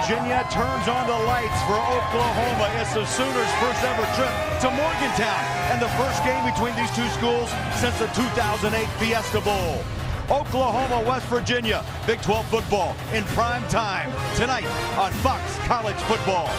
Virginia turns on the lights for Oklahoma. It's the Sooners' first ever trip to Morgantown, and the first game between these two schools since the 2008 Fiesta Bowl. Oklahoma, West Virginia, Big 12 football in prime time tonight on Fox College Football.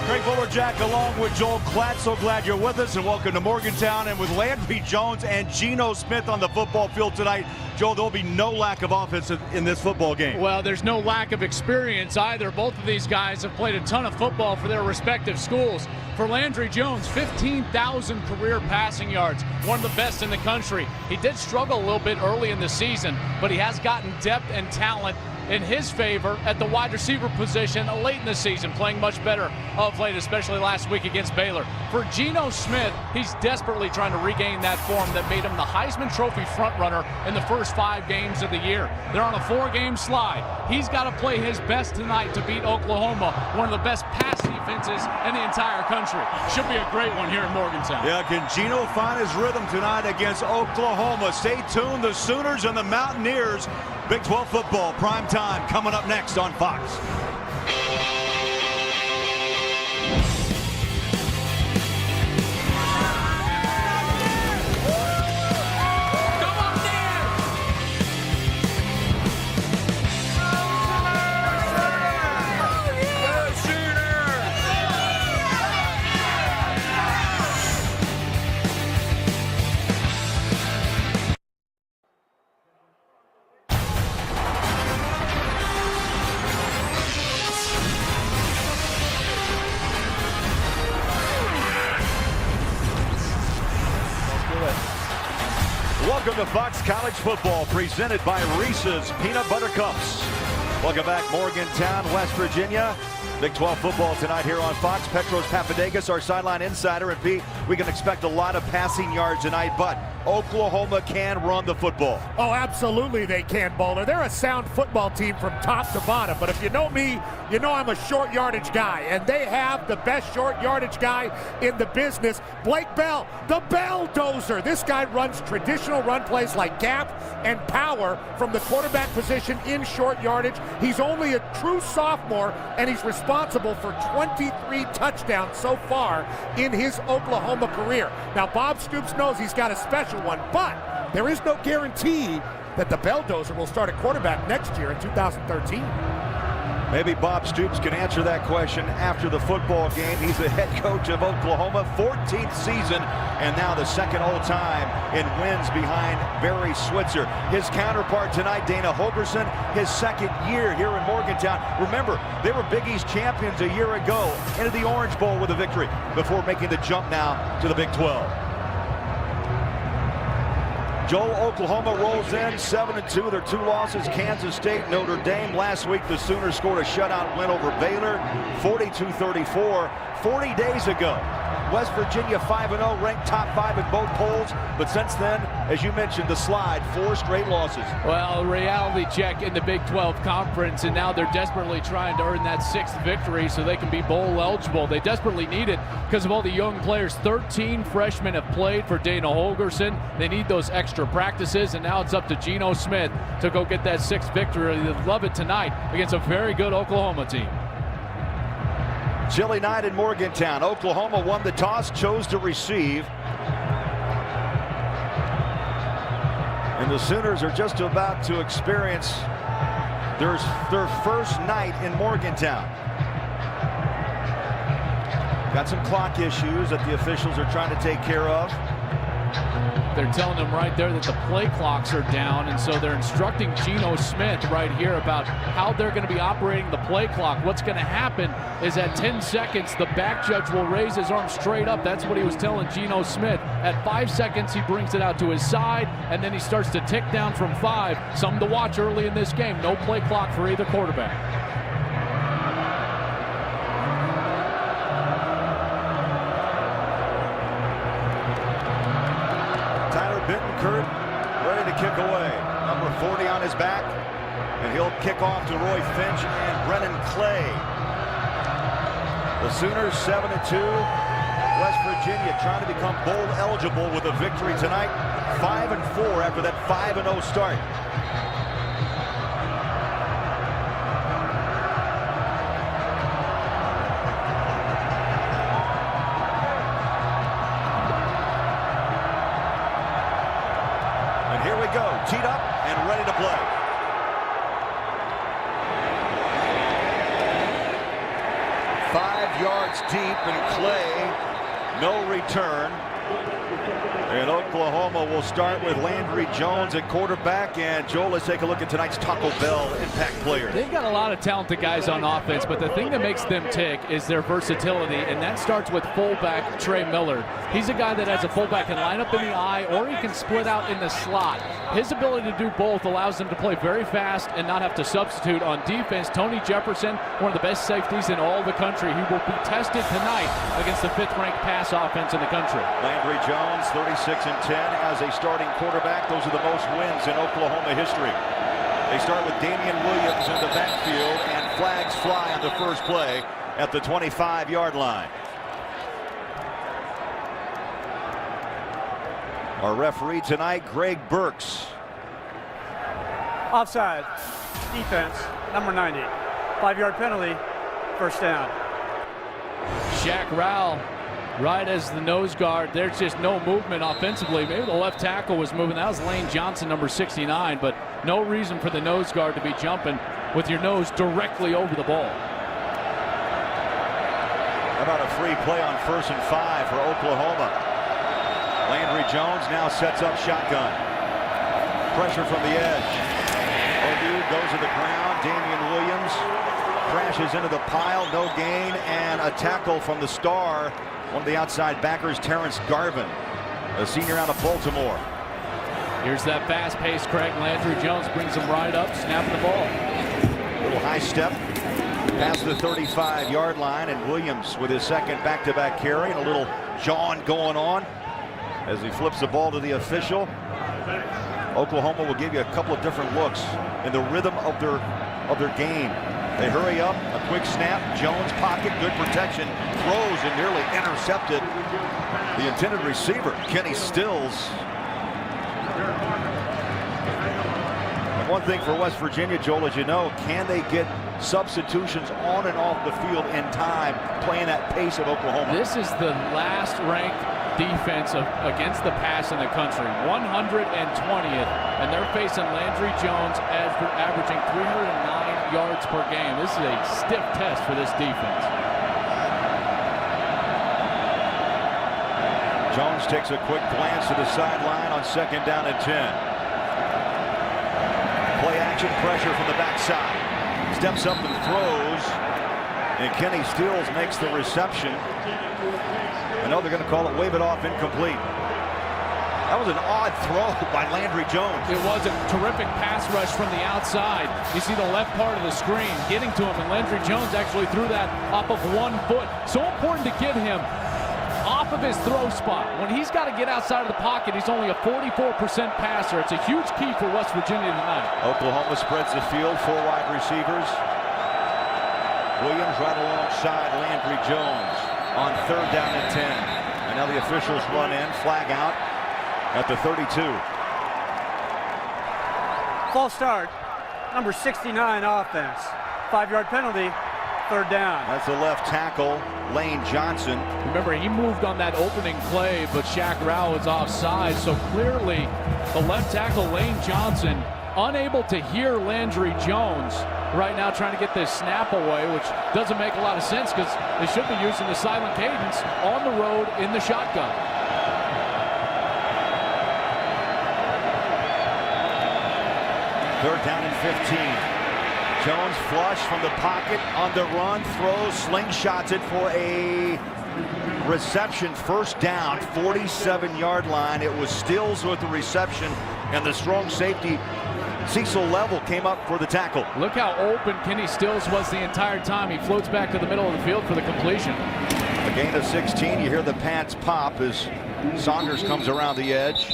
Craig Fuller-Jack along with Joel Klatt. So glad you're with us, and welcome to Morgantown. And with Landry Jones and Geno Smith on the football field tonight, Joel, there'll be no lack of offense in this football game. Well, there's no lack of experience either. Both of these guys have played a ton of football for their respective schools. For Landry Jones, 15,000 career passing yards, one of the best in the country. He did struggle a little bit early in the season, but he has gotten depth and talent in his favor at the wide receiver position late in the season, playing much better of late, especially last week against Baylor. For Geno Smith, he's desperately trying to regain that form that made him the Heisman Trophy frontrunner in the first 5 games of the year. They're on a 4-game slide. He's got to play his best tonight to beat Oklahoma, one of the best pass defenses in the entire country. Should be a great one here in Morgantown. Yeah, can Geno find his rhythm tonight against Oklahoma? Stay tuned. The Sooners and the Mountaineers. Big 12 football, prime time, coming up next on Fox. Welcome to Fox College Football, presented by Reese's Peanut Butter Cups. Welcome back, Morgantown, West Virginia. Big 12 football tonight here on Fox. Petros Papadakis, our sideline insider. And Pete, we can expect a lot of passing yards tonight, but Oklahoma can run the football. Oh, absolutely they can, Bowler. They're a sound football team from top to bottom. But if you know me, you know I'm a short yardage guy. And they have the best short yardage guy in the business, Blake Bell, the Belldozer. This guy runs traditional run plays like gap and power from the quarterback position in short yardage. He's only a true sophomore, and he's responsible for 23 touchdowns so far in his Oklahoma career. Now, Bob Stoops knows he's got a special one, but there is no guarantee that the Belldozer will start a quarterback next year in 2013. Maybe Bob Stoops can answer that question after the football game. He's the head coach of Oklahoma, 14th season, and now the second all-time in wins behind Barry Switzer. His counterpart tonight, Dana Holgorsen, his second year here in Morgantown. Remember, they were Big East champions a year ago, into the Orange Bowl with a victory before making the jump now to the Big 12. Joel, Oklahoma rolls in 7-2. Their 2 losses, Kansas State, Notre Dame. Last week, the Sooners scored a shutout win over Baylor, 42-34. 40 days ago, West Virginia 5-0, ranked top 5 in both polls. But since then, as you mentioned, the slide, 4 straight losses. Well, reality check in the Big 12 Conference, and now they're desperately trying to earn that 6th victory so they can be bowl eligible. They desperately need it because of all the young players. 13 freshmen have played for Dana Holgorsen. They need those extra practices, and now it's up to Geno Smith to go get that 6th victory. They'd love it tonight against a very good Oklahoma team. Chilly night in Morgantown. Oklahoma won the toss, chose to receive. And the Sooners are just about to experience their first night in Morgantown. Got some clock issues that the officials are trying to take care of. They're telling them right there that the play clocks are down, and so they're instructing Geno Smith right here about how they're going to be operating the play clock. What's going to happen is at 10 seconds, the back judge will raise his arm straight up. That's what he was telling Geno Smith. At 5 seconds, he brings it out to his side, and then he starts to tick down from 5. Something to watch early in this game. No play clock for either quarterback. Kurt ready to kick away. Number 40 on his back, and he'll kick off to Roy Finch and Brennan Clay. The Sooners 7-2. West Virginia trying to become bowl eligible with a victory tonight. 5-4 after that 5-0 start. 5 yards deep, and Clay, no return. And Oklahoma will start with Landry Jones at quarterback. And Joel, let's take a look at tonight's Taco Bell impact players. They've got a lot of talented guys on offense, but the thing that makes them tick is their versatility, and that starts with fullback Trey Miller. He's a guy that has a fullback can line up in the eye, or he can split out in the slot. His ability to do both allows him to play very fast and not have to substitute. On defense, Tony Jefferson, one of the best safeties in all the country. He will be tested tonight against the 5th-ranked pass offense in the country. Landry Jones, 36-10 as a starting quarterback. Those are the most wins in Oklahoma history. They start with Damian Williams in the backfield, and flags fly on the first play at the 25-yard line. Our referee tonight, Greg Burks. Offside. Defense, number 90. 5-yard penalty, first down. Shaq Rowell, right as the nose guard. There's just no movement offensively. Maybe the left tackle was moving. That was Lane Johnson, number 69, but no reason for the nose guard to be jumping with your nose directly over the ball. How about a free play on 1st and 5 for Oklahoma? Landry Jones now sets up shotgun. Pressure from the edge. Odu goes to the ground. Damian Williams crashes into the pile. No gain, and a tackle from the star, one of the outside backers, Terrence Garvin, a senior out of Baltimore. Here's that fast pace, Craig. Landry Jones brings him right up, snapping the ball. A little high step past the 35-yard line, and Williams with his second back-to-back carry, and a little jawing going on as he flips the ball to the official. Oklahoma will give you a couple of different looks in the rhythm of their game. They hurry up, a quick snap, Jones pocket, good protection, throws and nearly intercepted the intended receiver, Kenny Stills. And one thing for West Virginia, Joel, as you know, can they get substitutions on and off the field in time, playing that pace of Oklahoma? This is the last ranked defense against the pass in the country, 120th, and they're facing Landry Jones averaging 309 yards per game. This is a stiff test for this defense. Jones takes a quick glance to the sideline on 2nd down and 10. Play action pressure from the backside. Steps up and throws, and Kenny Stills makes the reception. I know they're going to call it, wave it off, incomplete. That was an odd throw by Landry Jones. It was a terrific pass rush from the outside. You see the left part of the screen getting to him, and Landry Jones actually threw that off of 1 foot. So important to get him off of his throw spot. When he's got to get outside of the pocket, he's only a 44% passer. It's a huge key for West Virginia tonight. Oklahoma spreads the field, 4 wide receivers. Williams right alongside Landry Jones on 3rd down and 10. And now the officials run in, flag out at the 32. False start, number 69 offense. 5-yard penalty, 3rd down. That's the left tackle, Lane Johnson. Remember, he moved on that opening play, but Shaq Rowell was offside. So clearly, the left tackle, Lane Johnson, unable to hear Landry Jones right now, trying to get this snap away, which doesn't make a lot of sense because they should be using the silent cadence on the road in the shotgun. Third down and 15. Jones flush from the pocket, on the run, throws, slingshots it for a reception, 1st down, 47-yard line. It was Stills with the reception, and the strong safety Cecil Level came up for the tackle. Look how open Kenny Stills was the entire time. He floats back to the middle of the field for the completion. A gain of 16. You hear the pads pop as Saunders comes around the edge.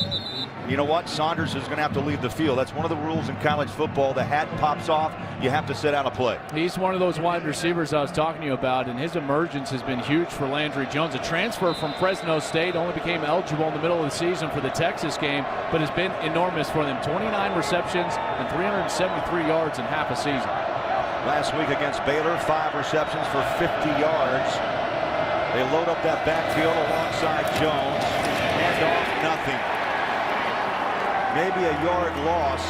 You know what? Saunders is going to have to leave the field. That's one of the rules in college football. The hat pops off. You have to sit out a play. He's one of those wide receivers I was talking to you about, and his emergence has been huge for Landry Jones. A transfer from Fresno State, only became eligible in the middle of the season for the Texas game, but has been enormous for them. 29 receptions and 373 yards in half a season. Last week against Baylor, 5 receptions for 50 yards. They load up that backfield alongside Jones. Hand off, nothing. Maybe a yard loss.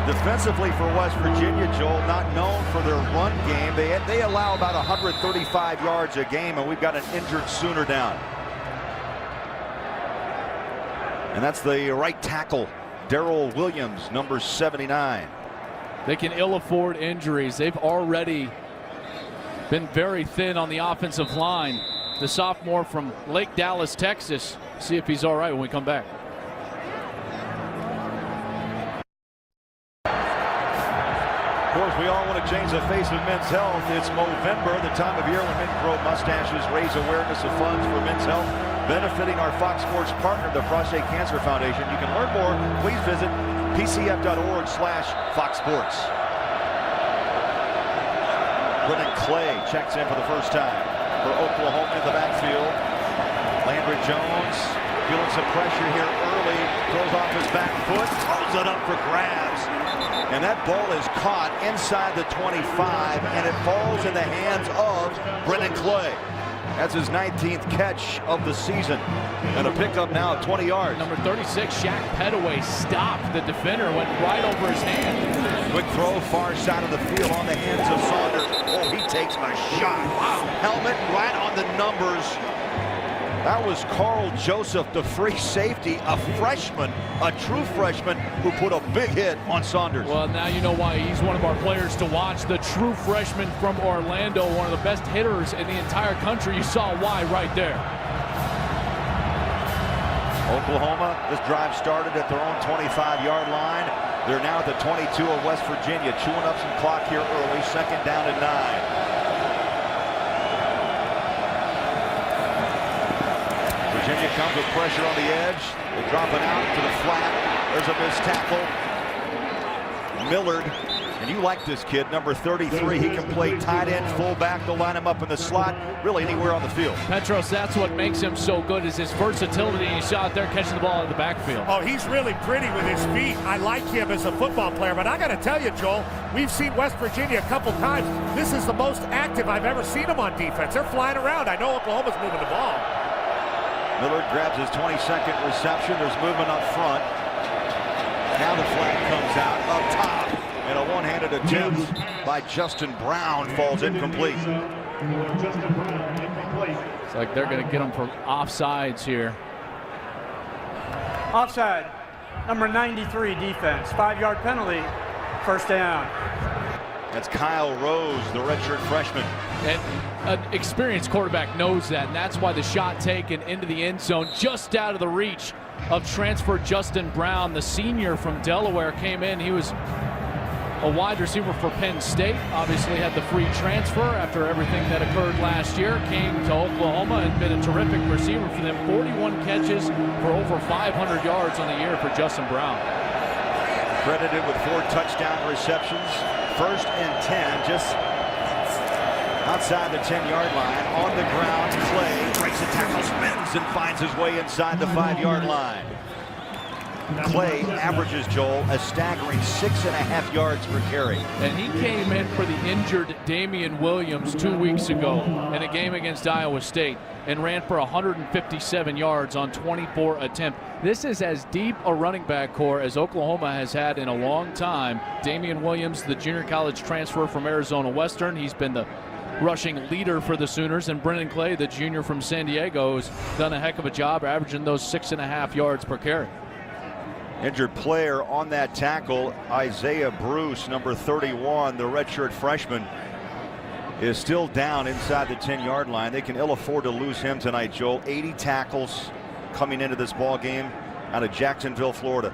Defensively for West Virginia, Joel, not known for their run game. They allow about 135 yards a game, and we've got an injured Sooner down. And that's the right tackle, Darrell Williams, number 79. They can ill afford injuries. They've already been very thin on the offensive line. The sophomore from Lake Dallas, Texas. See if he's all right when we come back. Of course, we all want to change the face of men's health. It's Movember, the time of year when men grow mustaches, raise awareness of funds for men's health, benefiting our Fox Sports partner, the Prostate Cancer Foundation. You can learn more. Please visit pcf.org/foxsports. Brennan Clay checks in for the first time for Oklahoma in the backfield. Landry Jones feeling some pressure here early, throws off his back foot, throws it up for grabs. And that ball is caught inside the 25, and it falls in the hands of Brennan Clay. That's his 19th catch of the season. And a pickup now of 20 yards. Number 36, Shaq Petaway, stopped. The defender went right over his hand. Quick throw, far side of the field on the hands of Saunders. Oh, he takes a shot. Wow. Helmet right on the numbers. That was Carl Joseph, the free safety, a freshman, a true freshman, who put a big hit on Saunders. Well, now you know why he's one of our players to watch. The true freshman from Orlando, one of the best hitters in the entire country. You saw why right there. Oklahoma, this drive started at their own 25-yard line. They're now at the 22 of West Virginia, chewing up some clock here early, second down and 9. Virginia comes with pressure on the edge. They drop it out to the flat. There's a missed tackle. Millard, and you like this kid, number 33. He can play tight end, fullback. They'll line him up in the slot, really anywhere on the field. Petros, that's what makes him so good, is his versatility. You saw it there catching the ball in the backfield. Oh, he's really pretty with his feet. I like him as a football player, but I got to tell you, Joel, we've seen West Virginia a couple times. This is the most active I've ever seen them on defense. They're flying around. I know Oklahoma's moving the ball. Millard grabs his 22nd reception. There's movement up front. Now the flag comes out up top. And a one-handed attempt by Justin Brown falls incomplete. It's like they're going to get him for offsides here. Offside. Number 93 defense. 5-yard penalty. First down. That's Kyle Rose, the redshirt freshman. And an experienced quarterback knows that, and that's why the shot taken into the end zone, just out of the reach of transfer Justin Brown, the senior from Delaware, came in. He was a wide receiver for Penn State, obviously had the free transfer after everything that occurred last year, came to Oklahoma and been a terrific receiver for them. 41 catches for over 500 yards on the year for Justin Brown. Credited with 4 touchdown receptions. First and 10, just outside the 10-yard line. On the ground, Clay breaks a tackle, spins, and finds his way inside the 5-yard line. Clay averages, Joel, a staggering 6.5 yards per carry. And he came in for the injured Damian Williams 2 weeks ago in a game against Iowa State and ran for 157 yards on 24 attempts. This is as deep a running back core as Oklahoma has had in a long time. Damian Williams, the junior college transfer from Arizona Western, he's been the rushing leader for the Sooners, and Brennan Clay, the junior from San Diego, has done a heck of a job averaging those 6.5 yards per carry. Injured player on that tackle, Isaiah Bruce, number 31, the redshirt freshman, is still down inside the 10-yard line. They can ill afford to lose him tonight, Joel. 80 tackles coming into this ball game out of Jacksonville, Florida.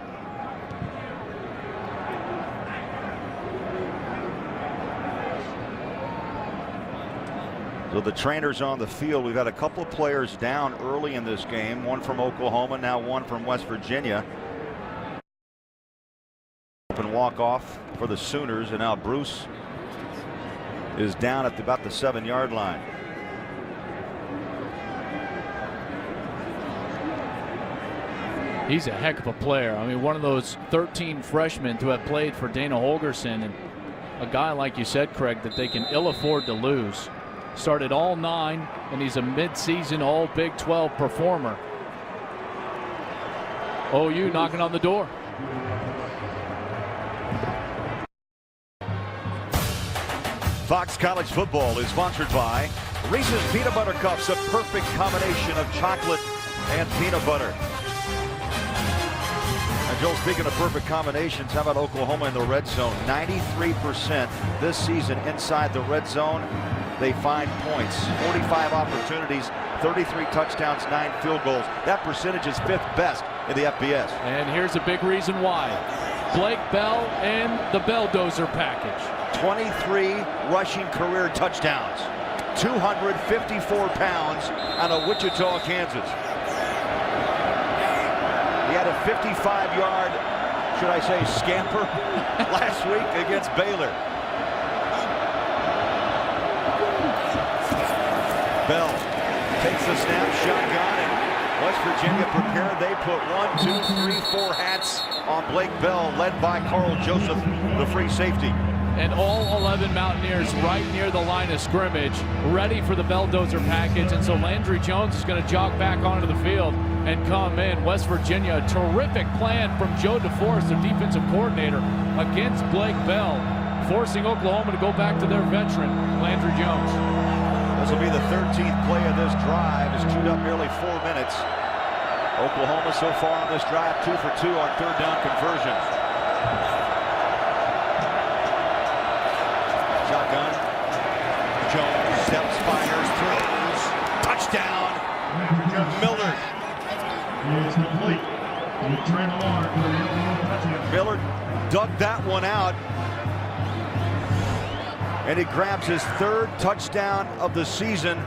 So the trainers on the field. We've had a couple of players down early in this game. One from Oklahoma, now one from West Virginia. Open walk-off for the Sooners, and now Bruce is down at about the 7-yard line. He's a heck of a player. I mean, one of those 13 freshmen to have played for Dana Holgorsen, and a guy, like you said, Craig, that they can ill afford to lose. Started all 9, and he's a mid-season all Big 12 performer. OU knocking on the door. Fox College Football is sponsored by Reese's Peanut Butter Cups, a perfect combination of chocolate and peanut butter. And Joel, speaking of perfect combinations, how about Oklahoma in the red zone? 93% this season inside the red zone. They find points. 45 opportunities, 33 touchdowns, 9 field goals. That percentage is 5th best in the FBS. And here's a big reason why. Blake Bell and the Belldozer package. 23 rushing career touchdowns. 254 pounds out of Wichita, Kansas. He had a 55-yard, should I say, scamper last week against Baylor. Bell takes the snap, shotgun, and West Virginia prepared. They put 1, 2, 3, 4 hats on Blake Bell, led by Carl Joseph, the free safety. And all 11 Mountaineers right near the line of scrimmage, ready for the Belldozer package. And so Landry Jones is going to jog back onto the field and come in. West Virginia, a terrific plan from Joe DeForest, their defensive coordinator, against Blake Bell, forcing Oklahoma to go back to their veteran, Landry Jones. This will be the 13th play of this drive. It's chewed up nearly 4 minutes. Oklahoma so far on this drive, 2 for 2 on third down conversions. Shotgun. Jones steps, fires, throws. Touchdown. Millard. Millard dug that one out. And he grabs his 3rd touchdown of the season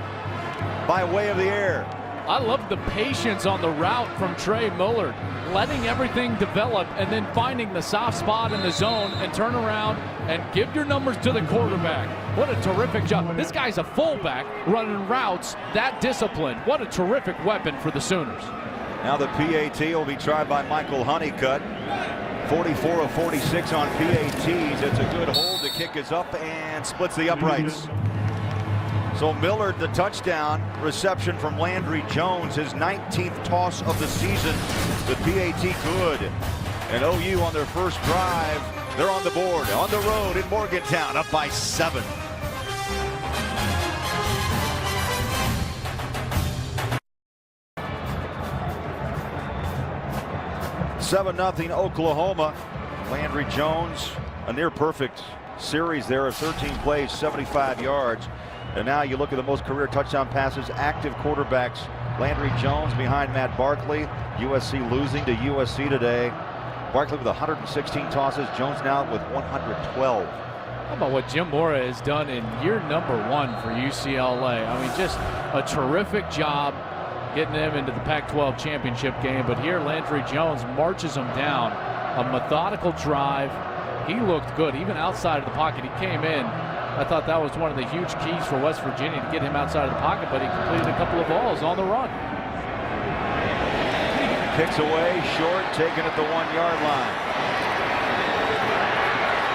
by way of the air. I love the patience on the route from Trey Millard, letting everything develop and then finding the soft spot in the zone and turn around and give your numbers to the quarterback. What a terrific job. This guy's a fullback running routes that disciplined. What a terrific weapon for the Sooners. Now the PAT will be tried by Michael Honeycutt. 44 of 46 on PATs. It's a good hold. The kick is up and splits the uprights. So Millard, the touchdown reception from Landry Jones, his 19th toss of the season. The PAT good. And OU on their first drive, they're on the board, on the road in Morgantown, up by 7. (7-0) Oklahoma. Landry Jones, a near perfect series there of 13 plays, 75 yards. And now you look at the most career touchdown passes, active quarterbacks. Landry Jones behind Matt Barkley. USC losing to USC today. Barkley with 116 tosses. Jones now with 112. How about what Jim Mora has done in year number 1 for UCLA? I mean, just a terrific job getting them into the Pac-12 championship game. But here Landry Jones marches them down. A methodical drive. He looked good, even outside of the pocket. He came in. I thought that was one of the huge keys for West Virginia to get him outside of the pocket, but he completed a couple of balls on the run. Kicks away, short, taken at the 1-yard line.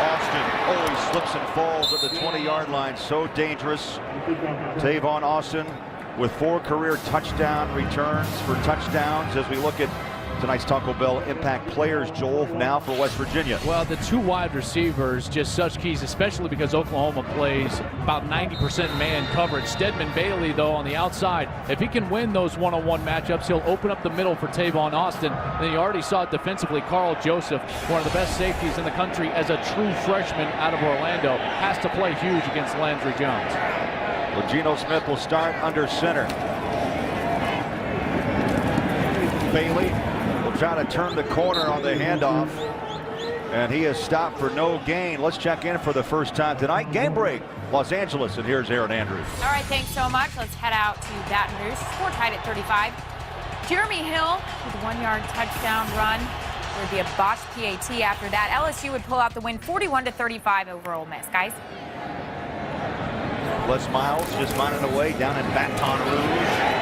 Austin always slips and falls at the 20-yard line. So dangerous. Tavon Austin with 4 career touchdown returns for touchdowns as we look at tonight's Taco Bell impact players, Joel, now for West Virginia. Well, the 2 wide receivers, just such keys, especially because Oklahoma plays about 90% man coverage. Stedman Bailey, though, on the outside, if he can win those one-on-one matchups, he'll open up the middle for Tavon Austin. And then you already saw it defensively. Carl Joseph, one of the best safeties in the country as a true freshman out of Orlando, has to play huge against Landry Jones. Well, Geno Smith will start under center. Bailey will try to turn the corner on the handoff, and he is stopped for no gain. Let's check in for the first time tonight. Game break, Los Angeles, and here's Aaron Andrews. All right, thanks so much. Let's head out to Baton Rouge. Score tied at 35. Jeremy Hill with a 1-yard touchdown run. There would be a botched PAT after that. LSU would pull out the win 41-35 over Ole Miss, guys. Les Miles just minding away down in Baton Rouge.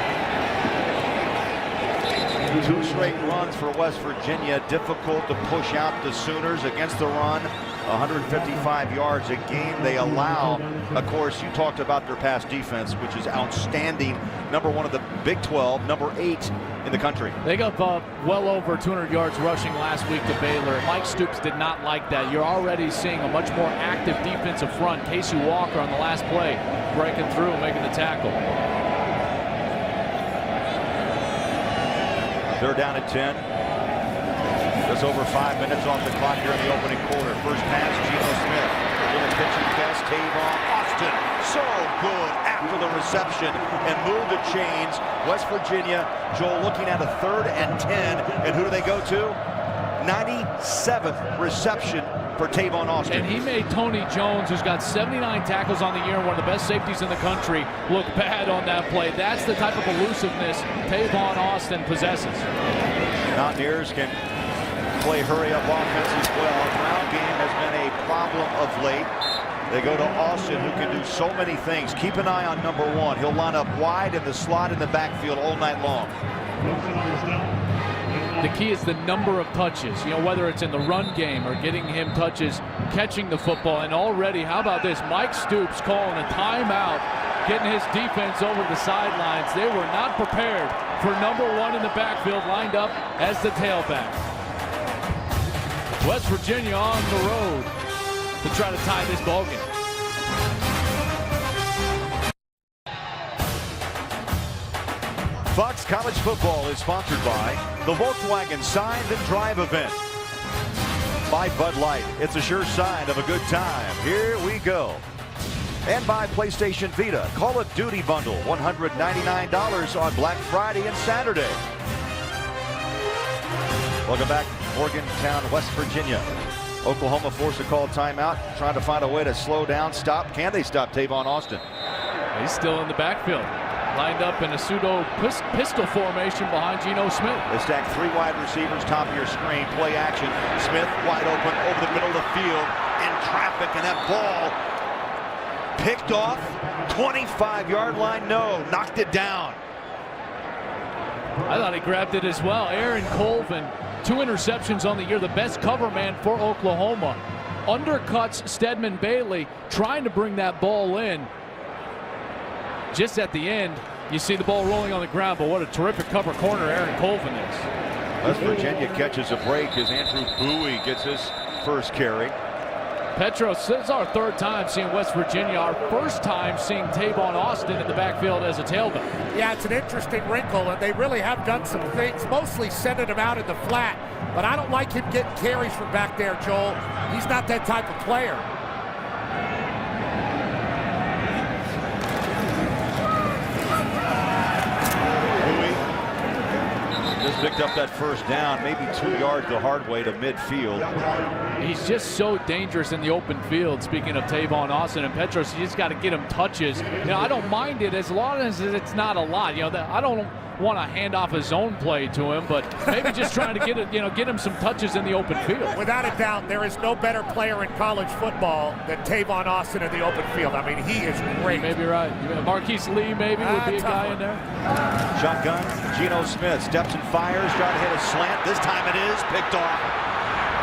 2 straight runs for West Virginia. Difficult to push out the Sooners against the run. 155 yards a game they allow. Of course, you talked about their pass defense, which is outstanding. Number 1 of the Big 12, number 8 in the country. They got well over 200 yards rushing last week to Baylor. Mike Stoops did not like that. You're already seeing a much more active defensive front. Casey Walker on the last play, breaking through and making the tackle. They're down at 10. Just over 5 minutes off the clock here in the opening quarter. First pass, Geno Smith. With a pitching test, Tavon Austin. So good after the reception and move the chains. West Virginia, Joel, looking at a 3rd and 10. And who do they go to? 97th reception for Tavon Austin. And he made Tony Jones, who's got 79 tackles on the year, one of the best safeties in the country, look bad on that play. That's the type of elusiveness Tavon Austin possesses. Mountaineers can play hurry-up offense as well. Ground game has been a problem of late. They go to Austin, who can do so many things. Keep an eye on number 1. He'll line up wide in the slot in the backfield all night long. The key is the number of touches, whether it's in the run game or getting him touches, catching the football. And already, how about this? Mike Stoops calling a timeout, getting his defense over the sidelines. They were not prepared for number 1 in the backfield, lined up as the tailback. West Virginia on the road to try to tie this ball game. Fox College Football is sponsored by the Volkswagen Signs and Drive event. By Bud Light, it's a sure sign of a good time. Here we go. And by PlayStation Vita, Call of Duty bundle, $199 on Black Friday and Saturday. Welcome back, Morgantown, West Virginia. Oklahoma forced to call timeout, trying to find a way to slow down, stop. Can they stop Tavon Austin? He's still in the backfield, lined up in a pseudo pistol formation behind Geno Smith. They stack 3 wide receivers, top of your screen, play action. Smith wide open over the middle of the field, in traffic, and that ball picked off, 25-yard line, no, knocked it down. I thought he grabbed it as well. Aaron Colvin, 2 interceptions on the year, the best cover man for Oklahoma. Undercuts Stedman Bailey, trying to bring that ball in. Just at the end, you see the ball rolling on the ground, but what a terrific cover corner Aaron Colvin is. West Virginia catches a break as Andrew Bowie gets his first carry. Petros, this is our 3rd time seeing West Virginia, our 1st time seeing Tavon Austin in the backfield as a tailback. Yeah, it's an interesting wrinkle, and they really have done some things, mostly sending him out in the flat. But I don't like him getting carries from back there, Joel. He's not that type of player. Just picked up that first down, maybe 2 yards the hard way to midfield. He's just so dangerous in the open field. Speaking of Tavon Austin and Petros, you just got to get him touches. I don't mind it as long as it's not a lot. I don't want to hand off a zone play to him, but maybe just trying to get it, get him some touches in the open field. Without a doubt, there is no better player in college football than Tavon Austin in the open field. I mean, he is great. You may be right. Marquise Lee maybe would be a guy in there. Shotgun, Geno Smith steps and fires, trying to hit a slant. This time it is picked off.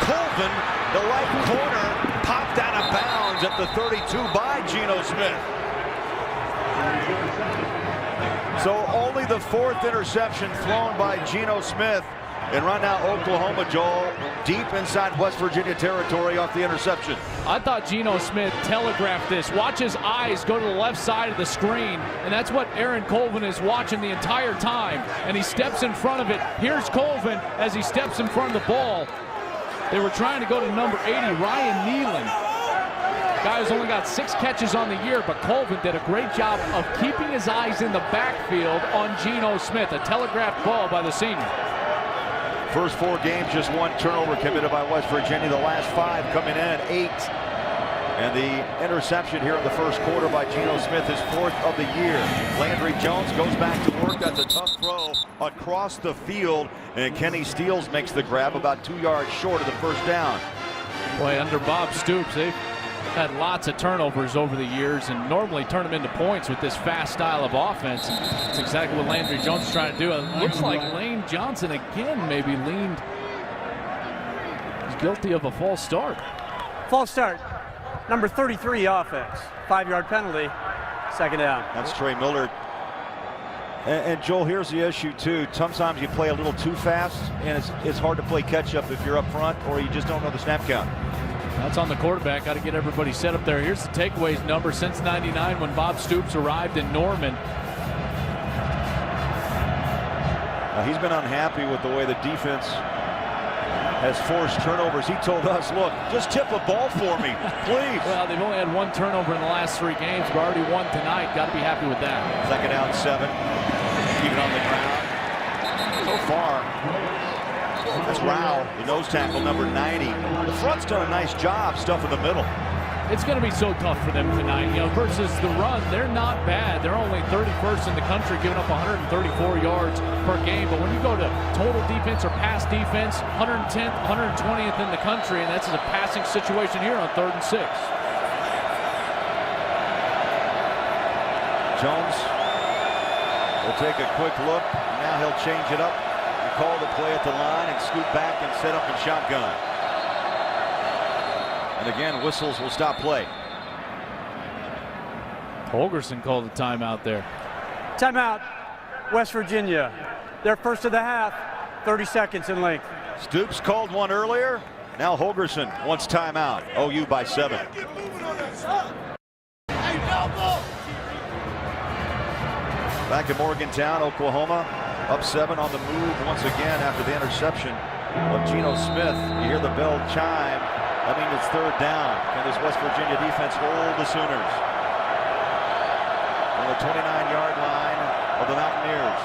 Colvin, the right corner, popped out of bounds at the 32 by Geno Smith. So only the 4th interception thrown by Geno Smith. And right now, Oklahoma, Joel, deep inside West Virginia territory off the interception. I thought Geno Smith telegraphed this. Watch his eyes go to the left side of the screen, and that's what Aaron Colvin is watching the entire time. And he steps in front of it. Here's Colvin as he steps in front of the ball. They were trying to go to number 80, Ryan Nealon. Guy's only got 6 catches on the year, but Colvin did a great job of keeping his eyes in the backfield on Geno Smith. A telegraphed ball by the senior. First 4 games, just 1 turnover committed by West Virginia. The last 5 coming in, 8. And the interception here in the first quarter by Geno Smith is 4th of the year. Landry Jones goes back to work. That's a tough throw across the field. And Kenny Steele makes the grab about 2 yards short of the first down. Boy, under Bob Stoops, they've had lots of turnovers over the years and normally turn them into points with this fast style of offense. That's exactly what Landry Jones is trying to do. It looks like Lane Johnson again maybe leaned. He's guilty of a false start. False start. Number 33 offense. 5-yard penalty. Second down. That's Trey Miller. And Joel, here's the issue too. Sometimes you play a little too fast, and it's hard to play catch up if you're up front or you just don't know the snap count. That's on the quarterback. Got to get everybody set up there. Here's the takeaways number since '99 when Bob Stoops arrived in Norman. He's been unhappy with the way the defense has forced turnovers. He told us, look, just tip a ball for me, please. Well, they've only had 1 turnover in the last 3 games, but already won tonight. Got to be happy with that. Second down, 7. Keep it on the ground. So far, that's Rao, the nose tackle, number 90. The front's done a nice job, stuff in the middle. It's going to be so tough for them tonight. Versus the run, they're not bad. They're only 31st in the country, giving up 134 yards per game. But when you go to total defense or pass defense, 110th, 120th in the country, and that's a passing situation here on 3rd and 6. Jones will take a quick look. Now he'll change it up. He called the play at the line and scoot back and set up in shotgun. And again, whistles will stop play. Holgerson called a timeout there. Timeout. West Virginia. Their first of the half. 30 seconds in length. Stoops called one earlier. Now Holgerson wants timeout. OU by 7. Back in Morgantown, Oklahoma. Up 7 on the move once again after the interception of Geno Smith. You hear the bell chime. That means it's 3rd down. Can this West Virginia defense hold the Sooners? On the 29-yard line of the Mountaineers.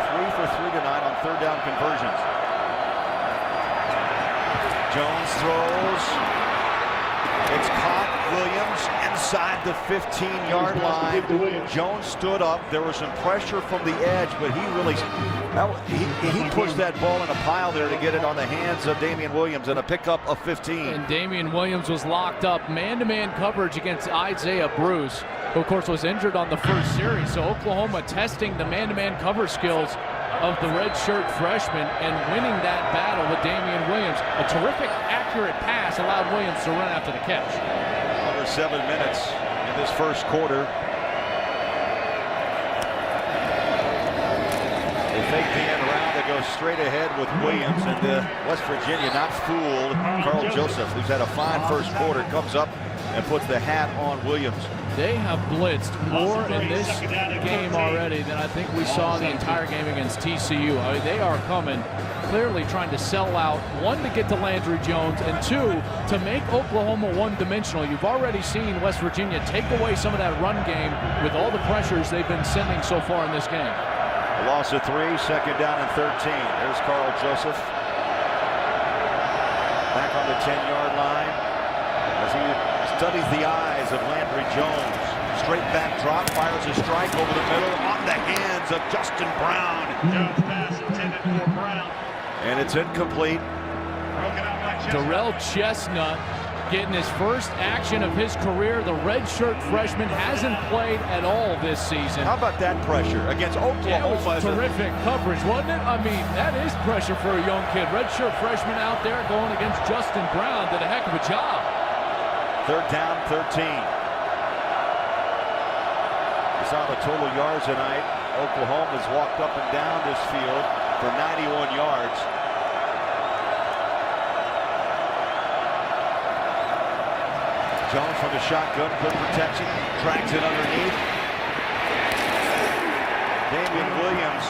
3 for 3 tonight on 3rd down conversions. Jones throws. It's caught. Williams inside the 15-yard line. Jones stood up. There was some pressure from the edge, but he pushed that ball in a pile there to get it on the hands of Damian Williams and a pickup of 15. And Damian Williams was locked up man-to-man coverage against Isaiah Bruce, who of course was injured on the first series. So Oklahoma testing the man-to-man cover skills of the redshirt freshman and winning that battle with Damian Williams. A terrific, accurate pass allowed Williams to run after the catch. Under 7 minutes in this first quarter. They fake the end around. They go straight ahead with Williams, and West Virginia not fooled. Carl Joseph, who's had a fine first quarter, comes up and puts the hat on Williams. They have blitzed more in this game already than I think we saw the entire game against TCU. I mean, they are coming, clearly trying to sell out, 1, to get to Landry Jones, and 2, to make Oklahoma one-dimensional. You've already seen West Virginia take away some of that run game with all the pressures they've been sending so far in this game. A loss of 3, 2nd down and 13. There's Carl Joseph. Back on the 10-yard line as he studies the eyes of Landry Jones. Straight back drop, fires a strike over the middle on the hands of Justin Brown. Jones pass intended for Brown. And it's incomplete. Broken out by Chestnut. Darrell Chestnut getting his first action of his career. The redshirt freshman hasn't played at all this season. How about that pressure against Oklahoma? It was terrific coverage, wasn't it? I mean, that is pressure for a young kid. Redshirt freshman out there going against Justin Brown. Did a heck of a job. 3rd down, 13. You saw the total yards tonight. Oklahoma's walked up and down this field for 91 yards. Jones from the shotgun, good protection, drags it underneath. Damian Williams.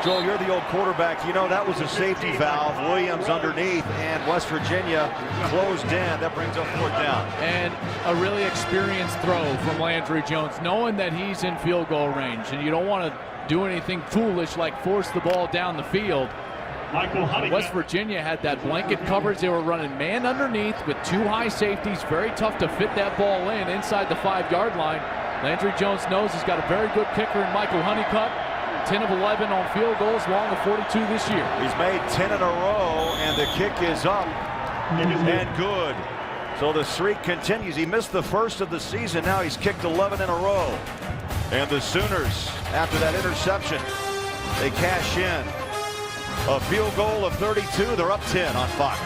Joel, you're the old quarterback. You know that was a safety valve. Williams underneath, and West Virginia closed in. That brings up 4th down. And a really experienced throw from Landry Jones, knowing that he's in field goal range, and you don't want to do anything foolish like force the ball down the field. West Virginia had that blanket coverage. They were running man underneath with 2 high safeties. Very tough to fit that ball in inside the 5-yard line. Landry Jones knows he's got a very good kicker in Michael Honeycutt. 10 of 11 on field goals, long of 42 this year. He's made 10 in a row, and the kick is up and good. So the streak continues. He missed the first of the season. Now he's kicked 11 in a row. And the Sooners, after that interception, they cash in. A field goal of 32. They're up 10 on Fox.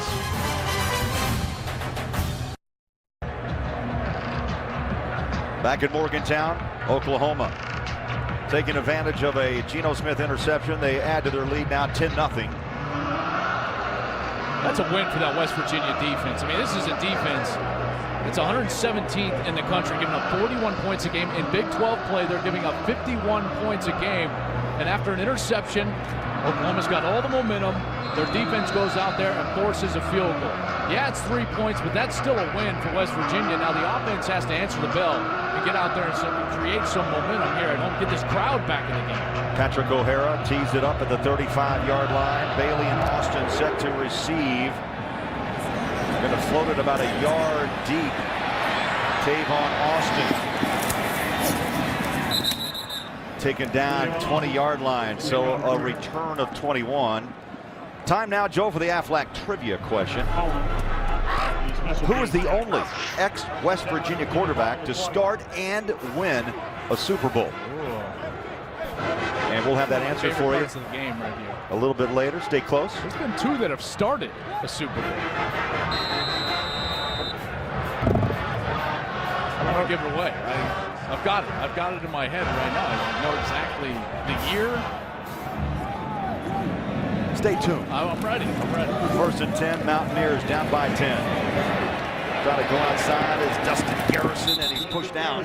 Back in Morgantown, Oklahoma. Taking advantage of a Geno Smith interception. They add to their lead now 10-0. That's a win for that West Virginia defense. I mean, this is a defense that's 117th in the country, giving up 41 points a game. In Big 12 play, they're giving up 51 points a game. And after an interception, Oklahoma's got all the momentum. Their defense goes out there and forces a field goal. Yeah, it's 3 points, but that's still a win for West Virginia. Now the offense has to answer the bell and get out there and create some momentum here at home, get this crowd back in the game. Patrick O'Hara tees it up at the 35-yard line. Bailey and Austin set to receive. Going to float it about a yard deep. Tavon Austin taken down 20-yard line, so a return of 21. Time now, Joe, for the Aflac trivia question. Who is the only ex-West Virginia quarterback to start and win a Super Bowl? And we'll have that answer for you the game right here. a little bit later. Stay close. There's been two that have started a Super Bowl. I'm going to give it away. I've got it. I've got it in my head right now. I know exactly the year. Stay tuned. I'm ready. I'm ready. 1st and 10, Mountaineers down by 10. Trying to go outside is Dustin Garrison, and he's pushed down.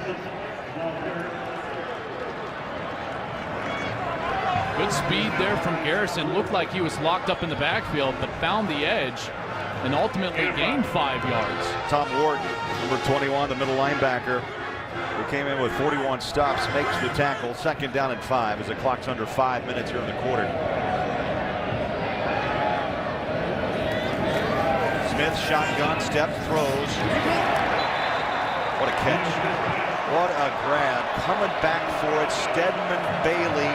Good speed there from Garrison. Looked like he was locked up in the backfield, but found the edge and ultimately gained 5 yards. Tom Ward, number 21, the middle linebacker, who came in with 41 stops, makes the tackle. 2nd down and 5 as the clock's under 5 minutes here in the quarter. Smith shotgun step, throws. What a catch. What a grab. Coming back for it, Stedman Bailey.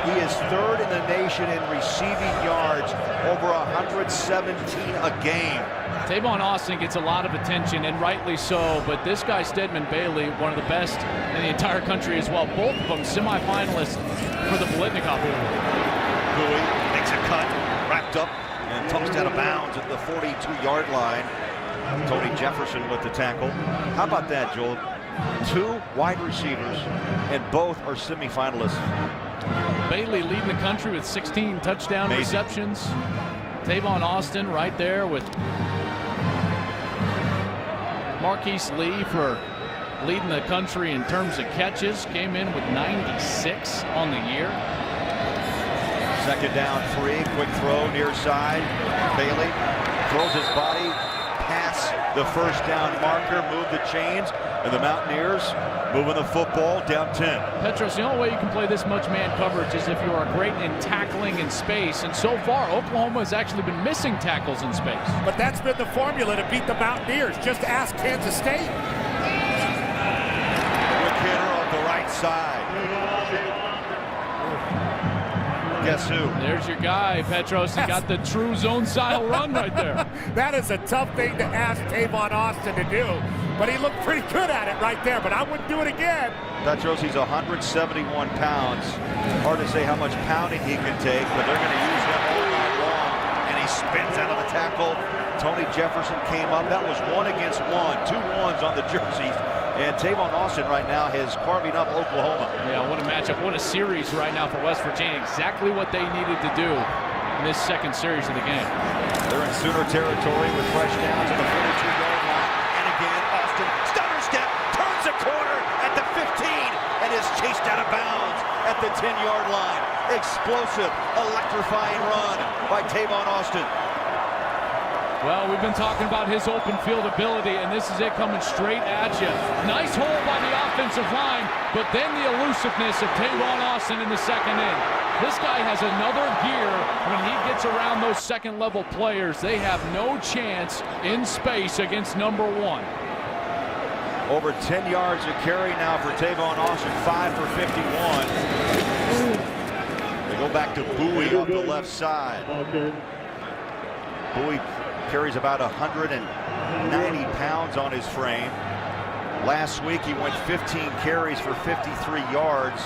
He is 3rd in the nation in receiving yards, over 117 a game. Tavon Austin gets a lot of attention, and rightly so, but this guy, Stedman Bailey, one of the best in the entire country as well. Both of them semifinalists for the Blitnikoff Award. Bowie makes a cut, wrapped up, and tossed out of bounds at the 42-yard line. Tony Jefferson with the tackle. How about that, Joel? 2 wide receivers, and both are semifinalists. Bailey leading the country with 16 touchdown receptions. Tavon Austin right there with Marquise Lee for leading the country in terms of catches. Came in with 96 on the year. 2nd down, 3, quick throw near side. Bailey throws his body past the 1st down marker, move the chains, and the Mountaineers moving the football down 10. Petros, the only way you can play this much man coverage is if you are great in tackling in space, and so far Oklahoma has actually been missing tackles in space. But that's been the formula to beat the Mountaineers. Just ask Kansas State. Quick hitter on the right side. Guess who? There's your guy, Petros. He got the true zone style run right there. That is a tough thing to ask Tavon Austin to do, but he looked pretty good at it right there, but I wouldn't do it again. Petros, he's 171 pounds. Hard to say how much pounding he can take, but they're going to use him all night long, and he spins out of the tackle. Tony Jefferson came up. That was 1 against 1, 2 ones on the jerseys. And Tavon Austin right now is carving up Oklahoma. Yeah, what a matchup. What a series right now for West Virginia. Exactly what they needed to do in this 2nd series of the game. They're in Sooner territory with fresh downs on the 42-yard line. And again, Austin, stutter step, turns the corner at the 15, and is chased out of bounds at the 10-yard line. Explosive, electrifying run by Tavon Austin. Well, we've been talking about his open field ability, and this is it coming straight at you. Nice hold by the offensive line, but then the elusiveness of Tavon Austin in the 2nd inning. This guy has another gear. When he gets around those 2nd-level players, they have no chance in space against number 1. Over 10 yards of carry now for Tavon Austin, 5 for 51. They go back to Bowie off the left side. Bowie carries about 190 pounds on his frame. Last week he went 15 carries for 53 yards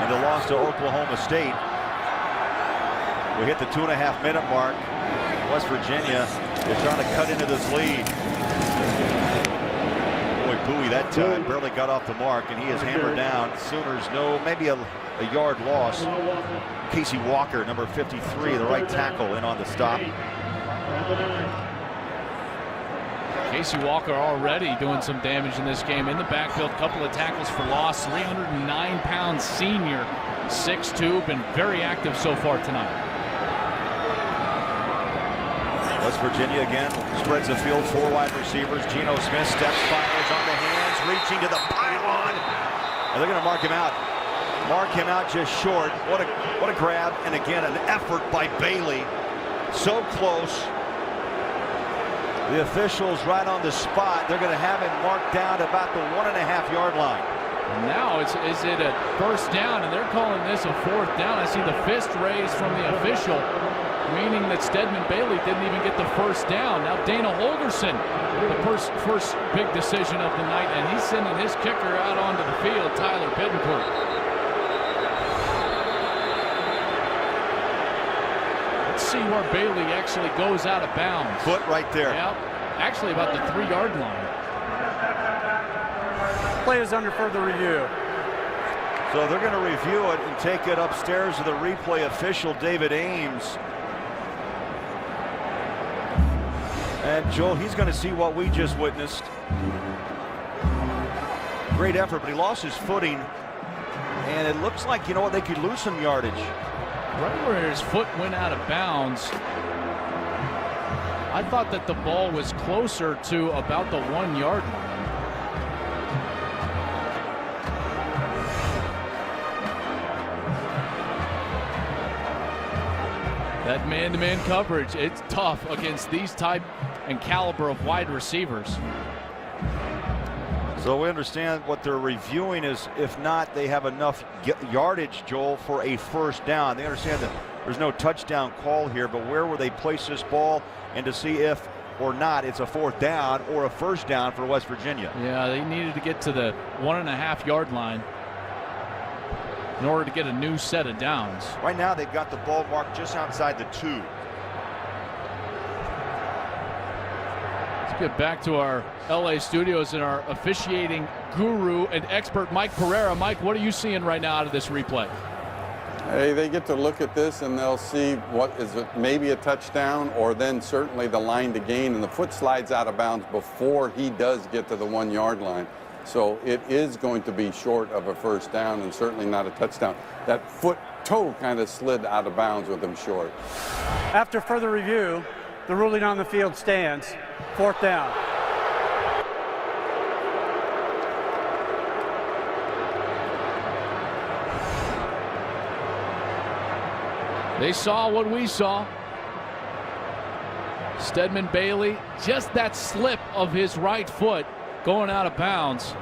in the loss to Oklahoma State. We hit the 2.5-minute mark. West Virginia is trying to cut into this lead. Boy, Bowie that time barely got off the mark, and he is hammered down. Sooners know maybe a yard loss. Casey Walker, number 53, the right tackle, in on the stop. Casey Walker already doing some damage in this game in the backfield. Couple of tackles for loss. 309-pound senior, 6'2", been very active so far tonight. West Virginia again spreads the field, 4 wide receivers. Geno Smith steps, fires on the hands, reaching to the pylon, and they're going to mark him out. Mark him out just short. What a grab, and again an effort by Bailey. So close. The officials right on the spot. They're going to have him marked down about the 1.5-yard line. Now is it a first down, and they're calling this a 4th down. I see the fist raised from the official, meaning that Stedman Bailey didn't even get the first down. Now Dana Holgerson, the first big decision of the night, and he's sending his kicker out onto the field, Tyler Bittencourt. Let's see where Bailey actually goes out of bounds. Foot right there. Yeah, actually about the 3-yard line. Play is under further review. So they're going to review it and take it upstairs to the replay official, David Ames. And Joel, he's going to see what we just witnessed. Great effort, but he lost his footing. And it looks like, you know what, they could lose some yardage. Right where his foot went out of bounds, I thought that the ball was closer to about the 1-yard line. That man-to-man coverage, it's tough against these type and caliber of wide receivers. So we understand what they're reviewing is, if not, they have enough yardage, Joel, for a first down. They understand that there's no touchdown call here, but where will they place this ball, and to see if or not it's a 4th down or a first down for West Virginia. Yeah, they needed to get to the 1.5-yard line in order to get a new set of downs. Right now they've got the ball marked just outside the 2. Let's get back to our LA studios and our officiating guru and expert, Mike Pereira. Mike, what are you seeing right now out of this replay? Hey, they get to look at this and they'll see what is it, maybe a touchdown, or then certainly the line to gain, and the foot slides out of bounds before he does get to the 1-yard line. So it is going to be short of a first down and certainly not a touchdown. That toe kind of slid out of bounds with him short. After further review, the ruling on the field stands. 4th down. They saw what we saw. Stedman Bailey, just that slip of his right foot going out of bounds.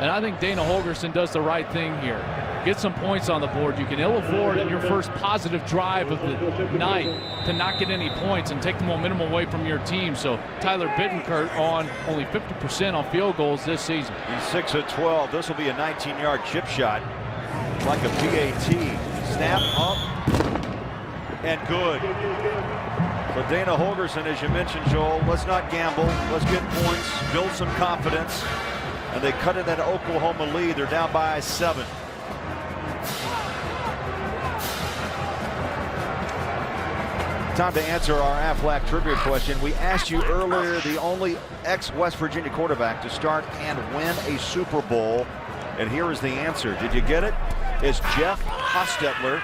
And I think Dana Holgerson does the right thing here. Get some points on the board. You can ill afford in your first positive drive of the night to not get any points and take the momentum away from your team. So Tyler Bittencourt on only 50% on field goals this season. He's 6 of 12. This will be a 19-yard chip shot, like a PAT. Snap up and good. So Dana Holgerson, as you mentioned, Joel, let's not gamble. Let's get points, build some confidence. And they cut in that Oklahoma lead. They're down by 7. Time to answer our Aflac trivia question. We asked you earlier the only ex-West Virginia quarterback to start and win a Super Bowl. And here is the answer. Did you get it? It's Jeff Hostetler.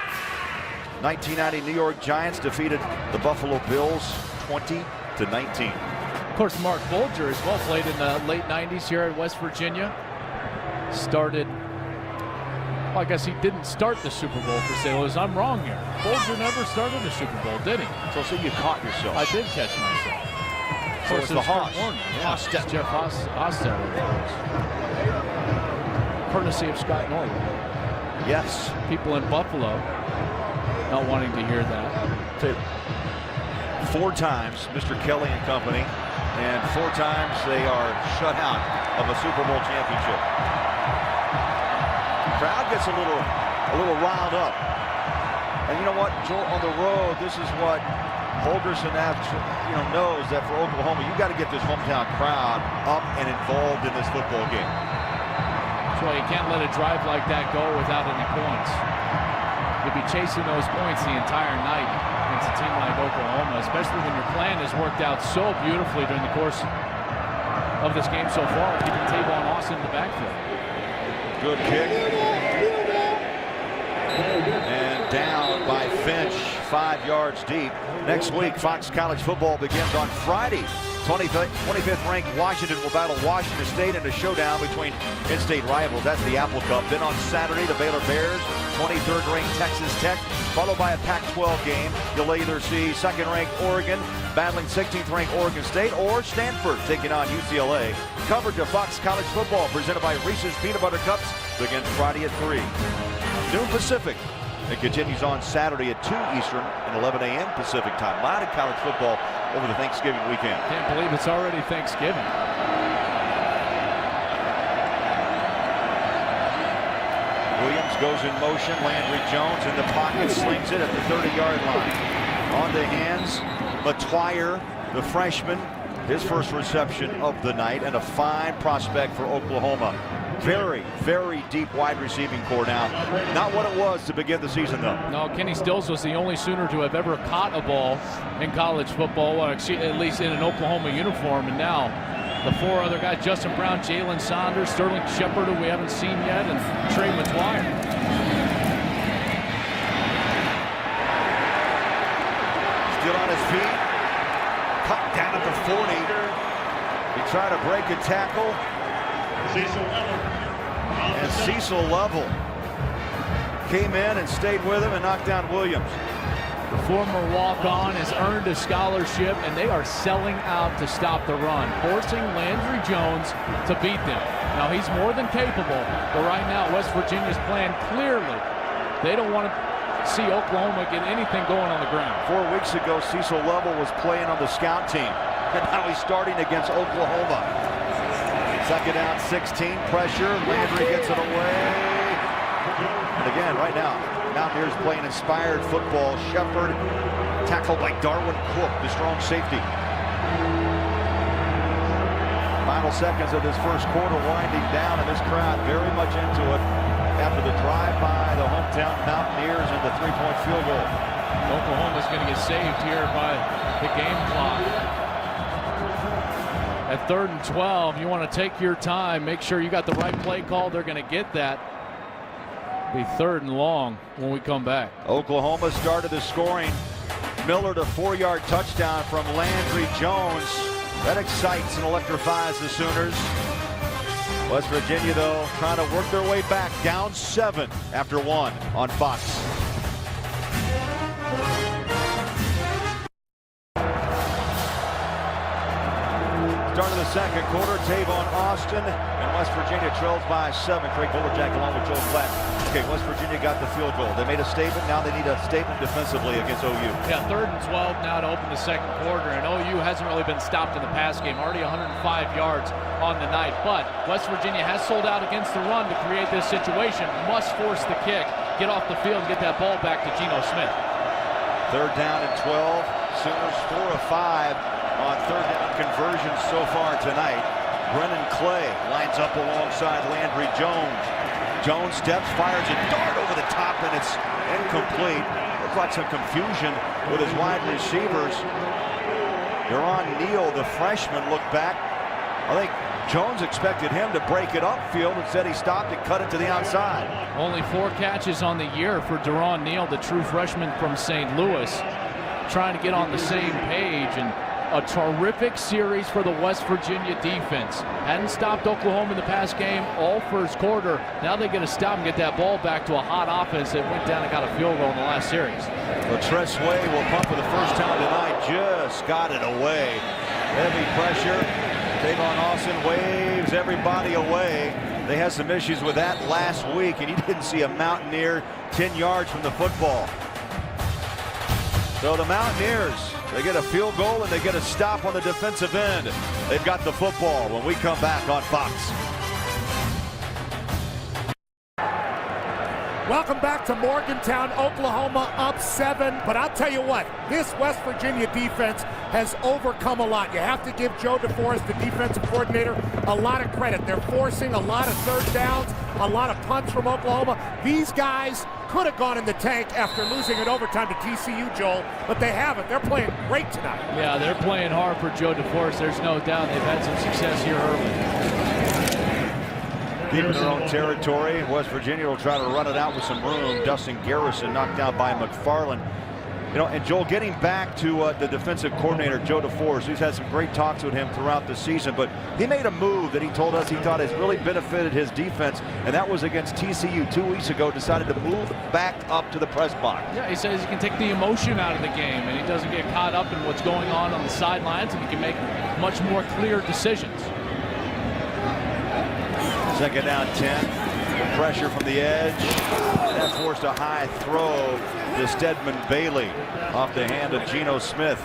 1990 New York Giants defeated the Buffalo Bills 20-19. Of course, Mark Bolger as well played in the late 90s here at West Virginia. Started, well, I guess he didn't start the Super Bowl for St. Louis. I'm wrong here. Bolger never started the Super Bowl, did he? So you caught yourself. I did catch myself. So it's the Haas. Hostetler. Jeff Hostetler. Courtesy of Scott Norwood. Yes. People in Buffalo not wanting to hear that. 4 times, Mr. Kelly and company, and 4 times they are shut out of a Super Bowl championship. Crowd gets a little riled up. And you know what, Joel, on the road, this is what Holgorsen knows that for Oklahoma, you got to get this hometown crowd up and involved in this football game. That's why you can't let a drive like that go without any points. You'll be chasing those points the entire night against a team like Oklahoma, especially when your plan has worked out so beautifully during the course of this game so far, keeping Tavon Austin in the backfield. Good kick. And down by Finch, 5 yards deep. Next week, Fox College football begins on Friday. 25th ranked Washington will battle Washington State in a showdown between in-state rivals. That's the Apple Cup. Then on Saturday, the Baylor Bears, 23rd ranked Texas Tech, followed by a Pac-12 game. You'll either see 2nd ranked Oregon battling 16th ranked Oregon State, or Stanford taking on UCLA. Coverage of Fox College football presented by Reese's Peanut Butter Cups begins Friday at 3. Noon Pacific. It continues on Saturday at 2 Eastern and 11 a.m. Pacific time. A lot of college football over the Thanksgiving weekend. Can't believe it's already Thanksgiving. Williams goes in motion. Landry Jones in the pocket, slings it at the 30-yard line. On the hands, Matuire, the freshman, his first reception of the night, and a fine prospect for Oklahoma. Very, very deep wide receiving core now. Not what it was to begin the season, though. No, Kenny Stills was the only Sooner to have ever caught a ball in college football, or at least in an Oklahoma uniform. And now the 4 other guys, Justin Brown, Jalen Saunders, Sterling Shepard, who we haven't seen yet, and Trey Matuire. Still on his feet. Cut down at the 40. He tried to break a tackle. And Cecil Lovell came in and stayed with him and knocked down Williams. The former walk-on has earned a scholarship, and they are selling out to stop the run, forcing Landry Jones to beat them. Now, he's more than capable, but right now West Virginia's plan clearly, they don't want to see Oklahoma get anything going on the ground. 4 weeks ago, Cecil Lovell was playing on the scout team, and now he's starting against Oklahoma. 2nd down, 16, pressure. Landry gets it away. And again, right now, Mountaineers playing inspired football. Shepard tackled by Darwin Cook, the strong safety. Final seconds of this first quarter winding down, and this crowd very much into it after the drive by the hometown Mountaineers and the 3-point field goal. Oklahoma's going to get saved here by the game clock. At 3rd and 12, you want to take your time, make sure you got the right play call. They're going to get that. Be 3rd and long when we come back. Oklahoma started the scoring. Miller to 4-yard touchdown from Landry Jones. That excites and electrifies the Sooners. West Virginia, though, trying to work their way back, down 7 after 1 on Fox. Start of the second quarter, Tavon Austin, and West Virginia trails by 7. Craig Bolerjack along with Joe Platt. Okay, West Virginia got the field goal. They made a statement. Now they need a statement defensively against OU. Yeah, 3rd and 12 now to open the second quarter, and OU hasn't really been stopped in the pass game. Already 105 yards on the night, but West Virginia has sold out against the run to create this situation. Must force the kick, get off the field, and get that ball back to Geno Smith. 3rd down and 12. Sooners 4 of 5 on 3rd down conversions so far tonight. Brennan Clay lines up alongside Landry Jones. Jones steps, fires a dart over the top, and it's incomplete. Looks like some confusion with his wide receivers. Deron Neal, the freshman, looked back. I think Jones expected him to break it upfield. Instead, he stopped and cut it to the outside. Only 4 catches on the year for Deron Neal, the true freshman from St. Louis, trying to get on the same page. And a terrific series for the West Virginia defense. Hadn't stopped Oklahoma in the past game all first quarter. Now they get to stop and get that ball back to a hot offense that went down and got a field goal in the last series. Latress Way will pump for the first time tonight. Just got it away. Heavy pressure. Tavon Austin waves everybody away. They had some issues with that last week, and you didn't see a Mountaineer 10 yards from the football. So the Mountaineers, they get a field goal and they get a stop on the defensive end. They've got the football when we come back on Fox. Welcome back to Morgantown, Oklahoma, up 7. But I'll tell you what, this West Virginia defense has overcome a lot. You have to give Joe DeForest, the defensive coordinator, a lot of credit. They're forcing a lot of third downs, a lot of punts from Oklahoma. These guys could have gone in the tank after losing in overtime to TCU, Joel, but they haven't. They're playing great tonight. Yeah, they're playing hard for Joe DeForest. There's no doubt they've had some success here early. Deep in their own territory, West Virginia will try to run it out with some room. Dustin Garrison knocked down by McFarland. You know, and Joel, getting back to the defensive coordinator, Joe DeForest, who's had some great talks with him throughout the season, but he made a move that he told us he thought has really benefited his defense, and that was against TCU 2 weeks ago, decided to move back up to the press box. Yeah, he says he can take the emotion out of the game, and he doesn't get caught up in what's going on the sidelines, and he can make much more clear decisions. Second down 10. Pressure from the edge. That forced a high throw to Stedman Bailey off the hand of Geno Smith.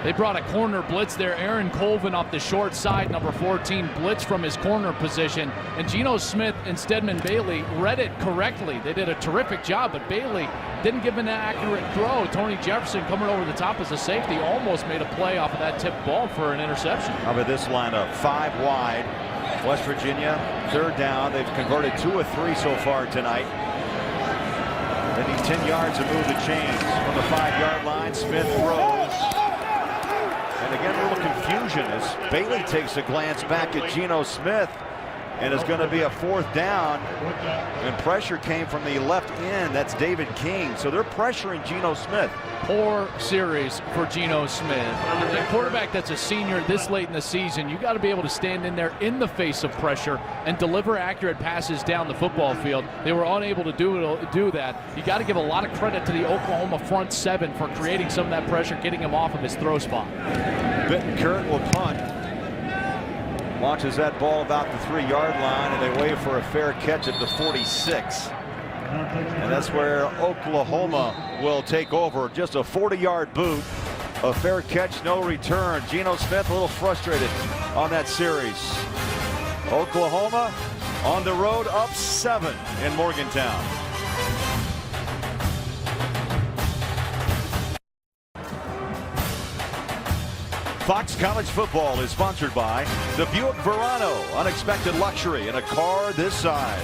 They brought a corner blitz there. Aaron Colvin off the short side, number 14, blitz from his corner position. And Geno Smith and Stedman Bailey read it correctly. They did a terrific job, but Bailey didn't give an accurate throw. Tony Jefferson coming over the top as a safety almost made a play off of that tipped ball for an interception. How about this lineup? 5 wide. West Virginia, third down. They've converted 2 of 3 so far tonight. They need 10 yards to move the chains. From the 5-yard line, Smith throws. And again, a little confusion as Bailey takes a glance back at Geno Smith, and it's going to be a 4th down, and pressure came from the left end. That's David King. So they're pressuring Geno Smith. Poor series for Geno Smith. A quarterback that's a senior this late in the season, you got to be able to stand in there in the face of pressure and deliver accurate passes down the football field. They were unable to do that. You got to give a lot of credit to the Oklahoma front 7 for creating some of that pressure, getting him off of his throw spot. Bittenkurt will punt. Launches that ball about the 3-yard line, and they wait for a fair catch at the 46. And that's where Oklahoma will take over. Just a 40-yard boot. A fair catch, no return. Geno Smith a little frustrated on that series. Oklahoma on the road, up 7 in Morgantown. Fox College Football is sponsored by the Buick Verano. Unexpected luxury in a car this size.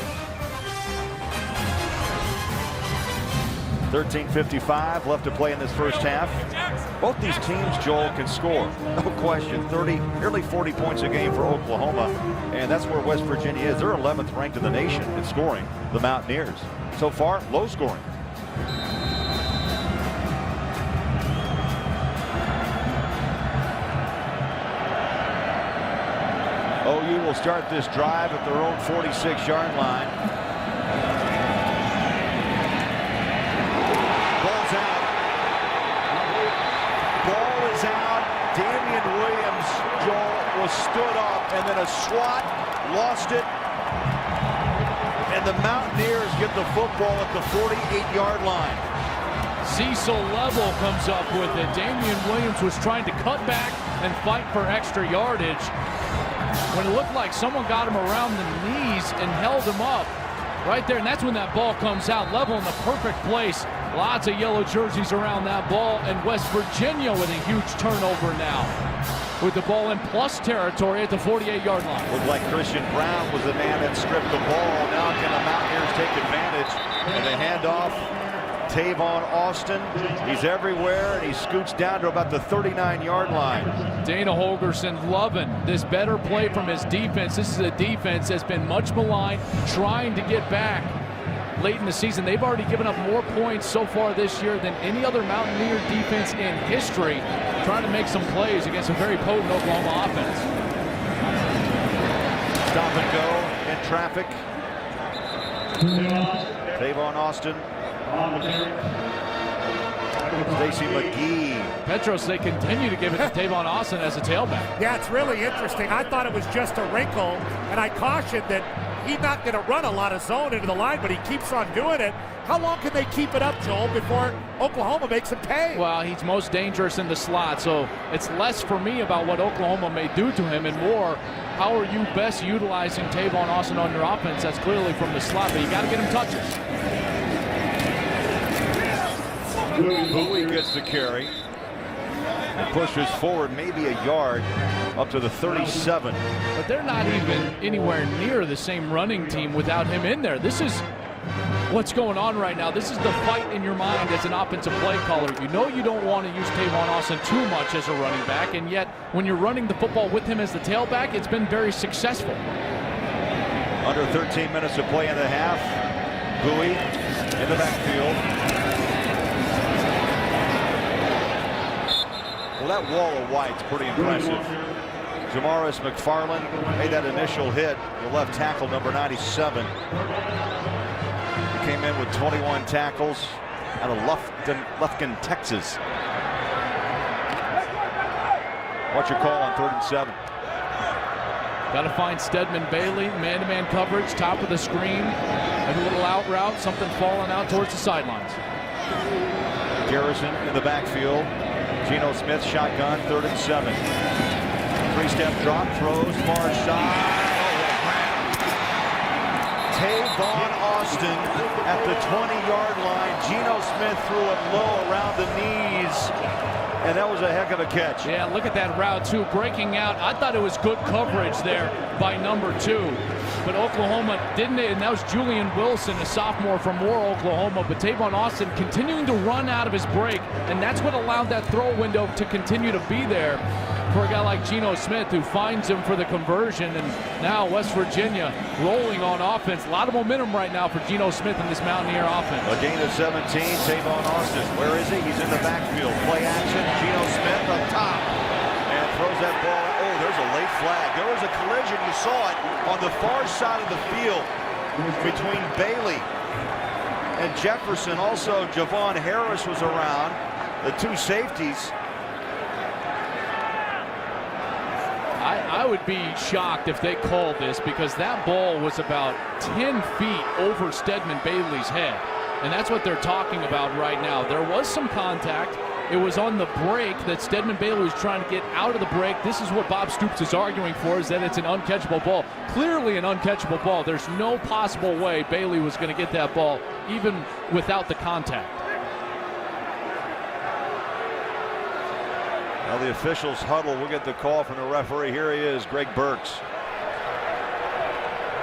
13:55 left to play in this first half. Both these teams, Joel, can score. No question. Nearly 40 points a game for Oklahoma. And that's where West Virginia is. They're 11th ranked in the nation in scoring, the Mountaineers. So far, low scoring. OU will start this drive at their own 46-yard line. Ball's out. Ball is out. Damian Williams, Joel, was stood up, and then a swat, lost it. And the Mountaineers get the football at the 48-yard line. Cecil Level comes up with it. Damian Williams was trying to cut back and fight for extra yardage when it looked like someone got him around the knees and held him up right there. And that's when that ball comes out. Level in the perfect place. Lots of yellow jerseys around that ball. And West Virginia with a huge turnover now, with the ball in plus territory at the 48-yard line. Looked like Christian Brown was the man that stripped the ball. Now can the Mountaineers take advantage? And they hand off Tavon Austin. He's everywhere, and he scoots down to about the 39-yard line. Dana Holgerson loving this better play from his defense. This is a defense that's been much maligned, trying to get back late in the season. They've already given up more points so far this year than any other Mountaineer defense in history, trying to make some plays against a very potent Oklahoma offense. Stop and go in traffic. Tavon Austin. Stacey McGee. Petros, they continue to give it to Tavon Austin as a tailback. Yeah, it's really interesting. I thought it was just a wrinkle, and I cautioned that he's not going to run a lot of zone into the line, but he keeps on doing it. How long can they keep it up, Joel, before Oklahoma makes him pay? Well, he's most dangerous in the slot, so it's less for me about what Oklahoma may do to him and more how are you best utilizing Tavon Austin on your offense? That's clearly from the slot, but you got to get him touches. Bowie gets the carry and pushes forward maybe a yard up to the 37. But they're not even anywhere near the same running team without him in there. This is what's going on right now. This is the fight in your mind as an offensive play caller. You know you don't want to use Tavon Austin too much as a running back, and yet when you're running the football with him as the tailback, it's been very successful. Under 13 minutes to play in the half. Bowie in the backfield. Well, that wall of white's pretty impressive. Jamaris McFarland made that initial hit, the left tackle, number 97. He came in with 21 tackles out of Lufkin, Texas. What's your call on 3rd and 7? Got to find Stedman Bailey, man-to-man coverage, top of the screen, and a little out route, something falling out towards the sidelines. Garrison in the backfield. Geno Smith shotgun, 3rd and 7. 3-step drop, throws, far side. Tavon Austin at the 20-yard line. Geno Smith threw it low around the knees, and that was a heck of a catch. Yeah, look at that route, too, breaking out. I thought it was good coverage there by number 2. But Oklahoma didn't, and that was Julian Wilson, a sophomore from Moore, Oklahoma. But Tavon Austin continuing to run out of his break, and that's what allowed that throw window to continue to be there for a guy like Geno Smith, who finds him for the conversion. And now West Virginia rolling on offense. A lot of momentum right now for Geno Smith in this Mountaineer offense. A gain of 17, Tavon Austin. Where is he? He's in the backfield. Play action, Geno Smith up top. And throws that ball. Oh, there's a late flag. There was a collision. You saw it on the far side of the field between Bailey and Jefferson. Also, Javon Harris was around. The two safeties. I would be shocked if they called this, because that ball was about 10 feet over Stedman Bailey's head. And that's what they're talking about right now. There was some contact. It was on the break that Stedman Bailey was trying to get out of the break. This is what Bob Stoops is arguing for, is that it's an uncatchable ball. Clearly an uncatchable ball. There's no possible way Bailey was going to get that ball, even without the contact. Well, the officials huddle. We'll get the call from the referee. Here he is, Greg Burks.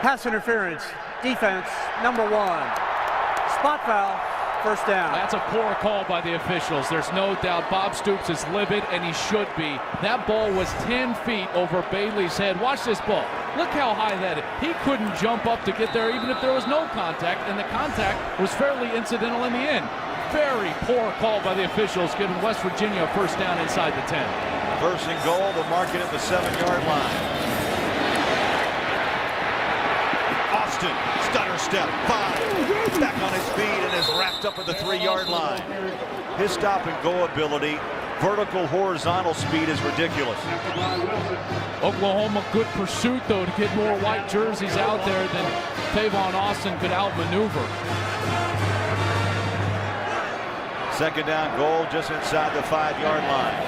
Pass interference, defense, number 1. Spot foul, first down. That's a poor call by the officials. There's no doubt Bob Stoops is livid, and he should be. That ball was 10 feet over Bailey's head. Watch this ball. Look how high that is. He couldn't jump up to get there even if there was no contact, and the contact was fairly incidental in the end. Very poor call by the officials, giving West Virginia a first down inside the 10. First and goal, they'll mark it at the 7-yard line. Austin, stutter step, 5, back on his feet and is wrapped up at the 3-yard line. His stop and go ability, vertical, horizontal speed is ridiculous. Oklahoma, good pursuit, though, to get more white jerseys out there than Tavon Austin could outmaneuver. Second down goal just inside the 5-yard line.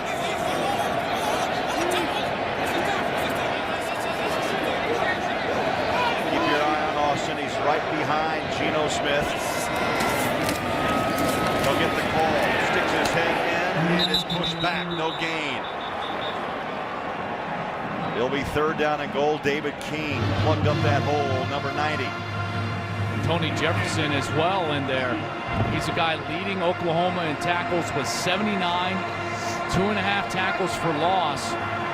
Keep your eye on Austin. He's right behind Geno Smith. He'll get the call. Sticks his head in and is pushed back. No gain. It'll be 3rd down and goal. David King plugged up that hole, number 90. Tony Jefferson as well in there. He's a guy leading Oklahoma in tackles with 79, 2.5 tackles for loss.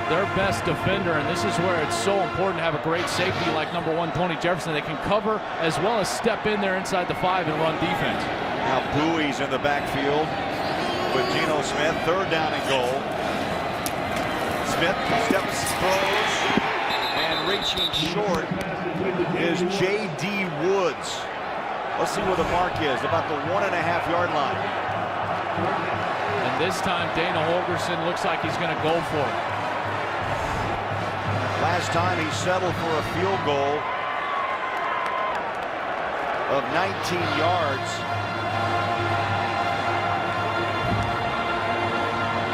Their best defender, and this is where it's so important to have a great safety like number 1 Tony Jefferson. They can cover as well as step in there inside the 5 and run defense. Now Bowie's in the backfield with Geno Smith. 3rd down and goal. Smith steps, throws, and reaching short is J.D. Woods. Let's see where the mark is, about the 1.5-yard line. And this time Dana Holgerson looks like he's going to go for it. Last time he settled for a field goal of 19 yards.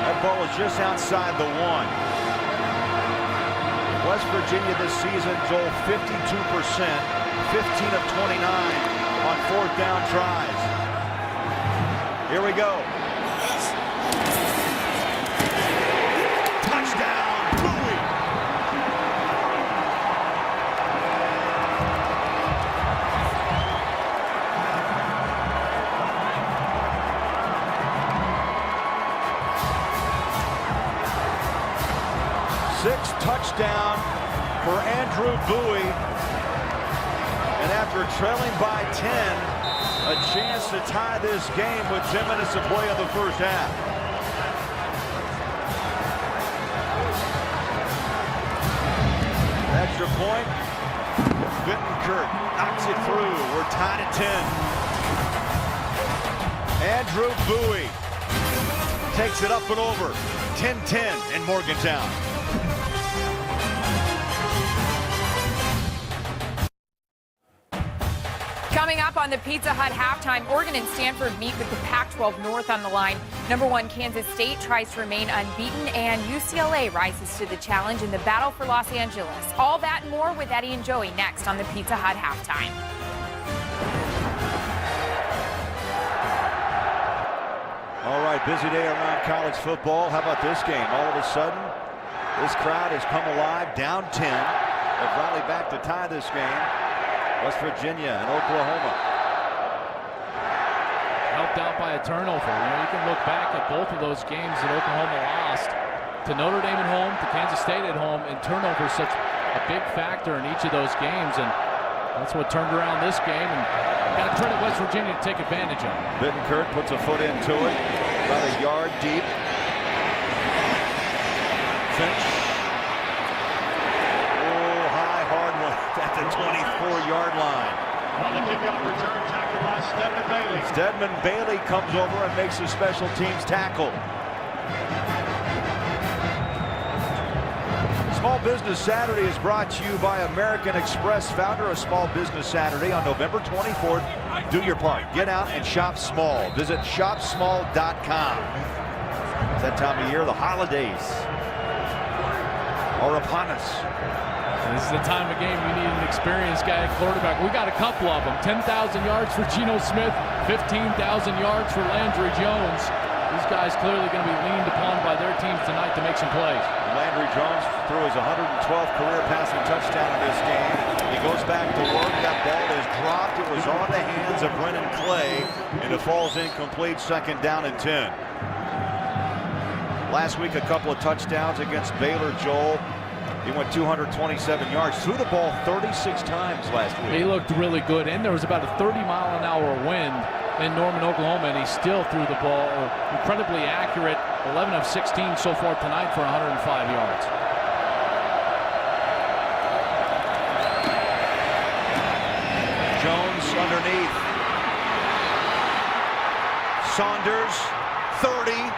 That ball was just outside the 1. West Virginia this season, Joel, 52%, 15 of 29 on 4th down tries. Here we go. Touchdown, Bowie. Sixth touchdown for Andrew Bowie. And after trailing by 10, a chance to tie this game with 10 minutes to play in the first half. Extra point. Bittenkirk knocks it through. We're tied at 10. Andrew Bowie takes it up and over. 10-10 in Morgantown. Coming up on the Pizza Hut halftime, Oregon and Stanford meet with the Pac-12 North on the line. #1 Kansas State tries to remain unbeaten, and UCLA rises to the challenge in the battle for Los Angeles. All that and more with Eddie and Joey next on the Pizza Hut halftime. All right, busy day around college football. How about this game? All of a sudden, this crowd has come alive, down 10. They've rallied back to tie this game. West Virginia and Oklahoma. Helped out by a turnover. You can look back at both of those games that Oklahoma lost to Notre Dame at home, to Kansas State at home, and turnover is such a big factor in each of those games, and that's what turned around this game, and got to credit West Virginia to take advantage of it. Bittenkirk puts a foot into it, about a yard deep. Finch. At the 24-yard line. On the kickoff return, tackled by Stedman Bailey. Stedman Bailey comes over and makes a special teams tackle. Small Business Saturday is brought to you by American Express, founder of Small Business Saturday on November 24th. Do your part. Get out and shop small. Visit shopsmall.com. It's that time of year, the holidays are upon us. This is the time of game you need an experienced guy at quarterback. We got a couple of them. 10,000 yards for Geno Smith, 15,000 yards for Landry Jones. These guys clearly going to be leaned upon by their teams tonight to make some plays. Landry Jones threw his 112th career passing touchdown in this game. He goes back to work. That ball is dropped. It was on the hands of Brennan Clay, and it falls incomplete. 2nd down and 10. Last week, a couple of touchdowns against Baylor, Joel. He went 227 yards, threw the ball 36 times last week. He looked really good, and there was about a 30-mile-an-hour wind in Norman, Oklahoma, and he still threw the ball incredibly accurate. 11 of 16 so far tonight for 105 yards. Jones underneath. Saunders, 30.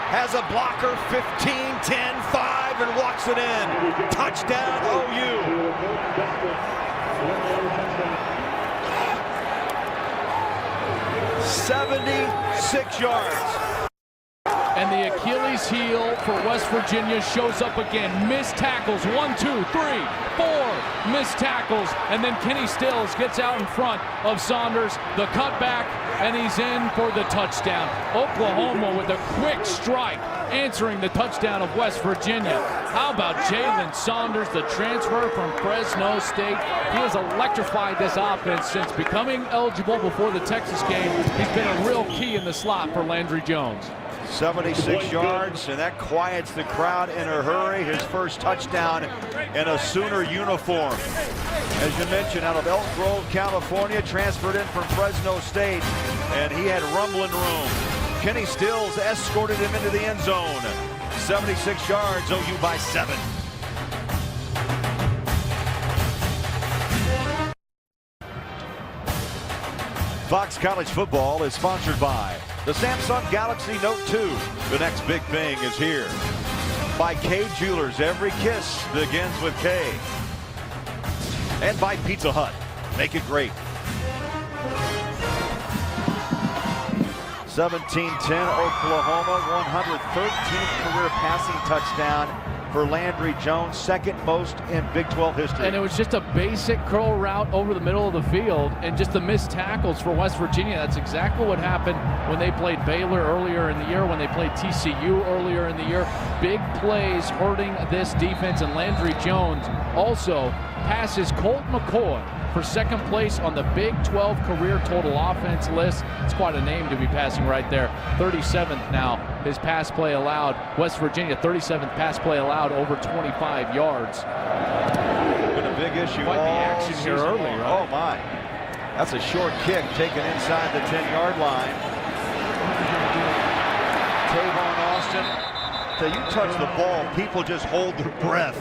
Has a blocker, 15, 10, 5, and walks it in. Touchdown, OU. 76 yards. And the Achilles heel for West Virginia shows up again. Missed tackles, 1, 2, 3, 4 missed tackles. And then Kenny Stills gets out in front of Saunders, the cutback, and he's in for the touchdown. Oklahoma with a quick strike, answering the touchdown of West Virginia. How about Jalen Saunders, the transfer from Fresno State? He has electrified this offense since becoming eligible before the Texas game. He's been a real key in the slot for Landry Jones. 76 yards, and that quiets the crowd in a hurry. His first touchdown in a Sooner uniform. As you mentioned, out of Elk Grove, California, transferred in from Fresno State, and he had rumbling room. Kenny Stills escorted him into the end zone. 76 yards, OU by 7. Fox College Football is sponsored by the Samsung Galaxy Note 2. The next big thing is here. By K Jewelers. Every kiss begins with K. And by Pizza Hut. Make it great. 17-10 Oklahoma. 113th career passing touchdown for Landry Jones, second most in Big 12 history. And it was just a basic curl route over the middle of the field and just the missed tackles for West Virginia. That's exactly what happened when they played Baylor earlier in the year, when they played TCU earlier in the year. Big plays hurting this defense, and Landry Jones also passes Colt McCoy for second place on the Big 12 career total offense list. It's quite a name to be passing right there. 37th now, his pass play allowed. West Virginia, 37th pass play allowed, over 25 yards. Been a big issue. Quite the action here early, right? Oh my. That's a short kick taken inside the 10-yard line. Tavon Austin. Till you touch the ball, people just hold their breath.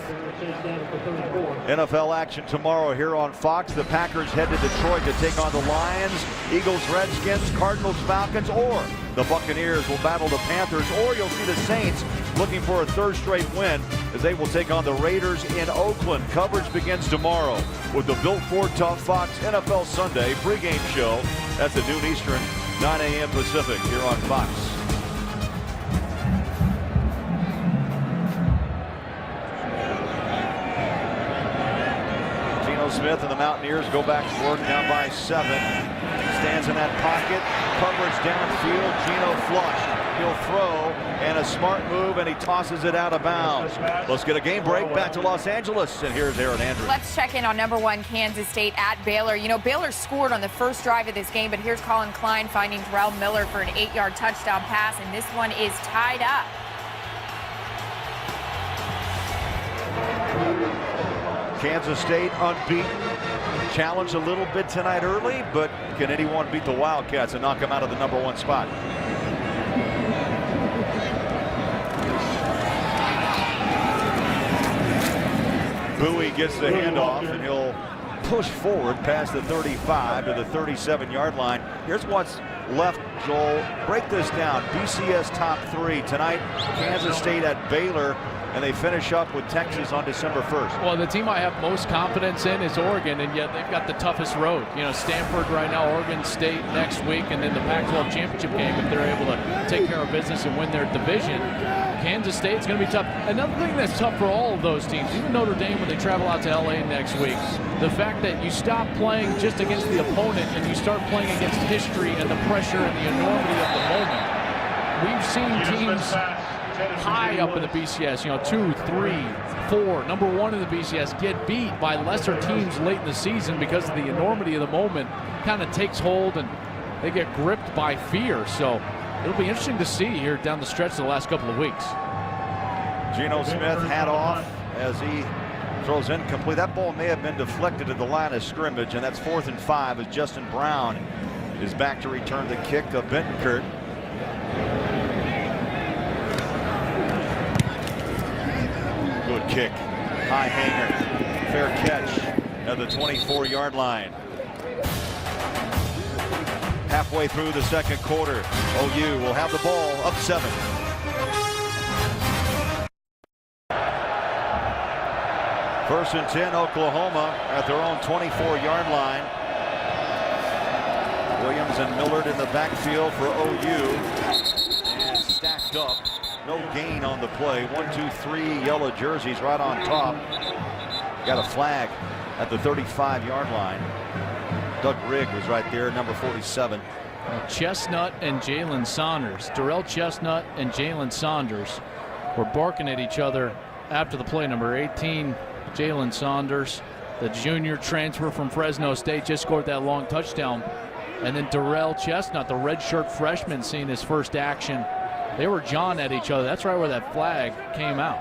NFL action tomorrow here on Fox. The Packers head to Detroit to take on the Lions, Eagles, Redskins, Cardinals, Falcons, or the Buccaneers will battle the Panthers, or you'll see the Saints looking for a third straight win as they will take on the Raiders in Oakland. Coverage begins tomorrow with the Built Ford Tough Fox NFL Sunday pregame show. That's at noon Eastern, 9 a.m. Pacific here on Fox. Smith and the Mountaineers go back to work, down by 7. Stands in that pocket, coverage downfield. Geno flushed. He'll throw, and a smart move, and he tosses it out of bounds. Let's get a game break. Back to Los Angeles, and here's Aaron Andrews. Let's check in on number 1 Kansas State at Baylor. You know, Baylor scored on the first drive of this game, but here's Colin Klein finding Terrell Miller for an 8-yard touchdown pass, and this one is tied up. Kansas State unbeaten. Challenged a little bit tonight early, but can anyone beat the Wildcats and knock them out of the number 1 spot? Bowie gets the handoff, and he'll push forward past the 35 to the 37-yard line. Here's what's left, Joel. Break this down. BCS top 3 tonight. Kansas State at Baylor. And they finish up with Texas on December 1st. Well, the team I have most confidence in is Oregon, and yet they've got the toughest road. You know, Stanford right now, Oregon State next week, and then the Pac-12 championship game if they're able to take care of business and win their division. Kansas State's going to be tough. Another thing that's tough for all of those teams, even Notre Dame when they travel out to LA next week, the fact that you stop playing just against the opponent and you start playing against history and the pressure and the enormity of the moment. We've seen teams high up in the BCS, you know, 2, 3, 4, number 1 in the BCS, get beat by lesser teams late in the season because of the enormity of the moment kind of takes hold and they get gripped by fear. So it'll be interesting to see here down the stretch of the last couple of weeks. Geno Smith hat off as he throws incomplete. That ball may have been deflected at the line of scrimmage, and that's 4th and 5 as Justin Brown is back to return the kick of Bentenkurt. Good kick, high hanger, fair catch at the 24-yard line. Halfway through the second quarter, OU will have the ball up 7. First and 10, Oklahoma at their own 24-yard line. Williams and Millard in the backfield for OU. And stacked up. No gain on the play. 1, 2, 3 yellow jerseys right on top. Got a flag at the 35-yard line. Doug Rigg was right there, number 47. Chestnut and Jalen Saunders. Darrell Chestnut and Jalen Saunders were barking at each other after the play. Number 18, Jalen Saunders, the junior transfer from Fresno State, just scored that long touchdown. And then Darrell Chestnut, the redshirt freshman, seeing his first action. They were jawing at each other. That's right where that flag came out.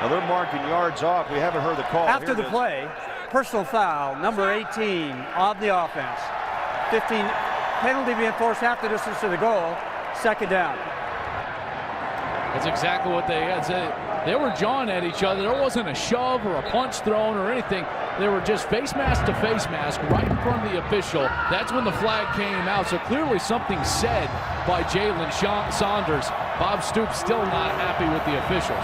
Now they're marking yards off. We haven't heard the call. After the play, personal foul, number 18 on the offense. 15, penalty being forced half the distance to the goal, second down. That's exactly what they had said. They were jawing at each other. There wasn't a shove or a punch thrown or anything. They were just face mask to face mask right in front of the official. That's when the flag came out. So clearly something said by Jalen Saunders. Bob Stoops still not happy with the officials.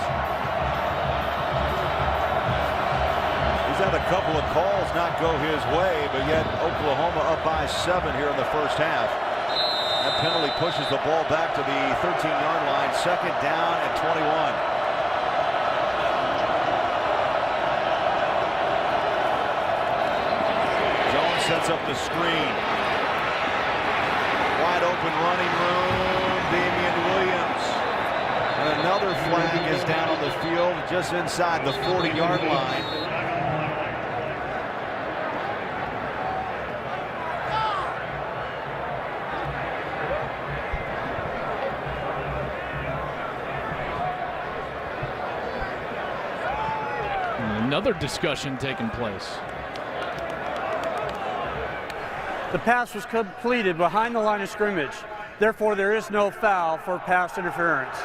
Is that had a couple of calls not go his way, but yet Oklahoma up by 7 here in the first half. That penalty pushes the ball back to the 13-yard line. 2nd down and 21. Jones sets up the screen. Wide open running room. Damian Williams. And another flag is down on the field just inside the 40-yard line. Another discussion taking place. The pass was completed behind the line of scrimmage. Therefore, there is no foul for pass interference.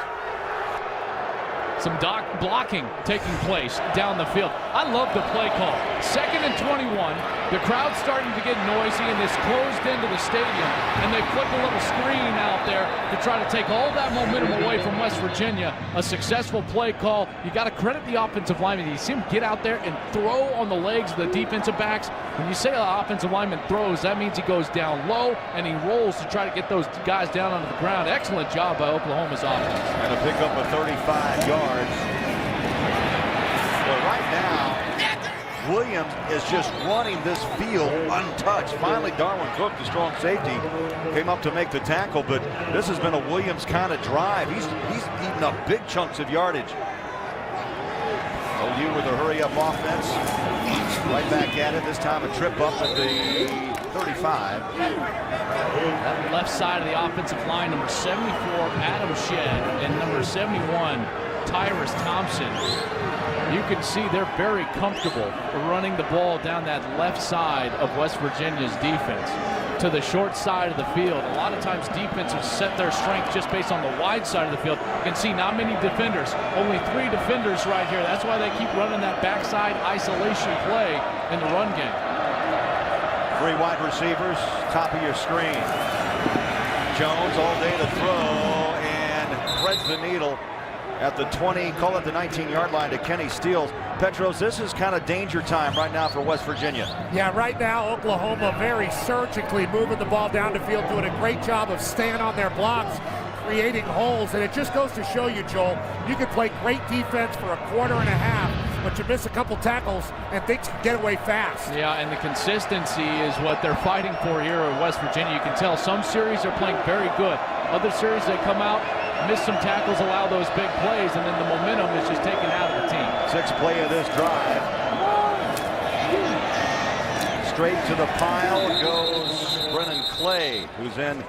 Some blocking taking place down the field. I love the play call. 2nd and 21. The crowd's starting to get noisy in this closed end of the stadium, and they flick a little screen out there to try to take all that momentum away from West Virginia. A successful play call. You got to credit the offensive lineman. You see him get out there and throw on the legs of the defensive backs. When you say an offensive lineman throws, that means he goes down low and he rolls to try to get those guys down onto the ground. Excellent job by Oklahoma's offense. And a pick up of 35 yards. But right now, Williams is just running this field untouched. Finally, Darwin Cook, the strong safety, came up to make the tackle, but this has been a Williams kind of drive. He's eaten up big chunks of yardage. OU with a hurry-up offense. Right back at it. This time a trip up at the 35. That left side of the offensive line, number 74, Adam Shedd, and number 71, Tyrus Thompson. You can see they're very comfortable running the ball down that left side of West Virginia's defense to the short side of the field. A lot of times defenses set their strength just based on the wide side of the field. You can see not many defenders, only 3 defenders right here. That's why they keep running that backside isolation play in the run game. 3 wide receivers, top of your screen. Jones all day to throw and threads the needle at the 20, call it the 19-yard line to Kenny Steele. Petros, this is kind of danger time right now for West Virginia. Yeah, right now Oklahoma very surgically moving the ball down the field, doing a great job of staying on their blocks, creating holes, and it just goes to show you, Joel, you can play great defense for a quarter and a half, but you miss a couple tackles and things can get away fast. Yeah, and the consistency is what they're fighting for here at West Virginia. You can tell some series are playing very good. Other series they come out, miss some tackles, allow those big plays, and then the momentum is just taken out of the team. 6th play of this drive. Straight to the pile goes Brennan Clay, who's in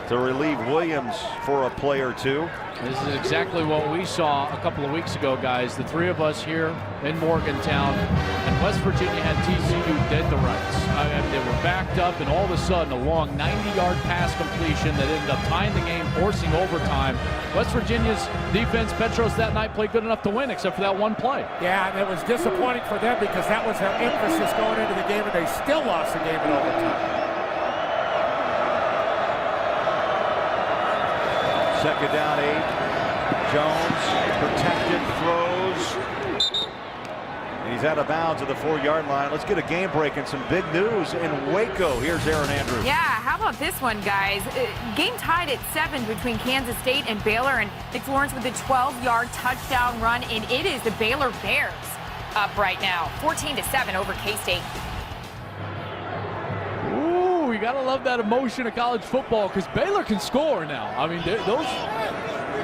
to relieve Williams for a play or two. This is exactly what we saw a couple of weeks ago, guys. The 3 of us here in Morgantown, and West Virginia had TCU dead to rights. I mean, they were backed up, and all of a sudden, a long 90-yard pass completion that ended up tying the game, forcing overtime. West Virginia's defense, Petros, that night played good enough to win, except for that one play. Yeah, and it was disappointing for them because that was their emphasis going into the game, and they still lost the game in overtime. 2nd down, 8. Jones protected, throws. And he's out of bounds at the 4-yard line. Let's get a game break and some big news in Waco. Here's Aaron Andrews. Yeah, how about this one, guys? Game tied at 7 between Kansas State and Baylor, and Nick Lawrence with a 12-yard touchdown run, and it is the Baylor Bears up right now, 14-7 over K-State. You gotta love that emotion of college football because Baylor can score now. I mean,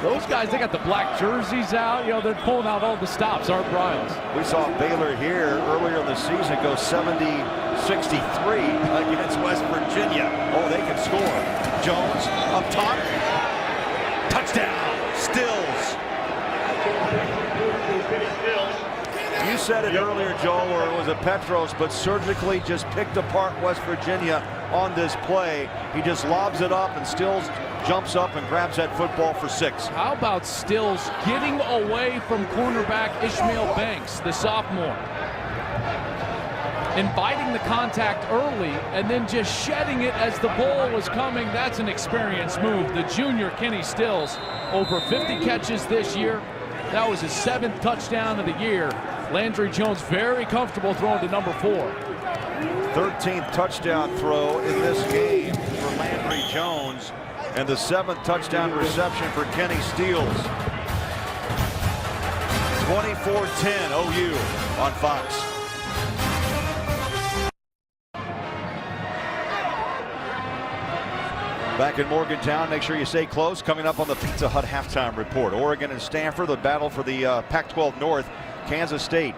those guys, they got the black jerseys out. You know, they're pulling out all the stops. Art Briles. We saw Baylor here earlier in the season go 70-63 against West Virginia. Oh, they can score. Jones up top. Touchdown. Stills. You said it earlier, Joel, or it was a Petros, but surgically just picked apart West Virginia on this play. He just lobs it up, and Stills jumps up and grabs that football for 6. How about Stills getting away from cornerback Ishmael Banks, the sophomore? Inviting the contact early and then just shedding it as the ball was coming. That's an experienced move. The junior Kenny Stills, over 50 catches this year. That was his 7th touchdown of the year. Landry Jones very comfortable throwing to number 4. 13th touchdown throw in this game for Landry Jones, and the 7th touchdown reception for Kenny Steele. 24-10 OU on Fox. Back in Morgantown, make sure you stay close. Coming up on the Pizza Hut halftime report. Oregon and Stanford, the battle for the Pac-12 North. Kansas State,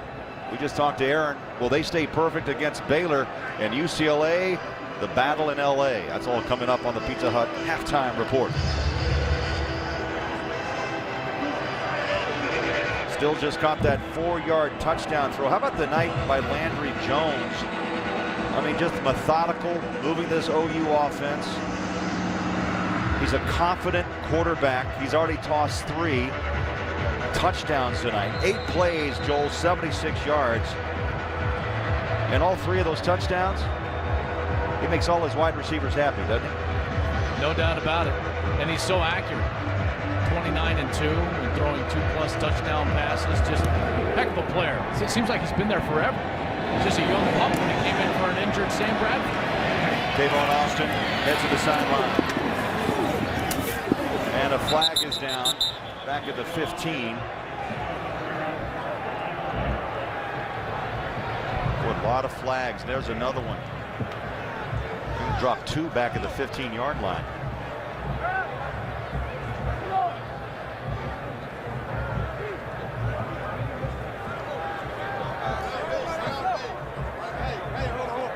we just talked to Aaron. Will they stay perfect against Baylor? And UCLA, the battle in LA. That's all coming up on the Pizza Hut halftime report. Still just caught that 4-yard touchdown throw. How about the night by Landry Jones? I mean, just methodical, moving this OU offense. He's a confident quarterback. He's already tossed 3 touchdowns tonight. 8 plays, Joel, 76 yards. And all 3 of those touchdowns, he makes all his wide receivers happy, doesn't he? No doubt about it. And he's so accurate. 29-2 and throwing 2+ touchdown passes. Just heck of a player. It seems like he's been there forever. He's just a young pup when he came in for an injured Sam Bradford. Tavon Austin heads to the sideline. And a flag is down back at the 15. A lot of flags. There's another one. He dropped 2 back at the 15-yard line.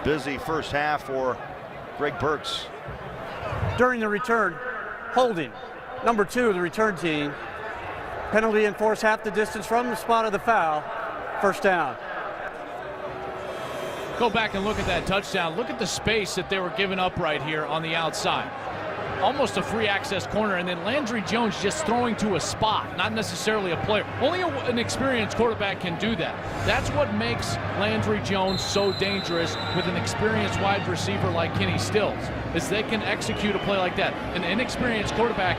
Busy first half for Greg Burks. During the return, holding. Number 2, the return team. Penalty enforced half the distance from the spot of the foul. First down. Go back and look at that touchdown. Look at the space that they were giving up right here on the outside. Almost a free access corner, and then Landry Jones just throwing to a spot, not necessarily a player. Only an experienced quarterback can do that. That's what makes Landry Jones so dangerous with an experienced wide receiver like Kenny Stills, is they can execute a play like that. An inexperienced quarterback,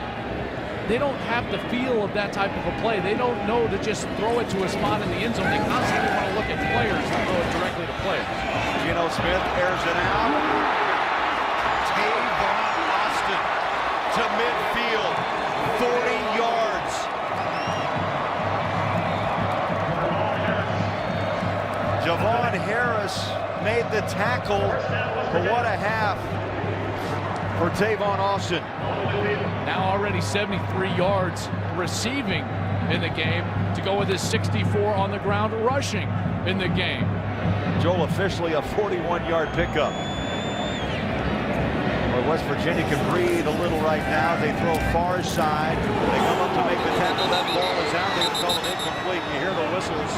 they don't have the feel of that type of a play. They don't know to just throw it to a spot in the end zone. They constantly want to look at players and throw it directly to players. Geno Smith airs it out. Tavon Austin to midfield, 40 yards. Javon Harris made the tackle, but what a half for Tavon Austin. Now already 73 yards receiving in the game to go with his 64 on the ground rushing in the game. Joel, officially a 41-yard pickup. Well, West Virginia can breathe a little right now. They throw far side. They come up to make the tackle. That ball is out. They call it incomplete. You hear the whistles.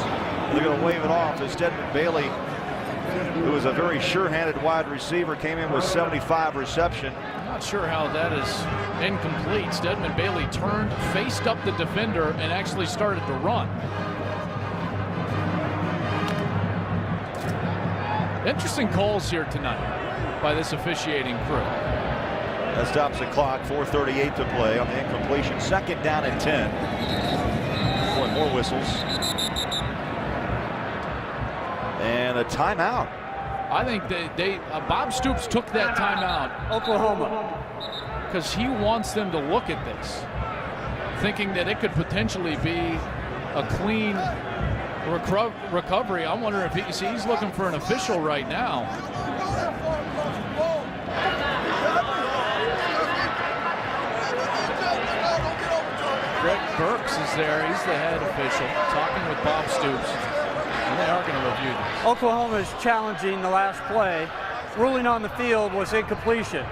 They're going to wave it off to Stedman Bailey, who is a very sure-handed wide receiver, came in with 75 reception. I'm not sure how that is incomplete. Stedman Bailey turned, faced up the defender, and actually started to run. Interesting calls here tonight by this officiating crew. That stops the clock. 4:38 to play on the incompletion. 2nd down and 10. Boy, more whistles. And a timeout. I think Bob Stoops took that timeout, Oklahoma, because he wants them to look at this, thinking that it could potentially be a clean recovery. I'm wondering if he's looking for an official right now. Greg Burks is there. He's the head official, talking with Bob Stoops. And they are going to review this. Oklahoma is challenging the last play. Ruling on the field was incompletion.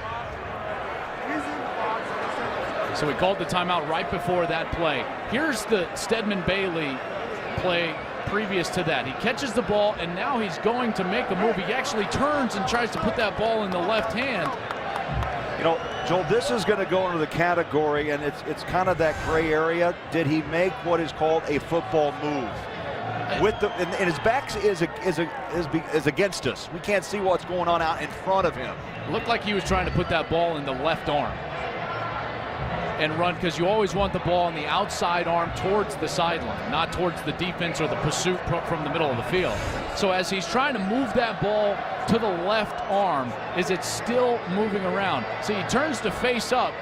So he called the timeout right before that play. Here's the Stedman Bailey play previous to that. He catches the ball, and now he's going to make a move. He actually turns and tries to put that ball in the left hand. You know, Joel, this is going to go into the category, and it's kind of that gray area. Did he make what is called a football move? With the and his back is against us. We can't see what's going on out in front of him. Looked like he was trying to put that ball in the left arm. and run, because you always want the ball on the outside arm towards the sideline, not towards the defense or the pursuit from the middle of the field. So as he's trying to move that ball to the left arm, is it still moving around? So he turns to face up.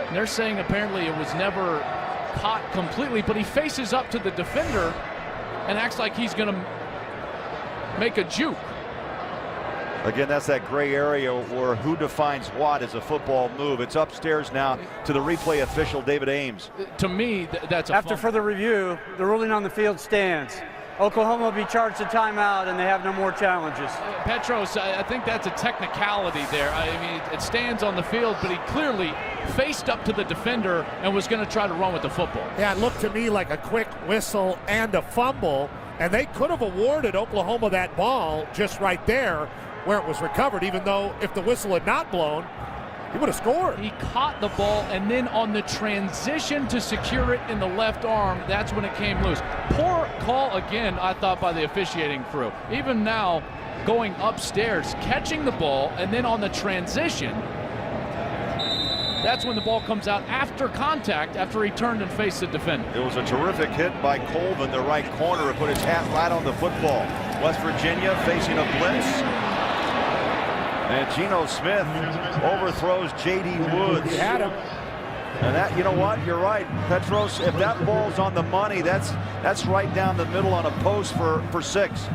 And they're saying apparently it was never caught completely, but he faces up to the defender and acts like he's going to make a juke. Again, that's that gray area where who defines what as a football move. It's upstairs now to the replay official, David Ames. To me, that's a After fumble. further review, the ruling on the field stands. Oklahoma will be charged a timeout, and they have no more challenges. Petros, I think that's a technicality there. I mean, it stands on the field, but he clearly faced up to the defender and was going to try to run with the football. Yeah, it looked to me like a quick whistle and a fumble, and they could have awarded Oklahoma that ball just right there where it was recovered, even though if the whistle had not blown, he would have scored. He caught the ball, and then on the transition to secure it in the left arm, that's when it came loose. Poor call again, I thought, by the officiating crew. Even now, going upstairs, catching the ball, and then on the transition, that's when the ball comes out after contact, after he turned and faced the defender. It was a terrific hit by Colvin, the right corner, to put his hat right on the football. West Virginia facing a blitz. And Geno Smith overthrows J.D. Woods. He had him. And that, you know what? You're right, Petros. If that ball's on the money, that's right down the middle on a post for 6.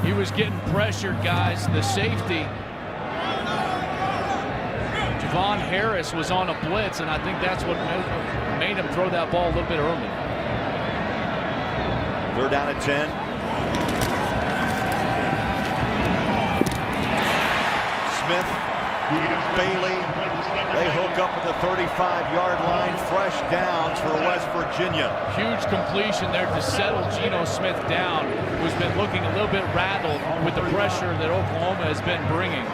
He was getting pressured, guys. The safety, Javon Harris, was on a blitz, and I think that's what made him throw that ball a little bit early. 3rd down and 10. Smith, Bailey, they hook up at the 35-yard line. Fresh downs for West Virginia. Huge completion there to settle Geno Smith down, who's been looking a little bit rattled with the pressure that Oklahoma has been bringing.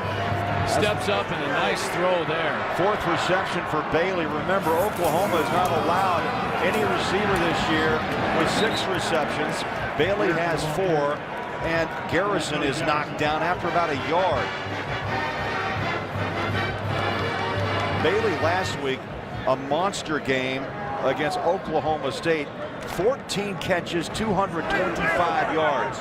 Steps up and a nice throw there. 4th reception for Bailey. Remember, Oklahoma has not allowed any receiver this year with 6 receptions. Bailey has 4, and Garrison is knocked down after about a yard. Bailey last week, a monster game against Oklahoma State. 14 catches, 225 yards.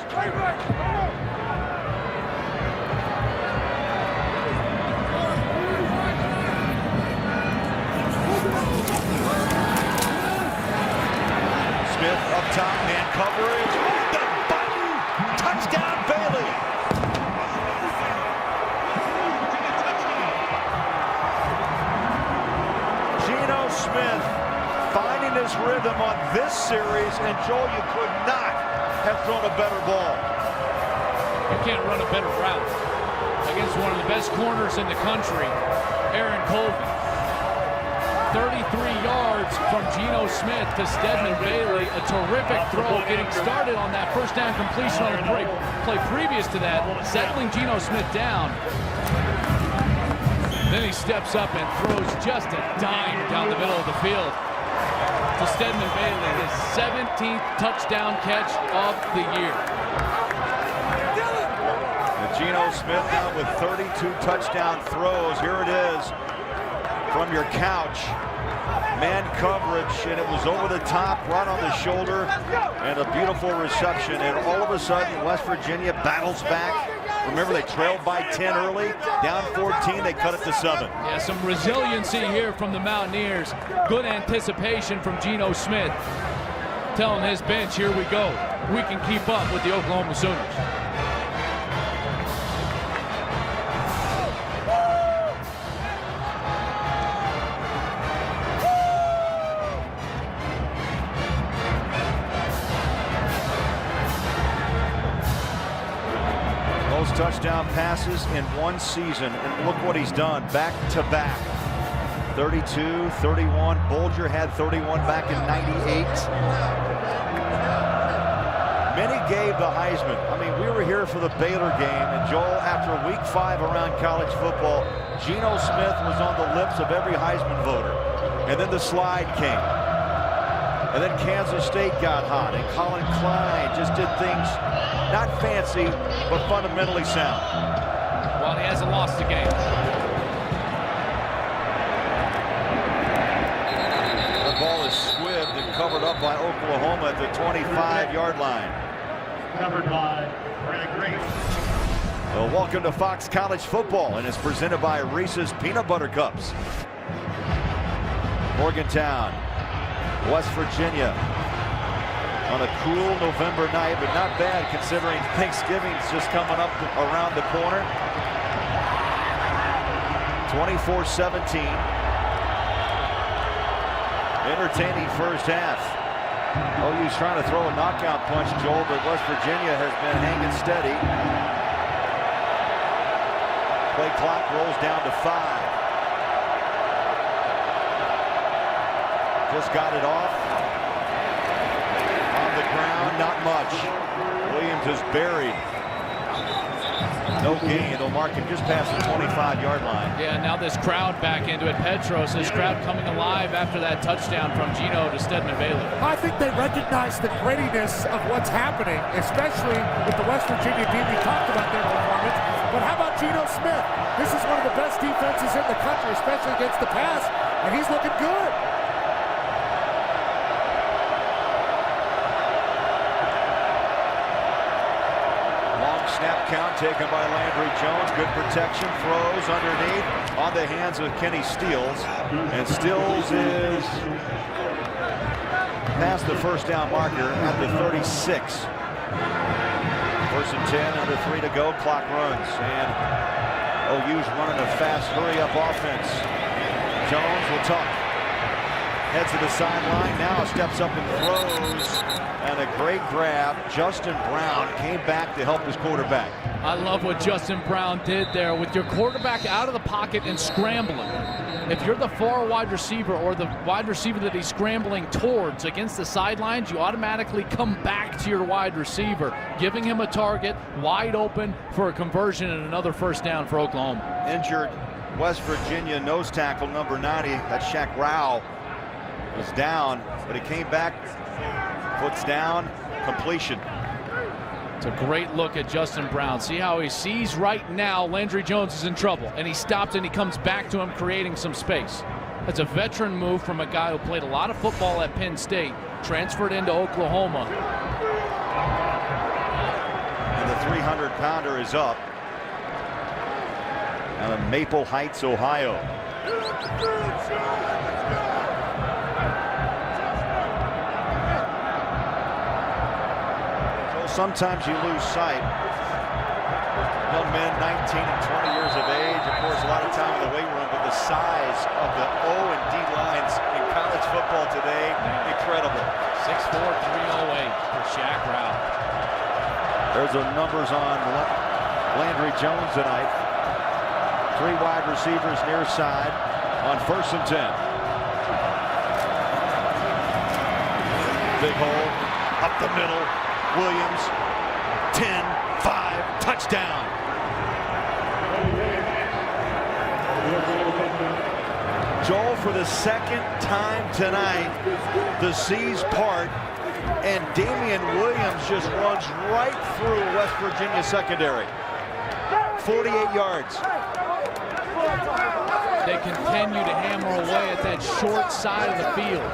Smith up top, man coverage. On the button! Touchdown, Bailey! Geno Smith finding his rhythm on this series, and Joel, you could not have thrown a better ball. You can't run a better route against one of the best corners in the country, Aaron Colvin. 33 yards from Geno Smith to Stedman Bailey. A terrific throw, getting started on that first down completion on the play previous to that, settling Geno Smith down. Then he steps up and throws just a dime down the middle of the field to Stedman Bailey, his 17th touchdown catch of the year. And Geno Smith now with 32 touchdown throws. Here it is from your couch. Man coverage, and it was over the top, right on the shoulder, and a beautiful reception. And all of a sudden, West Virginia battles back. Remember, they trailed by 10 early, down 14, they cut it to 7. Yeah, some resiliency here from the Mountaineers. Good anticipation from Geno Smith, telling his bench, here we go. We can keep up with the Oklahoma Sooners. Touchdown passes in one season, and look what he's done, back to back. 32, 31. Bolger had 31 back in 98. Many gave the Heisman. I mean, we were here for the Baylor game, and Joel, after week 5 around college football, Geno Smith was on the lips of every Heisman voter. And then the slide came. And then Kansas State got hot, and Colin Klein just did things not fancy, but fundamentally sound. Well, he hasn't lost a game. by Oklahoma at the 25-yard line. Covered by Greg Reed. Well, welcome to Fox College Football, and it's presented by Reese's Peanut Butter Cups. Morgantown, West Virginia, on a cool November night, but not bad considering Thanksgiving's just coming up around the corner. 24-17. Entertaining first half. OU's trying to throw a knockout punch, Joel, but West Virginia has been hanging steady. Play clock rolls down to 5. Just got it off. On the ground, not much. Williams is buried. No gain. It'll mark him just past the 25-yard line. Yeah, now this crowd back into it. Petros, this crowd coming alive after that touchdown from Gino to Stedman Bailey. I think they recognize the grittiness of what's happening, especially with the West Virginia team. We talked about their performance, but how about Gino Smith? This is one of the best defenses in the country, especially against the pass, and he's looking good. Snap count taken by Landry Jones. Good protection. Throws underneath on the hands of Kenny Stills. And Stills is past the first down marker at the 36. First and 10, under 3 to go. Clock runs. And OU's running a fast hurry-up offense. Jones will tuck. Heads to the sideline. Now steps up and throws. And a great grab. Justin Brown came back to help his quarterback. I love what Justin Brown did there with your quarterback out of the pocket and scrambling. If you're the far wide receiver or the wide receiver that he's scrambling towards against the sidelines, you automatically come back to your wide receiver, giving him a target wide open for a conversion and another first down for Oklahoma. Injured West Virginia nose tackle number 90, that's Shaq Rao, was down, but he came back. Foot's down, completion. It's a great look at Justin Brown. See how he sees right now Landry Jones is in trouble, and he stops and he comes back to him, creating some space. That's a veteran move from a guy who played a lot of football at Penn State, transferred into Oklahoma. And the 300-pounder is up out of Maple Heights, Ohio. Sometimes you lose sight. Young men, 19 and 20 years of age, of course, a lot of time in the weight room, but the size of the O and D lines in college football today, incredible. 6'4", 308 for Shaq Rao. There's the numbers on Landry Jones tonight. 3 wide receivers near side on 1st and 10. Big hole, up the middle. Williams, 10-5, touchdown. Joel, for the second time tonight, the seas part, and Damian Williams just runs right through West Virginia secondary. 48 yards. They continue to hammer away at that short side of the field.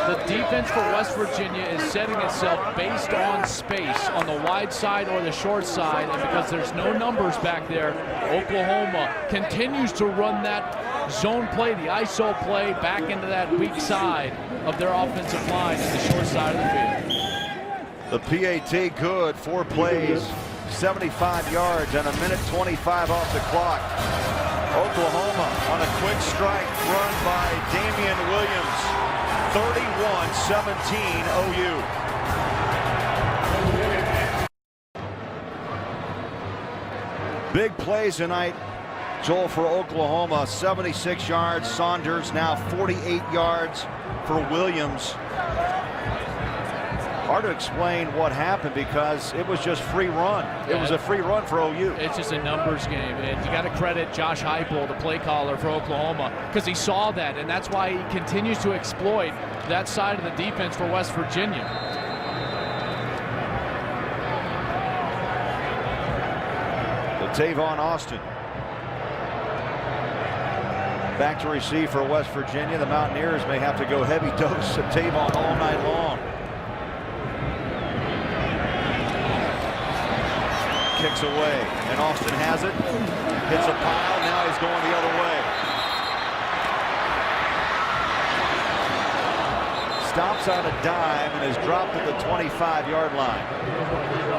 The defense for West Virginia is setting itself based on space on the wide side or the short side, and because there's no numbers back there, Oklahoma continues to run that zone play, the ISO play, back into that weak side of their offensive line in the short side of the field. The PAT good, 4 plays, 75 yards, and 1:25 off the clock. Oklahoma on a quick strike run by Damian Williams. 31-17 OU. Big plays tonight, Joel, for Oklahoma. 76 yards. Saunders now 48 yards for Williams. Hard to explain what happened because it was just free run. It was a free run for OU. It's just a numbers game, and you got to credit Josh Heupel, the play caller for Oklahoma, because he saw that, and that's why he continues to exploit that side of the defense for West Virginia. Tavon Austin. Back to receive for West Virginia. The Mountaineers may have to go heavy dose of Tavon all night long. Kicks away, and Austin has it. Hits a pile. Now he's going the other way. Stops on a dime and is dropped at the 25-yard line.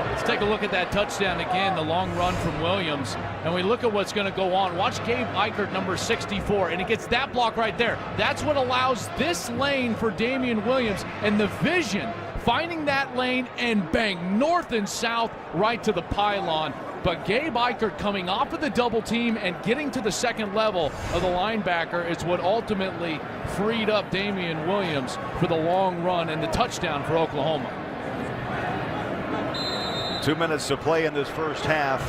Let's take a look at that touchdown again, the long run from Williams. And we look at what's going to go on. Watch Gabe Eichert, number 64, and he gets that block right there. That's what allows this lane for Damian Williams and the vision, finding that lane and bang, north and south, right to the pylon. But Gabe Eichert coming off of the double team and getting to the second level of the linebacker is what ultimately freed up Damian Williams for the long run and the touchdown for Oklahoma. 2 minutes to play in this first half.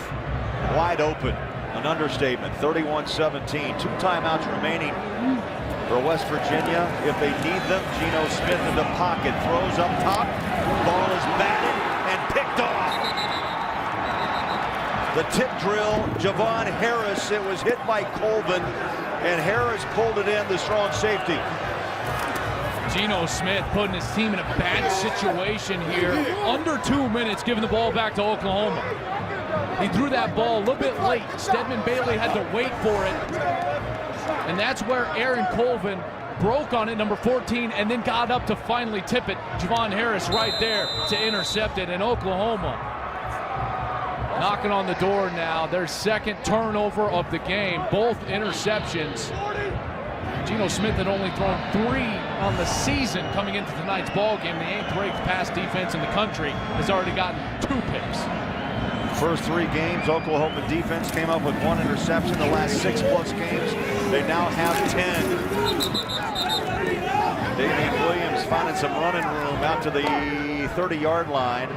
Wide open, an understatement. 31-17. 2 timeouts remaining for West Virginia. If they need them, Geno Smith in the pocket, throws up top. Ball is batted and picked off. The tip drill, Javon Harris. It was hit by Colvin, and Harris pulled it in, the strong safety. Geno Smith putting his team in a bad situation here. Under 2 minutes, giving the ball back to Oklahoma. He threw that ball a little bit late. Stedman Bailey had to wait for it. And that's where Aaron Colvin broke on it, number 14, and then got up to finally tip it. Javon Harris right there to intercept it, and Oklahoma knocking on the door now. Their second turnover of the game, both interceptions. Geno Smith had only thrown 3 on the season coming into tonight's ball game. The 8th-ranked pass defense in the country has already gotten 2 picks. First 3 games, Oklahoma defense came up with 1 interception. The last 6+ games, they now have 10. Damian Williams finding some running room out to the 30-yard line.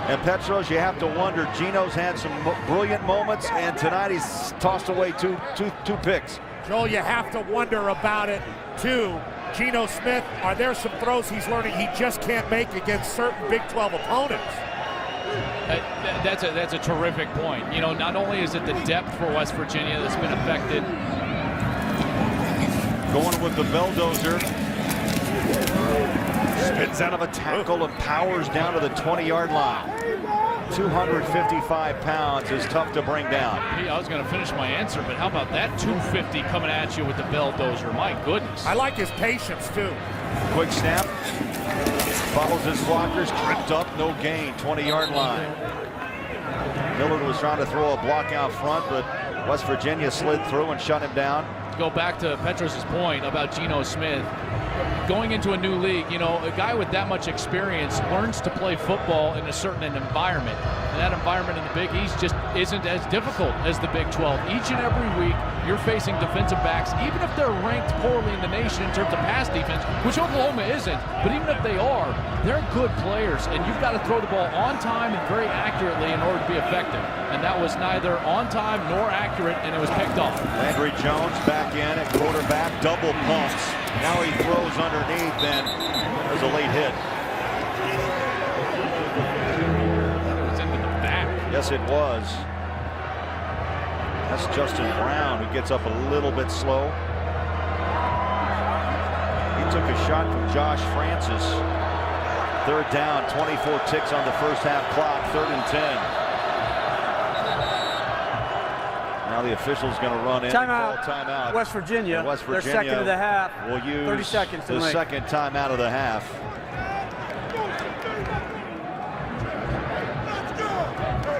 And Petros, you have to wonder, Geno's had some brilliant moments, and tonight he's tossed away two picks. Joel, you have to wonder about it, too. Geno Smith, are there some throws he's learning he just can't make against certain Big 12 opponents? That's a terrific point. You know, not only is it the depth for West Virginia that's been affected. Going with the bulldozer. Spins out of a tackle and powers down to the 20-yard line. 255 pounds is tough to bring down. I was going to finish my answer, but how about that 250 coming at you with the bulldozer? My goodness. I like his patience, too. Quick snap. Follows his blockers, tripped up, no gain, 20-yard line. Millard was trying to throw a block out front, but West Virginia slid through and shut him down. Go back to Petros' point about Geno Smith. Going into a new league, you know, a guy with that much experience learns to play football in a certain environment. And that environment in the Big East just isn't as difficult as the Big 12. Each and every week, you're facing defensive backs, even if they're ranked poorly in the nation in terms of pass defense, which Oklahoma isn't, but even if they are, they're good players, and you've got to throw the ball on time and very accurately in order to be effective. And that was neither on time nor accurate, and it was picked off. Landry Jones back in at quarterback, double pumps. Now he throws underneath, and there's a late hit. It was into the back. Yes, it was. That's Justin Brown, who gets up a little bit slow. He took a shot from Josh Francis. 3rd down, 24 ticks on the first half clock, 3rd and 10. Now the official's going to run in. Timeout. Timeout. West Virginia. West Virginia. Their second of the half. Will use 30 seconds to the make. second timeout of the half.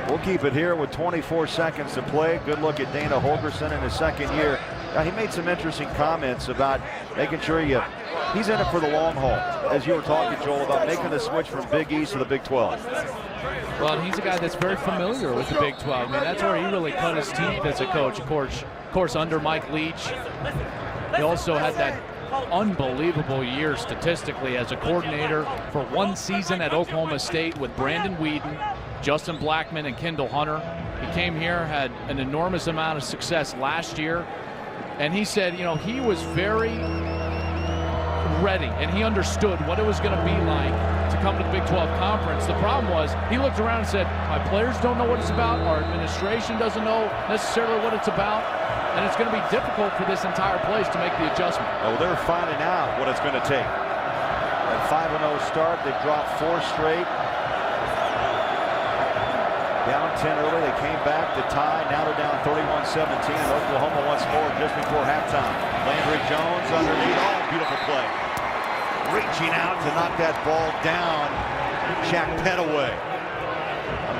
We'll keep it here with 24 seconds to play. Good look at Dana Holgerson in his second year. Now, he made some interesting comments about making sure he's in it for the long haul, as you were talking, Joel, about making the switch from Big East to the Big 12. Well, he's a guy that's very familiar with the Big 12. I mean, that's where he really cut his teeth as a coach. Of course, under Mike Leach, he also had that unbelievable year statistically as a coordinator for 1 season at Oklahoma State with Brandon Whedon, Justin Blackman, and Kendall Hunter. He came here, had an enormous amount of success last year, and he said, you know, he was very ready and he understood what it was going to be like to come to the Big 12 Conference. The problem was he looked around and said, my players don't know what it's about, our administration doesn't know necessarily what it's about. and it's going to be difficult for this entire place to make the adjustment. Oh, they're finding out what it's going to take. A 5-0 start, they've dropped 4 straight. Down 10 early, they came back to tie. Now they're down 31-17. Oklahoma once more just before halftime. Landry Jones underneath. Oh, beautiful play. Reaching out to knock that ball down. Shaq Petaway.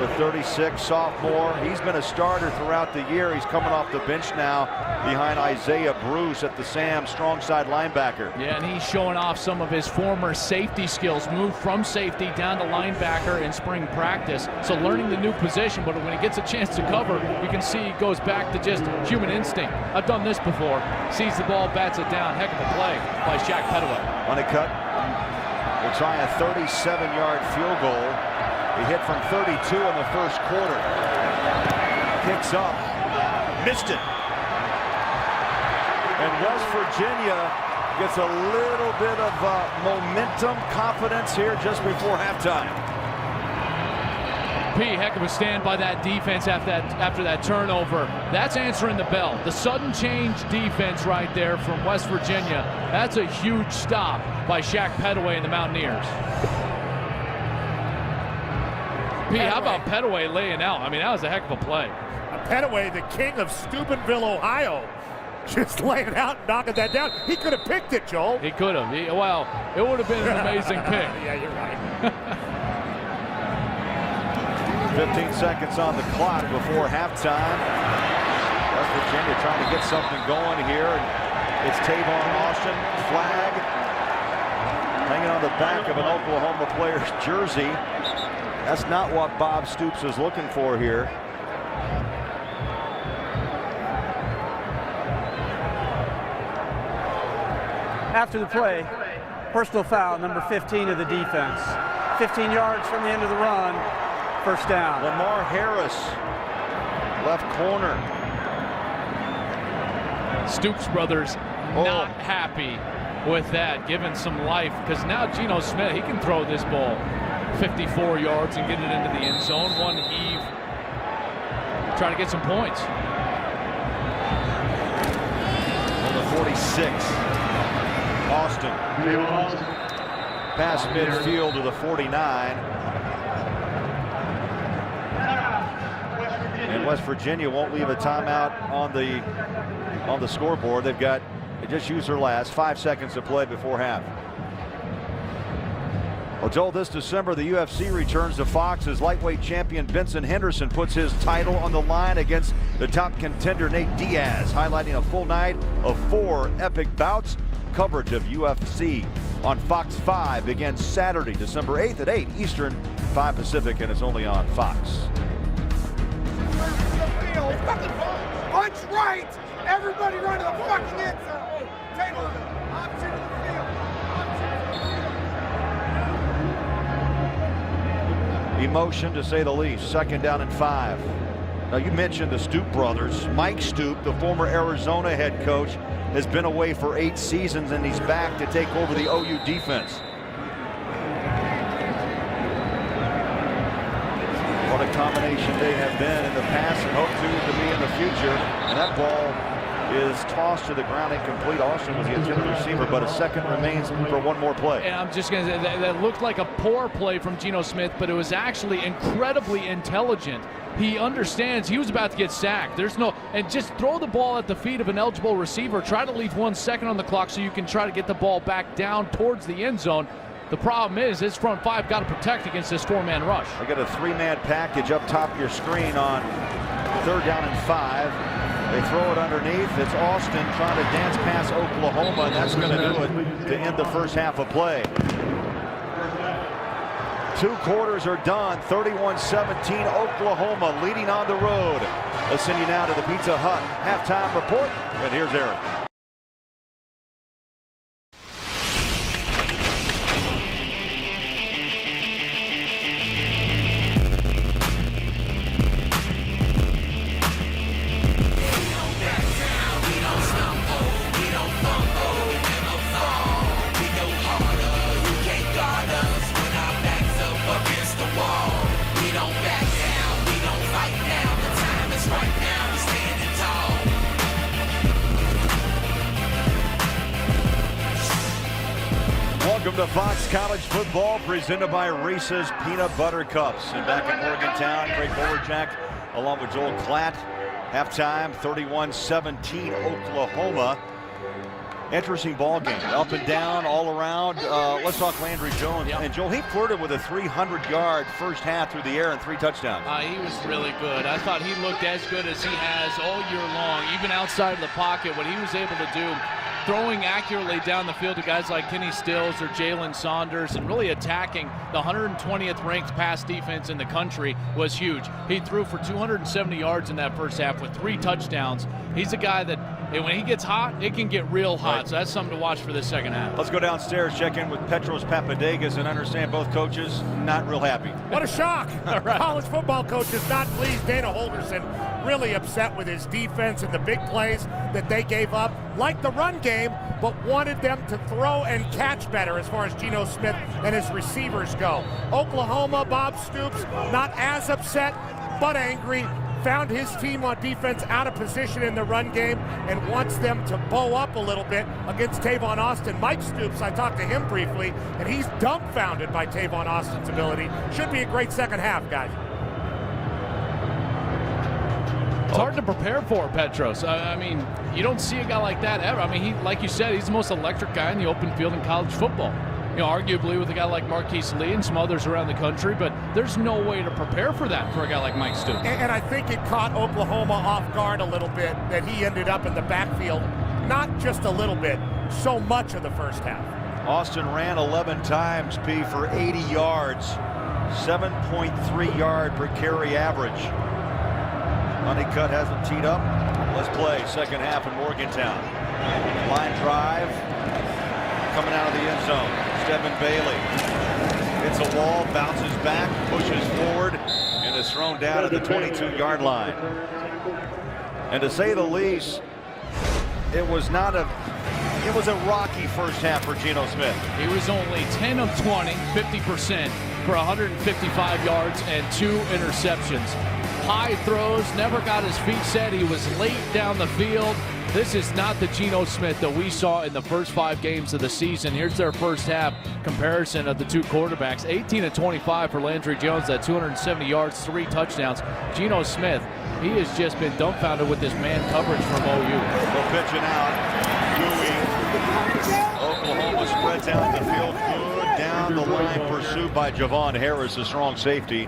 Number 36, sophomore. He's been a starter throughout the year. He's coming off the bench now behind Isaiah Bruce at the Sam strong side linebacker. Yeah, and he's showing off some of his former safety skills. Moved from safety down to linebacker in spring practice. So learning the new position, but when he gets a chance to cover, you can see he goes back to just human instinct. I've done this before. Sees the ball, bats it down. Heck of a play by Shaq Petaway. Honeycutt will try a 37-yard field goal. He hit from 32 in the first quarter. Kicks up. Missed it. And West Virginia gets a little bit of momentum, confidence here just before halftime. P, heck of a stand by that defense after that turnover. That's answering the bell. The sudden change defense right there from West Virginia. That's a huge stop by Shaq Petaway and the Mountaineers. P, how about Petaway laying out? I mean, that was a heck of a play. Petaway, the king of Steubenville, Ohio, just laying out and knocking that down. He could have picked it, Joel. He could have. Well, it would have been an amazing pick. Yeah, you're right. 15 seconds on the clock before halftime. West Virginia trying to get something going here. It's Tavon Austin, flag, hanging on the back of an Oklahoma player's jersey. That's not what Bob Stoops is looking for here. After the play, personal foul, number 15 of the defense. 15 yards from the end of the run, first down. Lamar Harris, left corner. Stoops brothers not happy with that, giving some life, because now Geno Smith, he can throw this ball 54 yards and get it into the end zone. One heave, trying to get some points. On the 46, Austin. Past midfield to the 49. And West Virginia won't leave a timeout on the scoreboard. They just used their last 5 seconds to play before half. Well, Joel, this December, the UFC returns to Fox as lightweight champion Benson Henderson puts his title on the line against the top contender Nate Diaz, highlighting a full night of 4 epic bouts. Coverage of UFC on Fox 5 begins Saturday, December 8th at 8 Eastern, 5 Pacific, and it's only on Fox. Punch right! Everybody run to the fucking end zone! Take a option of the field! Emotion, to say the least. Second down and 5. Now, you mentioned the Stoop brothers. Mike Stoop, the former Arizona head coach, has been away for 8 seasons, and he's back to take over the OU defense. What a combination they have been in the past and hope to be in the future. And that ball is tossed to the ground incomplete. Austin was the intended receiver, but a second remains for one more play. And I'm just going to say that looked like a poor play from Geno Smith, but it was actually incredibly intelligent. He understands he was about to get sacked. And just throw the ball at the feet of an eligible receiver. Try to leave 1 second on the clock so you can try to get the ball back down towards the end zone. The problem is this front 5 got to protect against this 4-man rush. I got a 3-man package up top of your screen on 3rd down and 5. They throw it underneath. It's Austin trying to dance past Oklahoma, and that's going to do it to end the first half of play. 2 quarters are done. 31-17, Oklahoma leading on the road. Let's send you now to the Pizza Hut halftime report, and here's Eric. Welcome to Fox College Football, presented by Reese's Peanut Butter Cups. And back in Morgantown, Craig Bolerjack along with Joel Klatt. Halftime, 31-17 Oklahoma. Interesting ball game, up and down, all around. Let's talk Landry Jones. Yep. And Joel, he flirted with a 300-yard first half through the air and 3 touchdowns. He was really good. I thought he looked as good as he has all year long, even outside of the pocket. What he was able to do, throwing accurately down the field to guys like Kenny Stills or Jalen Saunders, and really attacking the 120th ranked pass defense in the country was huge. He threw for 270 yards in that first half with 3 touchdowns. He's a guy that, when he gets hot, it can get real hot. Right. So that's something to watch for this second half. Let's go downstairs, check in with Petros Papadakis, and understand both coaches not real happy. What a shock. Right. College football coach is not pleased. Dana Holgorsen really upset with his defense and the big plays that they gave up. Liked the run game, but wanted them to throw and catch better as far as Geno Smith and his receivers go. Oklahoma, Bob Stoops, not as upset, but angry. Found his team on defense out of position in the run game and wants them to bow up a little bit against Tavon Austin. Mike Stoops, I talked to him briefly, and he's dumbfounded by Tavon Austin's ability. Should be a great second half, guys. It's hard to prepare for, Petros. I mean, you don't see a guy like that ever. I mean, he, like you said, he's the most electric guy in the open field in college football. You know, arguably with a guy like Marquise Lee and some others around the country, but there's no way to prepare for that for a guy like Mike Stoops. And I think it caught Oklahoma off guard a little bit that he ended up in the backfield. Not just a little bit, so much of the first half. Austin ran 11 times, P, for 80 yards. 7.3 yard per carry average. Honeycutt hasn't teed up. Let's play second half in Morgantown. Line drive coming out of the end zone. Stedman Bailey hits a wall, bounces back, pushes forward, and is thrown down at the 22-yard line. And to say the least, it was a rocky first half for Geno Smith. He was only 10 of 20, 50% for 155 yards and 2 interceptions. High throws, never got his feet set. He was late down the field. This is not the Geno Smith that we saw in the first 5 games of the season. Here's their first half comparison of the 2 quarterbacks. 18 of 25 for Landry Jones, at 270 yards, 3 touchdowns. Geno Smith, he has just been dumbfounded with this man coverage from OU. Well, pitching out, Dewey. Oklahoma spreads out the field, good down the line, pursued by Javon Harris, a strong safety.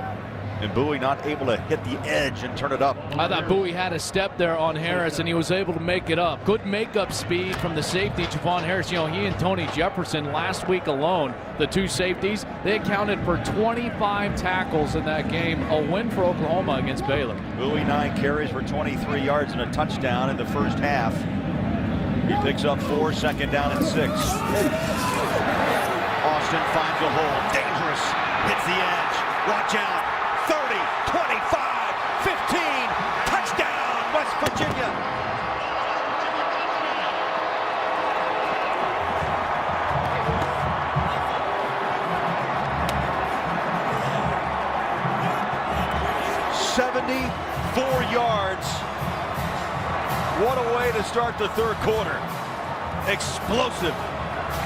And Bowie not able to hit the edge and turn it up. I thought Bowie had a step there on Harris, and he was able to make it up. Good makeup speed from the safety, Javon Harris. You know, he and Tony Jefferson last week alone, the 2 safeties, they accounted for 25 tackles in that game. A win for Oklahoma against Baylor. Bowie 9 carries for 23 yards and a touchdown in the first half. He picks up 4, second down and 6. Austin finds a hole, dangerous, hits the edge, watch out. 30, 25, 15, touchdown, West Virginia. $74 yards. What a way to start the third quarter. Explosive.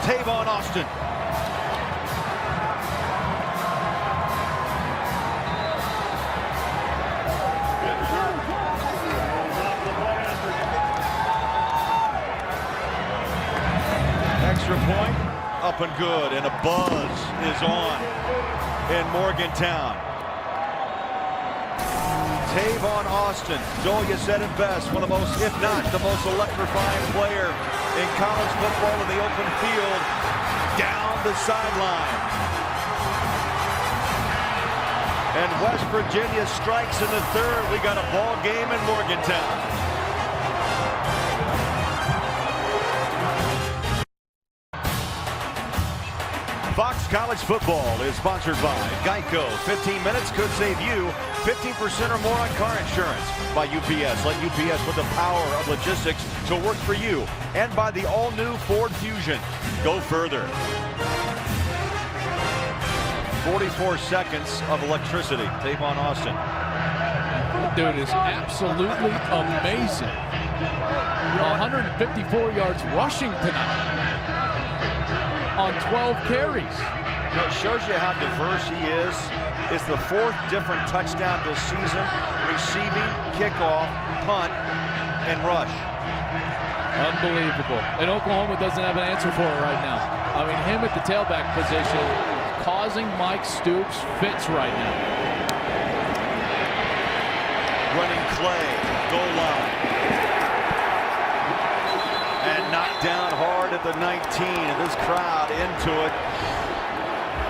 Tavon Austin. Extra point, up and good, and a buzz is on in Morgantown. Tavon Austin, Joel, you said it best, one of the most, if not the most electrifying player in college football in the open field, down the sideline. And West Virginia strikes in the third. We got a ball game in Morgantown. Fox College Football is sponsored by Geico. 15 minutes could save you 15% or more on car insurance. By UPS. Let UPS put the power of logistics to work for you. And by the all-new Ford Fusion. Go further. 44 seconds of electricity. Tavon Austin. That dude is absolutely amazing. 154 yards rushing tonight. on 12 carries. It shows you how diverse he is. It's the 4th different touchdown this season. Receiving, kickoff, punt, and rush. Unbelievable. And Oklahoma doesn't have an answer for it right now. I mean, him at the tailback position causing Mike Stoops fits right now. Running Clay, goal line. And knocked down hard at the 19, and this crowd into it.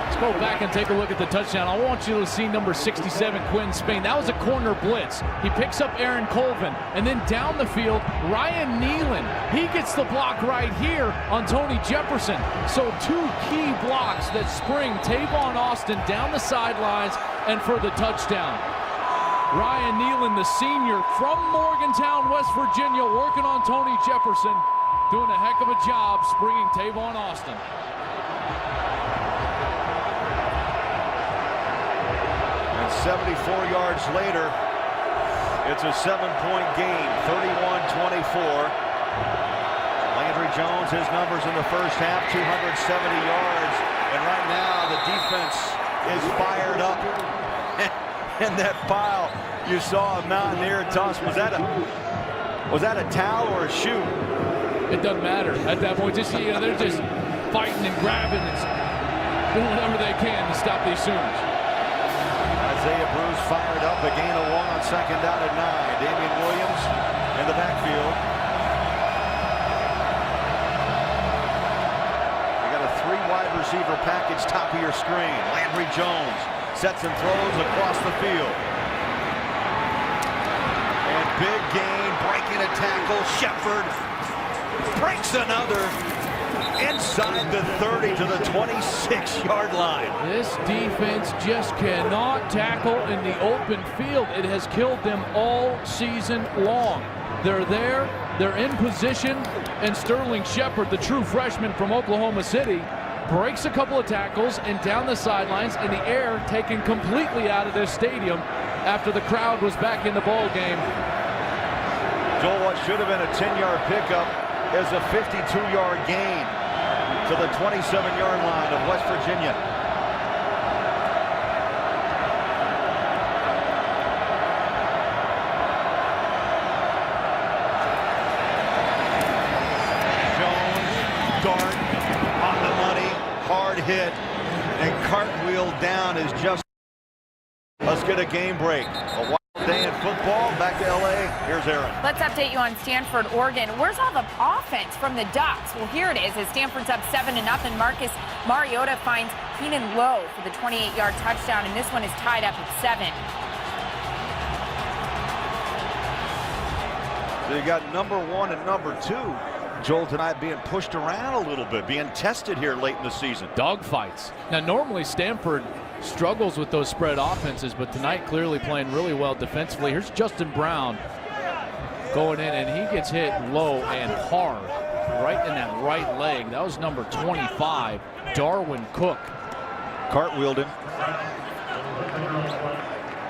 Let's go back and take a look at the touchdown. I want you to see number 67, Quinn Spain. That was a corner blitz. He picks up Aaron Colvin, and then down the field, Ryan Nealon. He gets the block right here on Tony Jefferson. So 2 key blocks that spring Tavon Austin down the sidelines and for the touchdown. Ryan Nealon, the senior from Morgantown, West Virginia, working on Tony Jefferson, doing a heck of a job springing Tavon Austin. And 74 yards later, it's a 7-point game, 31-24. Landry Jones, his numbers in the first half, 270 yards. And right now, the defense is fired up. And that pile, you saw a Mountaineer toss. Was that a towel or a shoe? It doesn't matter at that point. Just, you know, they're just fighting and grabbing and doing whatever they can to stop these Sooners. Isaiah Bruce fired up, a gain of 1 on 2nd down at 9. Damian Williams in the backfield. We got a 3-wide receiver package top of your screen. Landry Jones sets and throws across the field. And big gain, breaking a tackle. Shepard breaks another inside the 30 to the 26-yard line. This defense just cannot tackle in the open field. It has killed them all season long. They're there, they're in position, and Sterling Shepard, the true freshman from Oklahoma City, breaks a couple of tackles and down the sidelines in the air, taken completely out of this stadium after the crowd was back in the ball game. Joel, what should have been a 10-yard pickup is a 52-yard gain to the 27-yard line of West Virginia. Jones, dart on the money, hard hit, and cartwheel down is just. Let's get a game break. A wild day in football. Back to LA. Here's Aaron. Let's update you on Stanford, Oregon. Where's all the offense from the Ducks? Well, here it is as Stanford's up 7-0. Marcus Mariota finds Keenan Lowe for the 28-yard touchdown, and this one is tied up at 7. So you got number 1 and number 2. Joel, tonight being pushed around a little bit, being tested here late in the season. Dogfights. Now, normally Stanford struggles with those spread offenses, but tonight clearly playing really well defensively. Here's Justin Brown going in, and he gets hit low and hard right in that right leg. That was number 25, Darwin Cook. Cartwheeled him.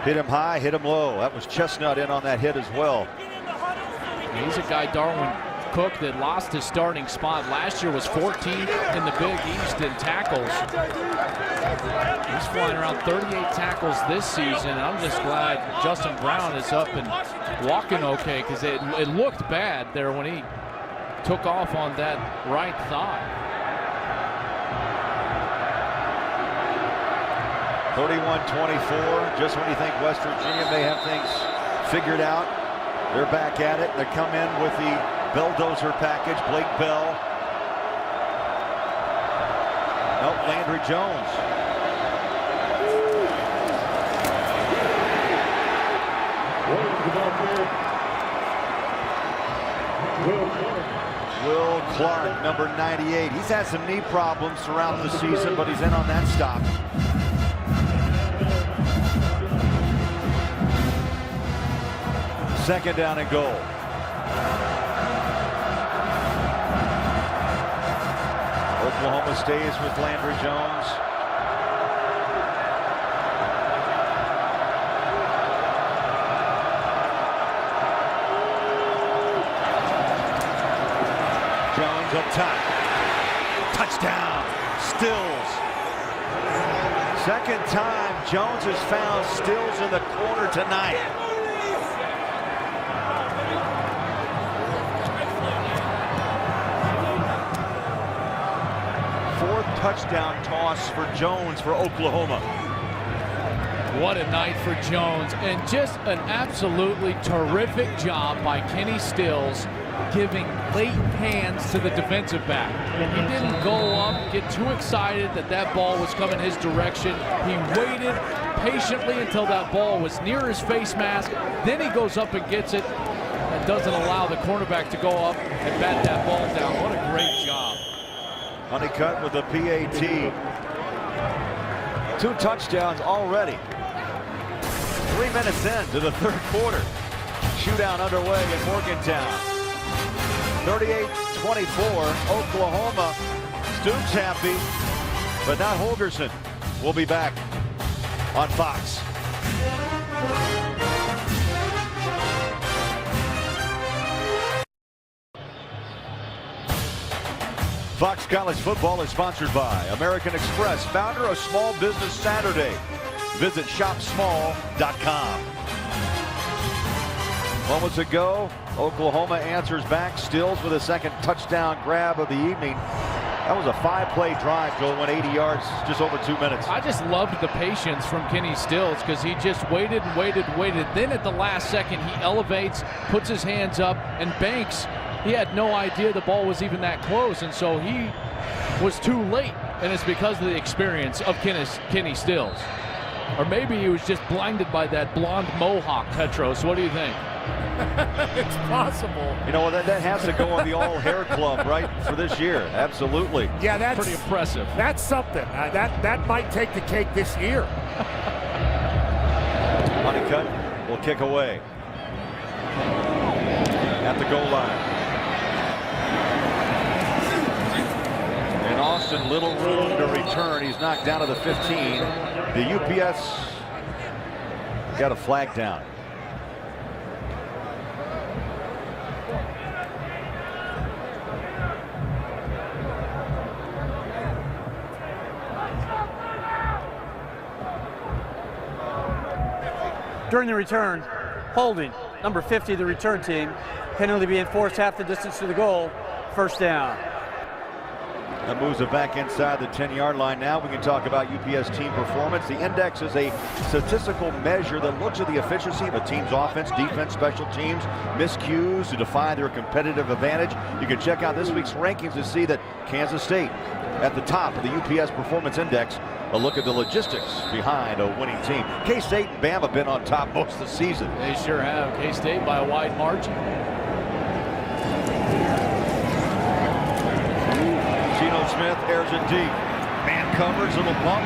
Hit him high, hit him low. That was Chestnut in on that hit as well. He's a guy, Darwin Cook, that lost his starting spot. Last year was 14th in the Big East in tackles. He's flying around 38 tackles this season, and I'm just glad Justin Brown is up and walking okay, because it looked bad there when he took off on that right thigh. 31-24, just when you think West Virginia may have things figured out, they're back at it. They come in with the Belldozer package. Blake Bell. Nope, Landry Jones. Will Clark, number 98. He's had some knee problems throughout the season, but he's in on that stop. Second down and goal. Oklahoma stays with Landry Jones. Jones up top. Touchdown. Stills. Second time Jones has found Stills in the corner tonight. Fourth touchdown toss for Jones for Oklahoma. What a night for Jones, and just an absolutely terrific job by Kenny Stills giving late hands to the defensive back. He didn't go up, get too excited that that ball was coming his direction. He waited patiently until that ball was near his face mask. Then he goes up and gets it and doesn't allow the cornerback to go up and bat that ball down. What a great job. Honeycutt with a PAT. 2 touchdowns already. 3 minutes into the third quarter. Shootout underway in Morgantown. 38-24, Oklahoma. Stoops happy, but not Holgerson. We'll be back on Fox. Fox College Football is sponsored by American Express, founder of Small Business Saturday. Visit shopsmall.com. Moments ago, Oklahoma answers back. Stills with a second touchdown grab of the evening. That was a 5-play drive. Joel went 80 yards, just over 2 minutes. I just loved the patience from Kenny Stills because he just waited and waited and waited. Then at the last second, he elevates, puts his hands up, and banks. He had no idea the ball was even that close, and so he was too late. And it's because of the experience of Kenny Stills. Or maybe he was just blinded by that blonde mohawk, Petros. What do you think? It's possible. You know, that has to go on the all-hair club, right, for this year. Absolutely. Yeah, that's pretty impressive. That's something. That might take the cake this year. Honeycutt will kick away at the goal line. And Austin, little room to return. He's knocked down to the 15. The UPS got a flag down. During the return, holding, number 50, the return team. Penalty being forced half the distance to the goal. First down. That moves it back inside the 10-yard line. Now we can talk about UPS team performance. The index is a statistical measure that looks at the efficiency of a team's offense, defense, special teams, miscues to define their competitive advantage. You can check out this week's rankings to see that Kansas State at the top of the UPS performance index. A look at the logistics behind a winning team. K-State and Bama have been on top most of the season. They sure have. K-State by a wide margin. Geno Smith airs it deep. Man covers, little bump.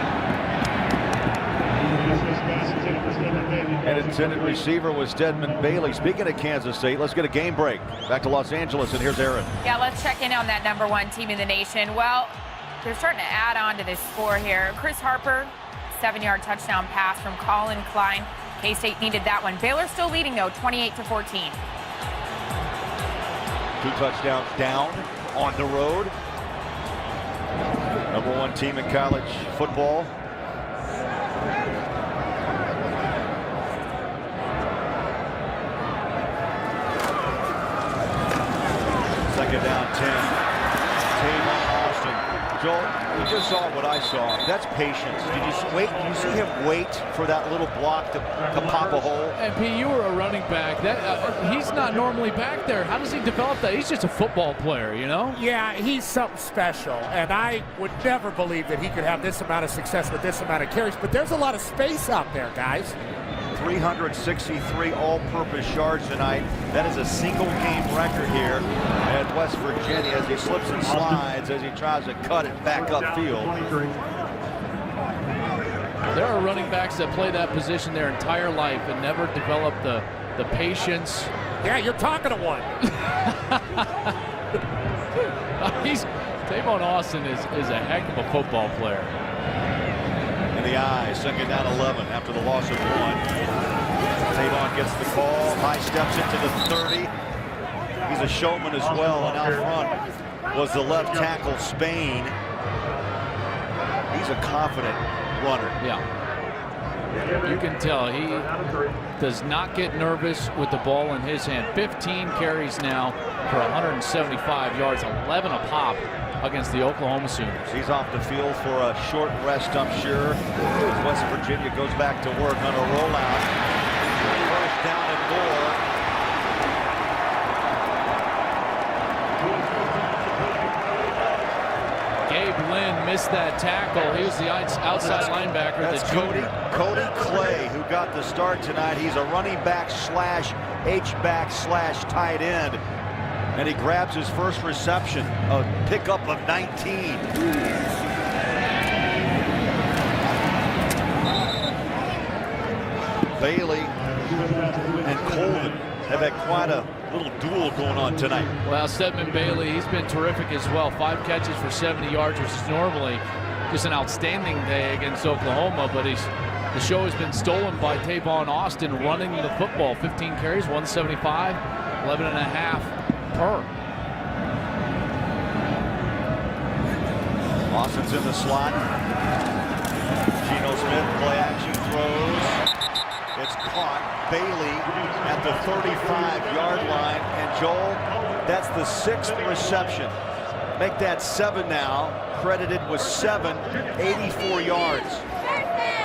And intended receiver was Stedman Bailey. Speaking of Kansas State, let's get a game break. Back to Los Angeles, and here's Aaron. Yeah, let's check in on that #1 team in the nation. Well, they're starting to add on to this score here. Chris Harper, 7-yard touchdown pass from Colin Klein. K-State needed that one. Baylor still leading, though, 28-14. 2 touchdowns down on the road. #1 team in college football. Second down, 10. Tavon Austin. Joel, you just saw what I saw. That's patience. Did you wait? Did you see him wait for that little block to pop a hole? And P, you were a running back. He's not normally back there. How does he develop that? He's just a football player, you know? Yeah, he's something special, and I would never believe that he could have this amount of success with this amount of carries, but there's a lot of space out there, guys. 363 all-purpose yards tonight. That is a single-game record here at West Virginia as he slips and slides as he tries to cut it back upfield. There are running backs that play that position their entire life and never develop the patience. Yeah, you're talking to one. Tavon Austin is a heck of a football player. In the eye, second down 11 after the loss of 1. Tavon gets the call, high steps into the 30. He's a showman as well, and out front was the left tackle, Spain. He's a confident runner. Yeah. You can tell he does not get nervous with the ball in his hand. 15 carries now for 175 yards, 11 a pop against the Oklahoma Sooners. He's off the field for a short rest, I'm sure. As West Virginia goes back to work on a rollout. First down and more. Gabe Lynn missed that tackle. He was the outside linebacker. That's Cody Clay, who got the start tonight. He's a running back slash H-back slash tight end. And he grabs his first reception, a pickup of 19. Bailey and Colvin have had quite a little duel going on tonight. Well, Stedman Bailey, he's been terrific as well. 5 catches for 70 yards, which is normally just an outstanding day against Oklahoma, but the show has been stolen by Tavon Austin running the football. 15 carries, 175, 11.5 per. Austin's in the slot. Geno Smith play action throws. It's caught. Bailey at the 35-yard line. And Joel, that's the 6th reception. Make that 7 now. Credited with 7, 84 yards.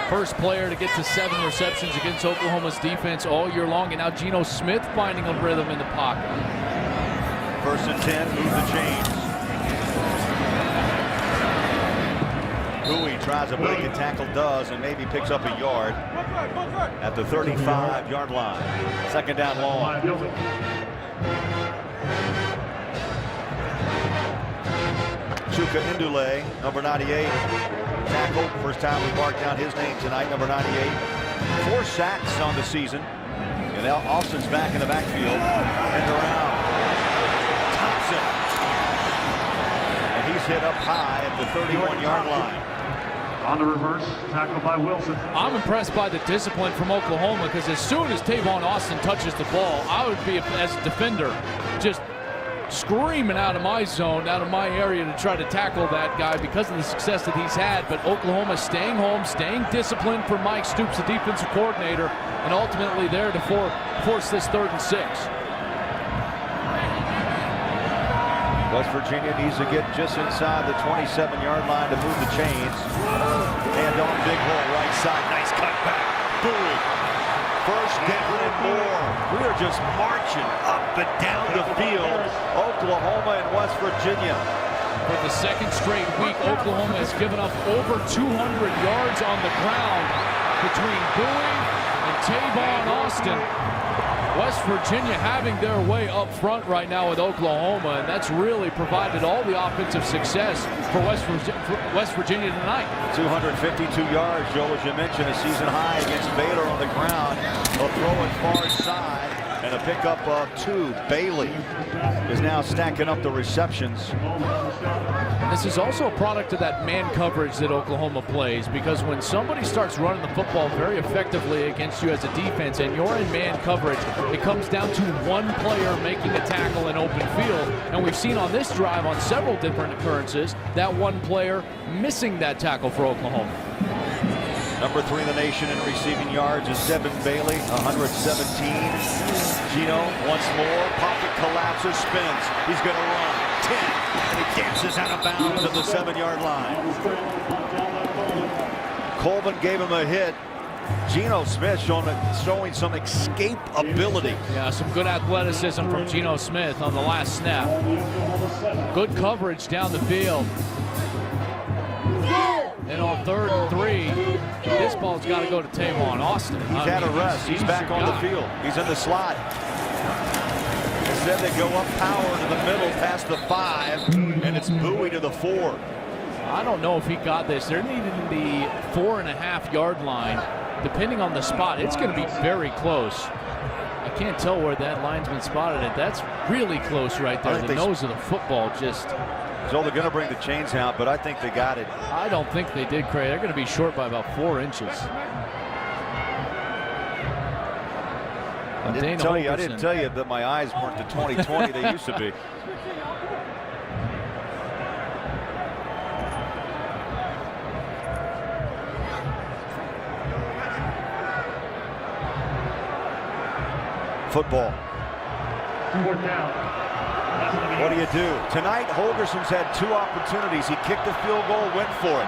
First player to get to 7 receptions against Oklahoma's defense all year long. And now Geno Smith finding a rhythm in the pocket. 1st and 10, move the chains. Bowie tries a break and tackle, does, and maybe picks up a yard at the 35-yard line. 2nd down long. Chuka Indule, number 98. Tackle, first time we marked down his name tonight, number 98. 4 sacks on the season. And Austin's back in the backfield. And around. Thompson. And he's hit up high at the 31-yard line. On the reverse, tackled by Wilson. I'm impressed by the discipline from Oklahoma, because as soon as Tavon Austin touches the ball, I would be, as a defender, just screaming out of my zone, out of my area to try to tackle that guy because of the success that he's had. But Oklahoma staying home, staying disciplined for Mike Stoops, the defensive coordinator, and ultimately there to force this 3rd and 6. West Virginia needs to get just inside the 27-yard line to move the chains. And on big hole right side. Nice cutback. Bowie. First down and more. We are just marching up and down the field. Oklahoma and West Virginia. For the 2nd straight week, Oklahoma has given up over 200 yards on the ground between Bowie and Tavon Austin. West Virginia having their way up front right now with Oklahoma, and that's really provided all the offensive success for West Virginia tonight. 252 yards, Joe, as you mentioned, a season high against Baylor on the ground. A throw it far side, and a pickup of 2. Bailey is now stacking up the receptions. This is also a product of that man coverage that Oklahoma plays, because when somebody starts running the football very effectively against you as a defense and you're in man coverage, it comes down to one player making a tackle in open field. And we've seen on this drive on several different occurrences that one player missing that tackle for Oklahoma. Number 3 in the nation in receiving yards is Devin Bailey, 117. Geno once more, pocket collapses, spins. He's going to run 10, and he dances out of bounds at the 7-yard line. Colvin gave him a hit. Geno Smith showing some escape ability. Yeah, some good athleticism from Geno Smith on the last snap. Good coverage down the field. And on 3rd and 3, this ball's got to go to Tavon Austin. He's had a rest. He's back on the field. He's in the slot. Instead, they go up power to the middle past the 5, and it's Bowie to the 4. I don't know if he got this. They're needing the 4.5-yard line. Depending on the spot, it's going to be very close. I can't tell where that linesman spotted it. That's really close right there. The nose of the football just... So they're going to bring the chains out, but I think they got it. I don't think they did, Craig. They're going to be short by about 4 inches. I didn't tell you that my eyes weren't the 20/20 they used to be. football. Fourth down. What do you do? Tonight, Holgerson's had 2 opportunities. He kicked the field goal, went for it.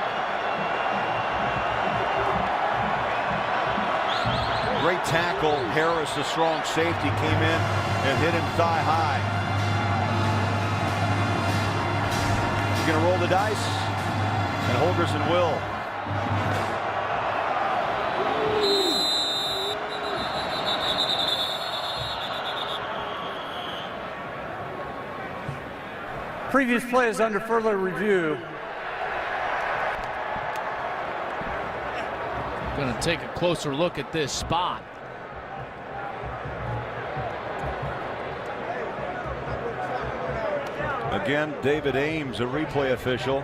Great tackle. Harris, the strong safety, came in and hit him thigh high. He's going to roll the dice, and Holgerson will. Previous play is under further review. Going to take a closer look at this spot. Again, David Ames, a replay official.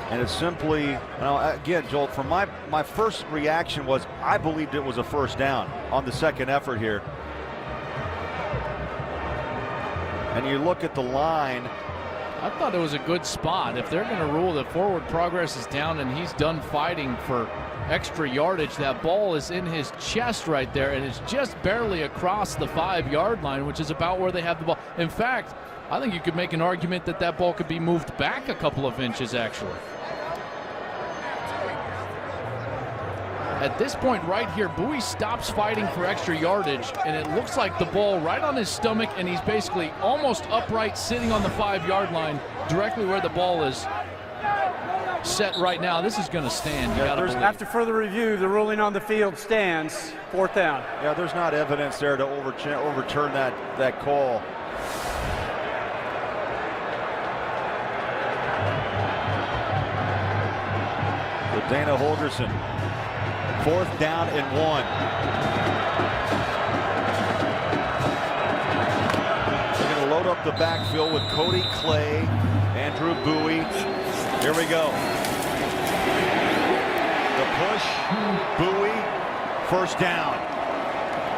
And it's simply, again, Joel, from my first reaction was I believed it was a first down on the second effort here. And you look at the line. I thought it was a good spot. If they're going to rule that forward progress is down and he's done fighting for extra yardage, that ball is in his chest right there, and it's just barely across the 5-yard line, which is about where they have the ball. In fact, I think you could make an argument that that ball could be moved back a couple of inches, actually. At this point right here, Bowie stops fighting for extra yardage, and it looks like the ball right on his stomach, and he's basically almost upright, sitting on the 5-yard line, directly where the ball is set right now. This is going to stand. After further review, the ruling on the field stands. 4th down. Yeah, there's not evidence there to overturn that call. So Dana Holgerson. 4th down and 1. They're going to load up the backfield with Cody Clay, Andrew Bowie. Here we go. The push, Bowie, first down.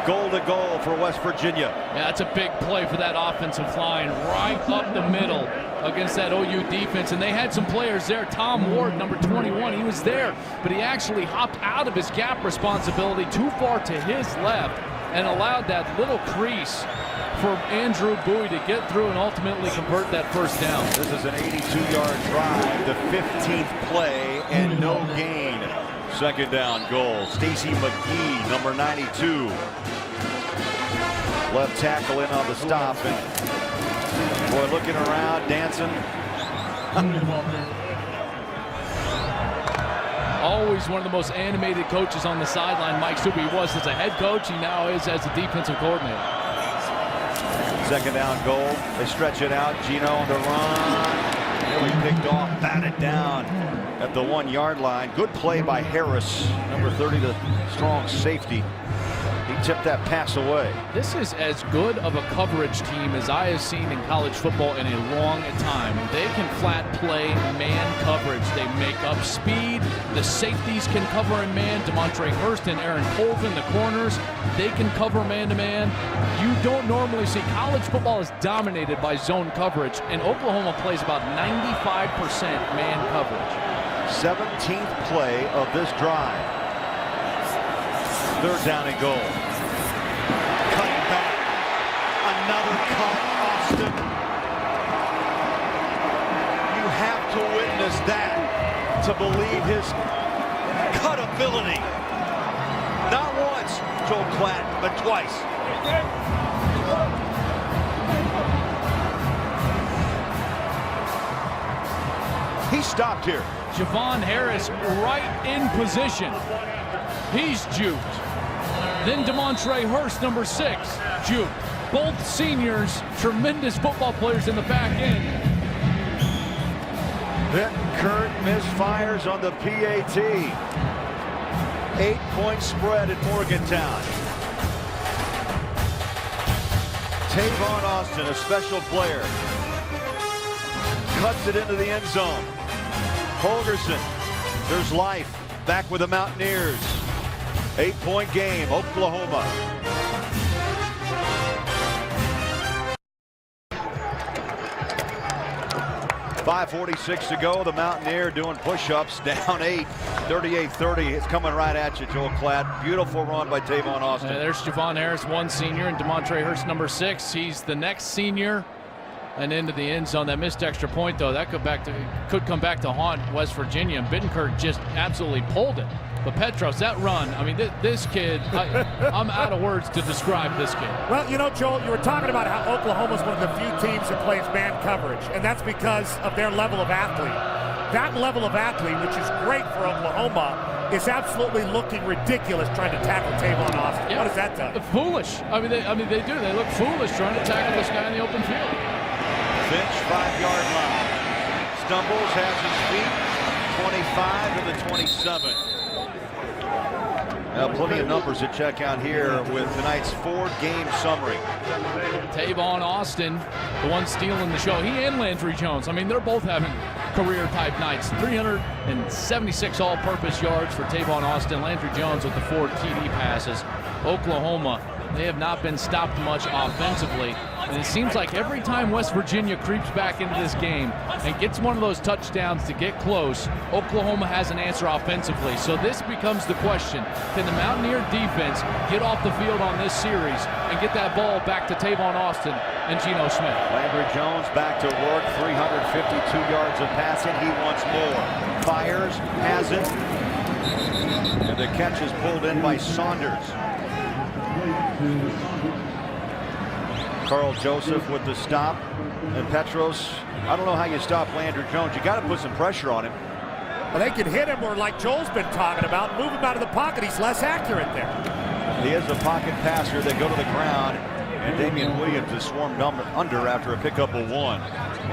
Goal to goal for West Virginia. Yeah, that's a big play for that offensive line, right up the middle against that OU defense. And they had some players there. Tom Ward, number 21, he was there, but he actually hopped out of his gap responsibility too far to his left and allowed that little crease for Andrew Bowie to get through and ultimately convert that first down. This is an 82-yard drive, the 15th play, and no gain. Second down goal. Stacy McGee, number 92. Left tackle in on the stop, and boy, looking around, dancing. Always one of the most animated coaches on the sideline, Mike Stube. He was as a head coach, he now is as a defensive coordinator. Second down goal. They stretch it out. Gino on the run. Nearly picked off, batted down at the 1-yard line. Good play by Harris, number 30, the strong safety. He tipped that pass away. This is as good of a coverage team as I have seen in college football in a long time. They can flat play man coverage. They make up speed. The safeties can cover in man. Demontre Hurst and Aaron Colvin, the corners, they can cover man-to-man. You don't normally see. College football is dominated by zone coverage, and Oklahoma plays about 95% man coverage. 17th play of this drive. 3rd down and goal. Cut back. Another cut, Austin. You have to witness that to believe his cut ability. Not once, Joel Klatt, but twice. He stopped here. Javon Harris right in position. He's juked. Then Demontre Hurst, number 6, juked. Both seniors, tremendous football players in the back end. Benton Kurt misfires on the PAT. 8-point spread at Morgantown. Tavon Austin, a special player, cuts it into the end zone. Holgerson, there's life. Back with the Mountaineers. 8-point game, Oklahoma. 5:46 to go. The Mountaineer doing push-ups, down 8, 38-30. It's coming right at you, Joel Klatt. Beautiful run by Tavon Austin. There's Javon Harris, 1 senior, and Demontre Hurst, number 6. He's the next senior. And into the end zone. That missed extra point, though, that could come back to haunt West Virginia. And Bittencourt just absolutely pulled it. But Petros, that run, I mean, this kid, I'm out of words to describe this kid. Well, you know, Joel, you were talking about how Oklahoma's one of the few teams that plays man coverage, and that's because of their level of athlete. That level of athlete, which is great for Oklahoma, is absolutely looking ridiculous trying to tackle Tavon Austin. Yeah. What does that tell you? Foolish. I mean, they do. They look foolish trying to tackle this guy in the open field. Finch, 5-yard line. Stumbles, has his feet. 25 to the 27. Now, plenty of numbers to check out here with tonight's 4-game summary. Tavon Austin, the one stealing the show. He and Landry Jones. I mean, they're both having career-type nights. 376 all-purpose yards for Tavon Austin. Landry Jones with the 4 TD passes. Oklahoma, they have not been stopped much offensively. And it seems like every time West Virginia creeps back into this game and gets one of those touchdowns to get close, Oklahoma has an answer offensively. So this becomes the question. Can the Mountaineer defense get off the field on this series and get that ball back to Tavon Austin and Geno Smith? Landry Jones back to work, 352 yards of passing. He wants more. Fires, has it. And the catch is pulled in by Saunders. Carl Joseph with the stop. And Petros, I don't know how you stop Landry Jones. You got to put some pressure on him. Well, they can hit him, or like Joel's been talking about, move him out of the pocket. He's less accurate there. He is a pocket passer. They go to the ground, and Damian Williams is swarmed under after a pickup of 1.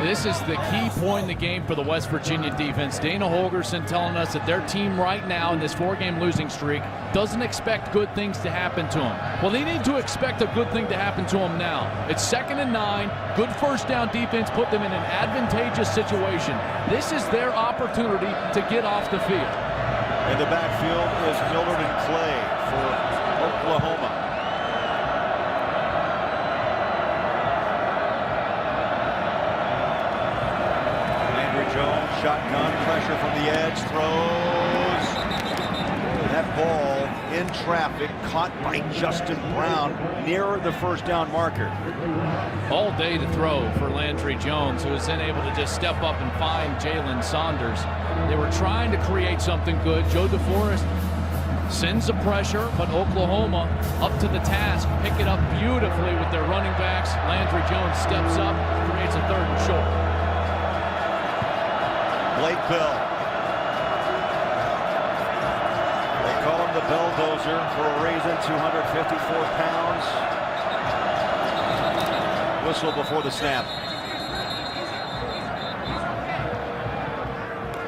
This is the key point in the game for the West Virginia defense. Dana Holgorsen telling us that their team right now in this 4-game losing streak doesn't expect good things to happen to them. Well, they need to expect a good thing to happen to them now. It's 2nd and 9. Good first down defense put them in an advantageous situation. This is their opportunity to get off the field. In the backfield is Millard and Clay for Oklahoma. Shotgun pressure from the edge, throws. That ball in traffic, caught by Justin Brown near the first down marker. All day to throw for Landry Jones, who was then able to just step up and find Jalen Saunders. They were trying to create something good. Joe DeForest sends the pressure, but Oklahoma up to the task, pick it up beautifully with their running backs. Landry Jones steps up, creates a 3rd and short. Blake Bell. They call him the Belldozer for a reason, 254 pounds. Whistle before the snap.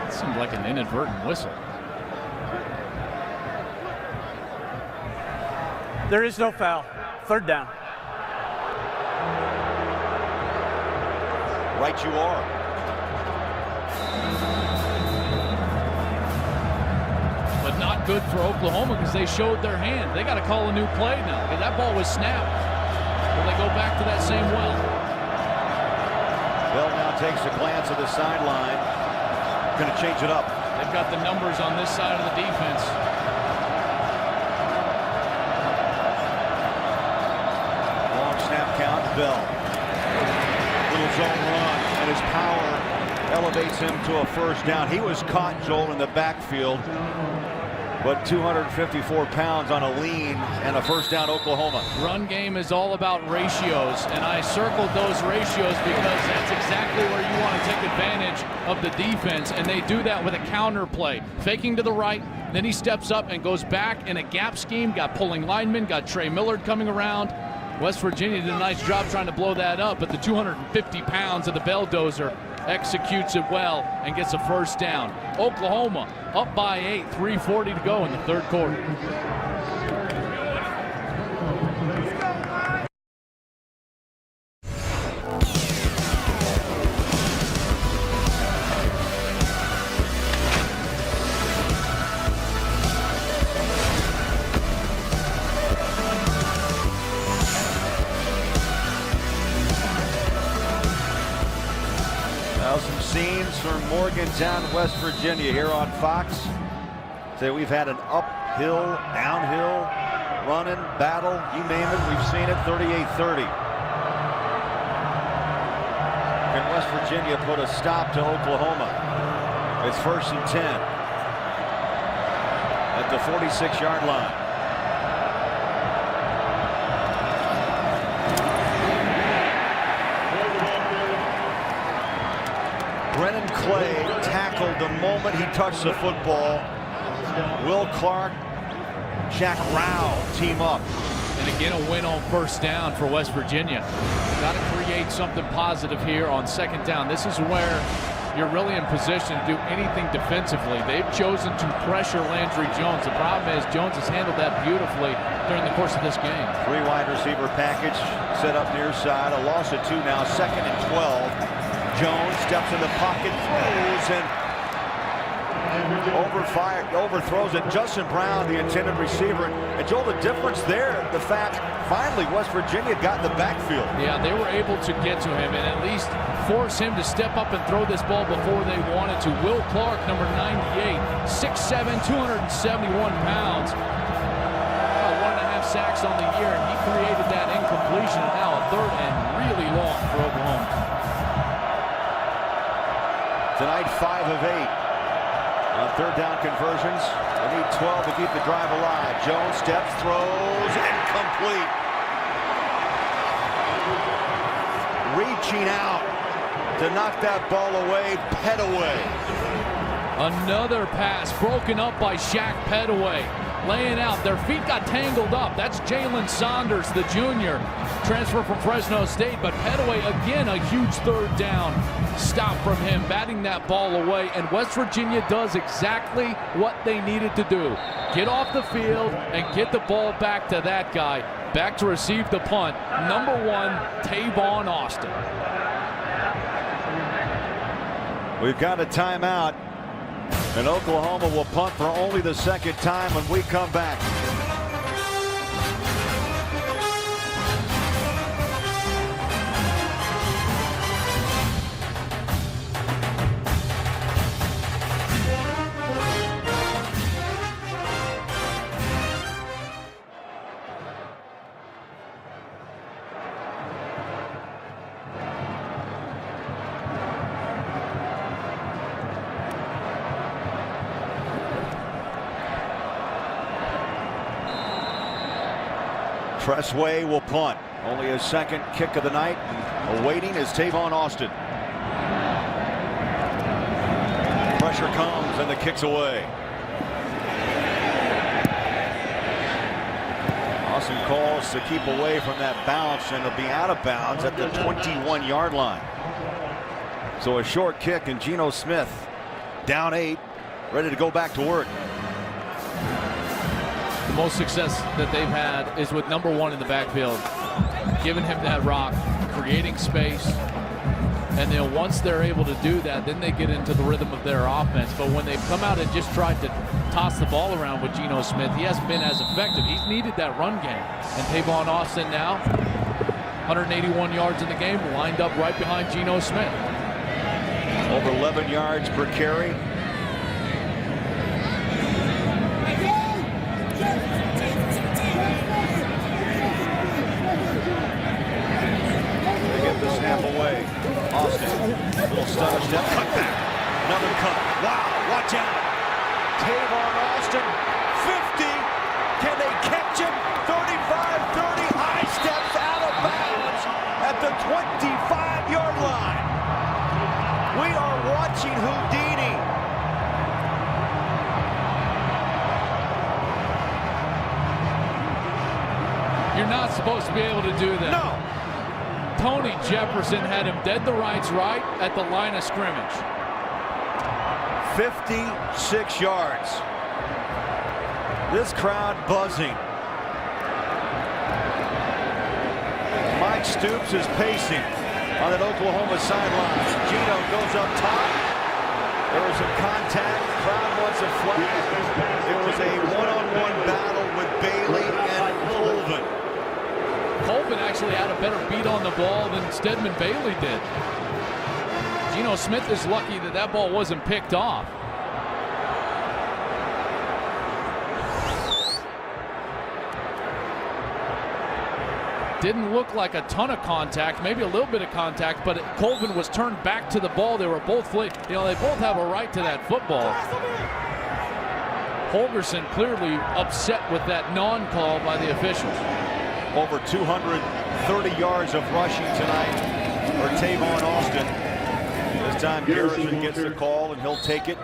It seemed like an inadvertent whistle. There is no foul. 3rd down. Right you are. But not good for Oklahoma because they showed their hand. They got to call a new play now because that ball was snapped. Will they go back to that same well? Bell now takes a glance at the sideline. Going to change it up. They've got the numbers on this side of the defense. Long snap count, Bell. Little zone run, and his power elevates him to a 1st down. He was caught, Joel, in the backfield, but 254 pounds on a lean and a 1st down Oklahoma. Run game is all about ratios, and I circled those ratios because that's exactly where you want to take advantage of the defense, and they do that with a counter play. Faking to the right, then he steps up and goes back in a gap scheme, got pulling linemen, got Trey Millard coming around. West Virginia did a nice job trying to blow that up, but the 250 pounds of the Belldozer executes it well and gets a 1st down. Oklahoma up by 8, 3:40 to go in the 3rd quarter. is from Morgantown, West Virginia, here on Fox. Say we've had an uphill, downhill, running, battle, you name it, we've seen it. 38-30. Can West Virginia put a stop to Oklahoma? It's 1st and 10 at the 46-yard line. Brennan Clay tackled the moment he touched the football. Will Clark, Jack Rao team up. And again, a win on 1st down for West Virginia. Got to create something positive here on 2nd down. This is where you're really in position to do anything defensively. They've chosen to pressure Landry Jones. The problem is Jones has handled that beautifully during the course of this game. 3 wide receiver package set up near side. A loss of 2 now, 2nd and 12. Jones steps in the pocket, throws, and overthrows it. Justin Brown, the intended receiver. And Joel, the difference there, the fact finally West Virginia got in the backfield. Yeah, they were able to get to him and at least force him to step up and throw this ball before they wanted to. Will Clark, number 98, 6'7", 271 pounds. 1.5 sacks on the year, and he created that incompletion. And now a 3rd and really long for Oklahoma. Tonight, 5 of 8 on 3rd down conversions. They need 12 to keep the drive alive. Jones steps, throws, incomplete. Reaching out to knock that ball away, Pettaway. Another pass broken up by Shaq Pettaway. Laying out. Their feet got tangled up. That's Jalen Saunders, the junior. Transfer from Fresno State. But Pettaway, again, a huge 3rd down stop from him, batting that ball away. And West Virginia does exactly what they needed to do. Get off the field and get the ball back to that guy. Back to receive the punt. Number 1, Tavon Austin. We've got a timeout. And Oklahoma will punt for only the 2nd time when we come back. Tressway will punt. Only his 2nd kick of the night. Awaiting is Tavon Austin. Pressure comes and the kick's away. Austin calls to keep away from that bounce, and it'll be out of bounds at the 21-yard line. So a short kick, and Geno Smith down 8, ready to go back to work. The most success that they've had is with number 1 in the backfield, giving him that rock, creating space, and then once they're able to do that, then they get into the rhythm of their offense. But when they've come out and just tried to toss the ball around with Geno Smith, he hasn't been as effective. He's needed that run game. And Tavon Austin now, 181 yards in the game, lined up right behind Geno Smith. Over 11 yards per carry. Away. Austin, little stutter step, cut back, another cut. Wow, watch out. Tavon Austin, 50. Can they catch him? 35-30, high steps out of bounds at the 25-yard line. We are watching Houdini. You're not supposed to be able to do that. No. Tony Jefferson had him dead to rights right at the line of scrimmage. 56 yards. This crowd buzzing. Mike Stoops is pacing on that Oklahoma sideline. Geno goes up top. There was some contact. Crowd wants a flag. It was a one-on-one battle with Bailey and Colvin. Colvin actually had a better beat on the ball than Stedman Bailey did. Geno Smith is lucky that that ball wasn't picked off. Didn't look like a ton of contact, maybe a little bit of contact, but Colvin was turned back to the ball. They were both they both have a right to that football. Holgerson clearly upset with that non-call by the officials. Over 230 yards of rushing tonight for Tavon Austin. This time Garrison gets the call, and he'll take it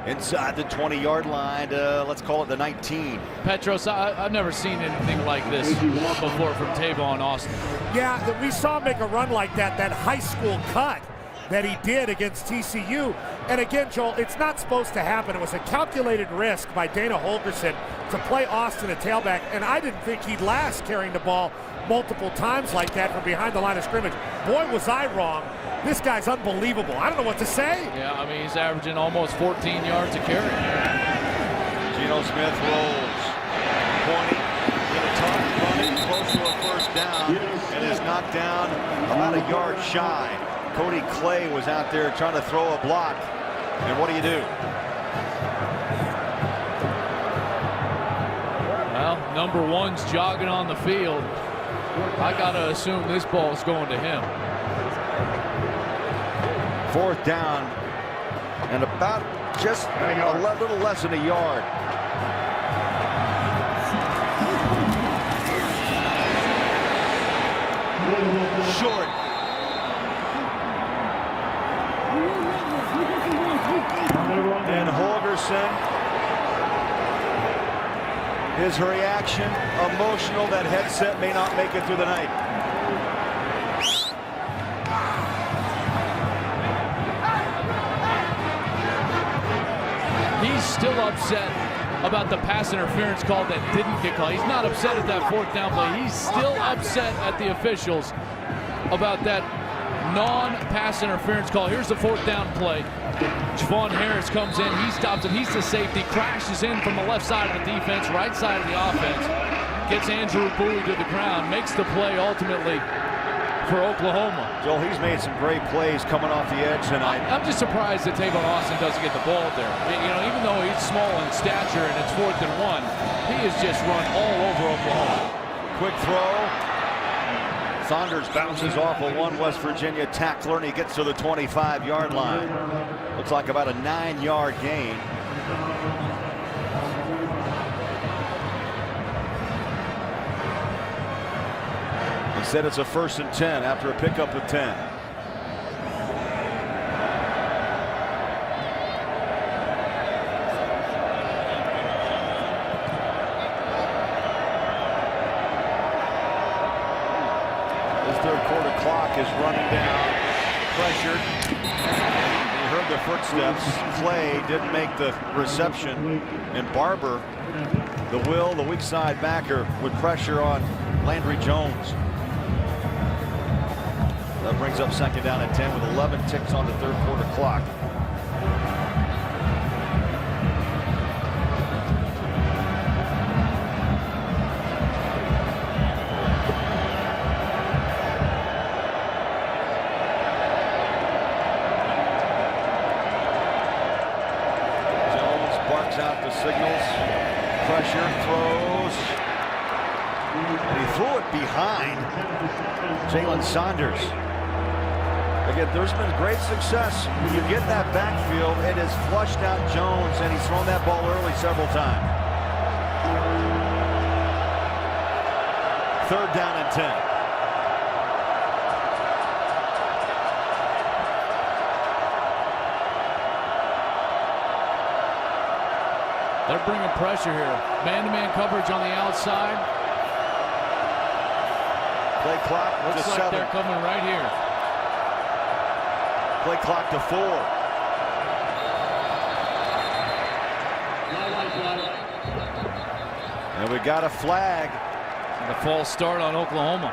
inside the 20-yard line. Let's call it the 19. Petros, I've never seen anything like this before from Tavon Austin. Yeah, we saw him make a run like that high school cut that he did against TCU. And again, Joel, it's not supposed to happen. It was a calculated risk by Dana Holgerson to play Austin a tailback, and I didn't think he'd last carrying the ball multiple times like that from behind the line of scrimmage. Boy, was I wrong. This guy's unbelievable. I don't know what to say. Yeah, I mean, he's averaging almost 14 yards a carry. Geno Smith rolls. Pointing, with a tough running, close to a first down, and is knocked down about a yard shy. Cody Clay was out there trying to throw a block. And what do you do? Well, number one's jogging on the field. I got to assume this ball's going to him. Fourth down and about just a little less than a yard. Short. And Holgerson, his reaction, emotional. That headset may not make it through the night. He's still upset about the pass interference call that didn't get called. He's not upset at that fourth down play. He's still upset at the officials about that non-pass interference call. Here's the fourth down play. Javon Harris comes in. He stops him. He's the safety. Crashes in from the left side of the defense, right side of the offense. Gets Andrew Bowie to the ground. Makes the play ultimately for Oklahoma. Joel, he's made some great plays coming off the edge tonight. I'm just surprised that Tavon Austin doesn't get the ball there. You know, even though he's small in stature and it's 4th and 1, he has just run all over Oklahoma. Quick throw. Saunders bounces off a one West Virginia tackler, and he gets to the 25-yard line. Looks like about a 9-yard gain. Instead, it's a 1st and 10 after a pickup of 10. Is running down, pressured. You heard the footsteps. Clay didn't make the reception, and Barber, the weak side backer, with pressure on Landry Jones. That brings up 2nd down and 10 with 11 ticks on the 3rd quarter clock. Out the signals, pressure, throws, and he threw it behind Jalen Saunders. Again, there's been great success. When you get in that backfield, it has flushed out Jones, and he's thrown that ball early several times. 3rd down and 10. They're bringing pressure here. Man-to-man coverage on the outside. Play clock Looks to like 7. They're coming right here. Play clock to 4. And we got a flag. And a false start on Oklahoma.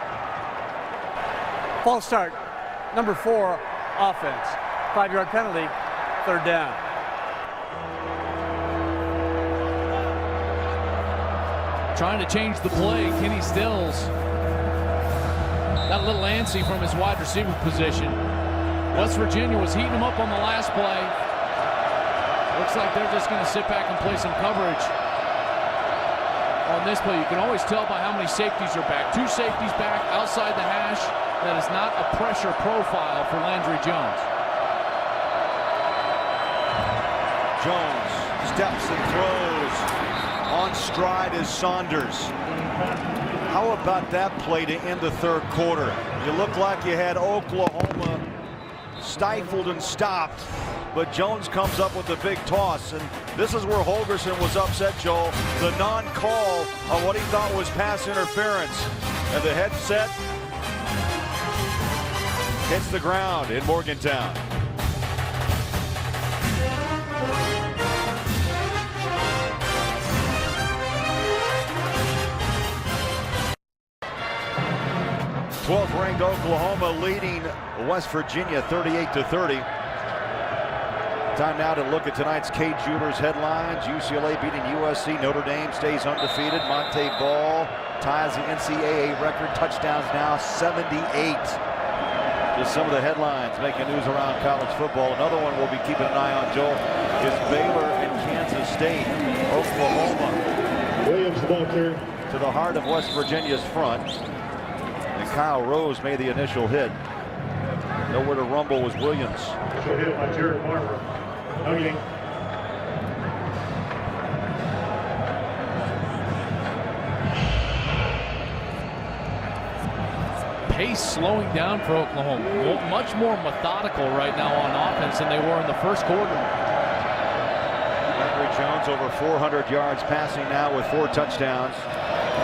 False start. Number 4 offense. 5-yard penalty. 3rd down. Trying to change the play. Kenny Stills got a little antsy from his wide receiver position. West Virginia was heating them up on the last play. Looks like they're just going to sit back and play some coverage on this play. You can always tell by how many safeties are back. 2 safeties back outside the hash. That is not a pressure profile for Landry Jones. Jones steps and throws. On stride is Saunders. How about that play to end the third quarter? You look like you had Oklahoma stifled and stopped, but Jones comes up with a big toss, and this is where Holgorsen was upset, Joel. The non-call on what he thought was pass interference, and the headset hits the ground in Morgantown. Ranked Oklahoma leading West Virginia 38-30. Time now to look at tonight's Cade Jewelers headlines. UCLA beating USC. Notre Dame stays undefeated. Monte Ball ties the NCAA record. Touchdowns now 78. Just some of the headlines making news around college football. Another one we'll be keeping an eye on, Joel, is Baylor and Kansas State. Oklahoma Williams, ball carrier. to the heart of West Virginia's front. Kyle Rose made the initial hit. Nowhere to rumble was Williams. Initial hit by Jared Barber. No gain. Pace slowing down for Oklahoma. Much more methodical right now on offense than they were in the first quarter. Landry Jones over 400 yards passing now with 4 touchdowns.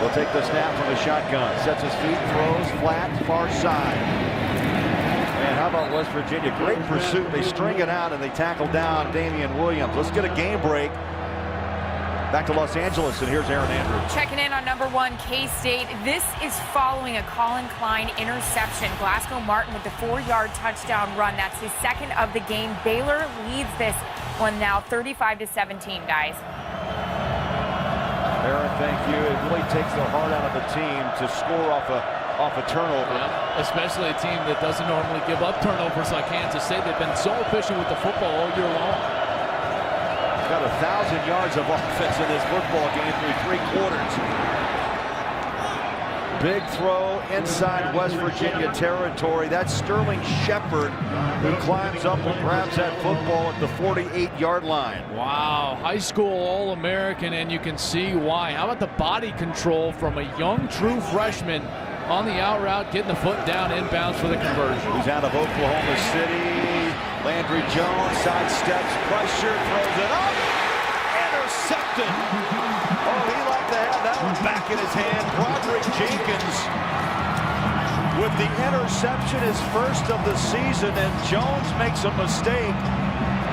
Will take the snap from the shotgun. Sets his feet, throws flat, far side. And how about West Virginia? Great pursuit. They string it out and they tackle down Damian Williams. Let's get a game break. Back to Los Angeles, and here's Aaron Andrews. Checking in on #1 K-State. This is following a Colin Klein interception. Glasgow Martin with the 4-yard touchdown run. That's his second of the game. Baylor leads this one now 35-17, guys. Aaron, thank you. It really takes the heart out of the team to score off a turnover. Yeah, especially a team that doesn't normally give up turnovers like Kansas State. They've been so efficient with the football all year long. Got 1,000 yards of offense in this football game through 3 quarters. Big throw inside West Virginia territory. That's Sterling Shepard who climbs up and grabs that football at the 48-yard line. Wow, high school All-American, and you can see why. How about the body control from a young true freshman on the out route, getting the foot down inbounds for the conversion. He's out of Oklahoma City. Landry Jones sidesteps, pressure, throws it up, intercepted. Oh, he liked to have that one back in his hand. Broderick Jenkins with the interception, his first of the season, and Jones makes a mistake,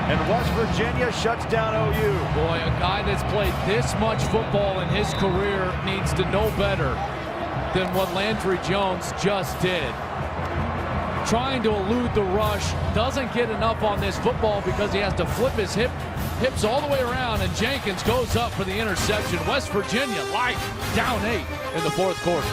and West Virginia shuts down OU. Boy, a guy that's played this much football in his career needs to know better than what Landry Jones just did. Trying to elude the rush, doesn't get enough on this football because he has to flip his hips all the way around, and Jenkins goes up for the interception. West Virginia light down 8 in the 4th quarter.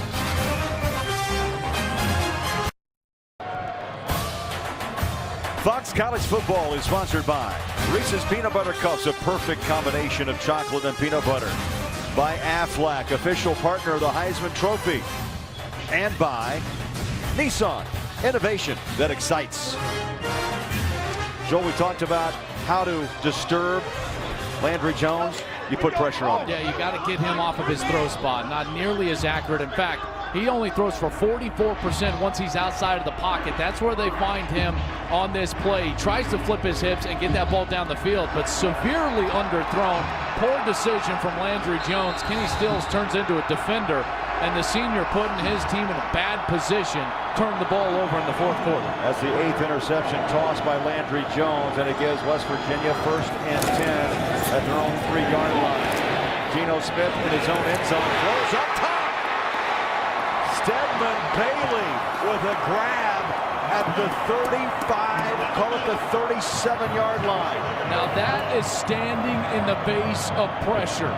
Fox College Football is sponsored by Reese's Peanut Butter Cups, a perfect combination of chocolate and peanut butter. By Aflac, official partner of the Heisman Trophy. And by Nissan, innovation that excites. Joel, we talked about how to disturb Landry Jones. You put pressure on him. Yeah, you got to get him off of his throw spot. Not nearly as accurate. In fact, he only throws for 44% once he's outside of the pocket. That's where they find him on this play. He tries to flip his hips and get that ball down the field, but severely underthrown. Poor decision from Landry Jones. Kenny Stills turns into a defender, and the senior putting his team in a bad position turned the ball over in the 4th quarter. That's the 8th interception tossed by Landry Jones, and it gives West Virginia 1st and 10 at their own 3-yard line. Geno Smith in his own end zone, throws up top. Stedman Bailey with a grab at the 35, call it the 37-yard line. Now that is standing in the face of pressure.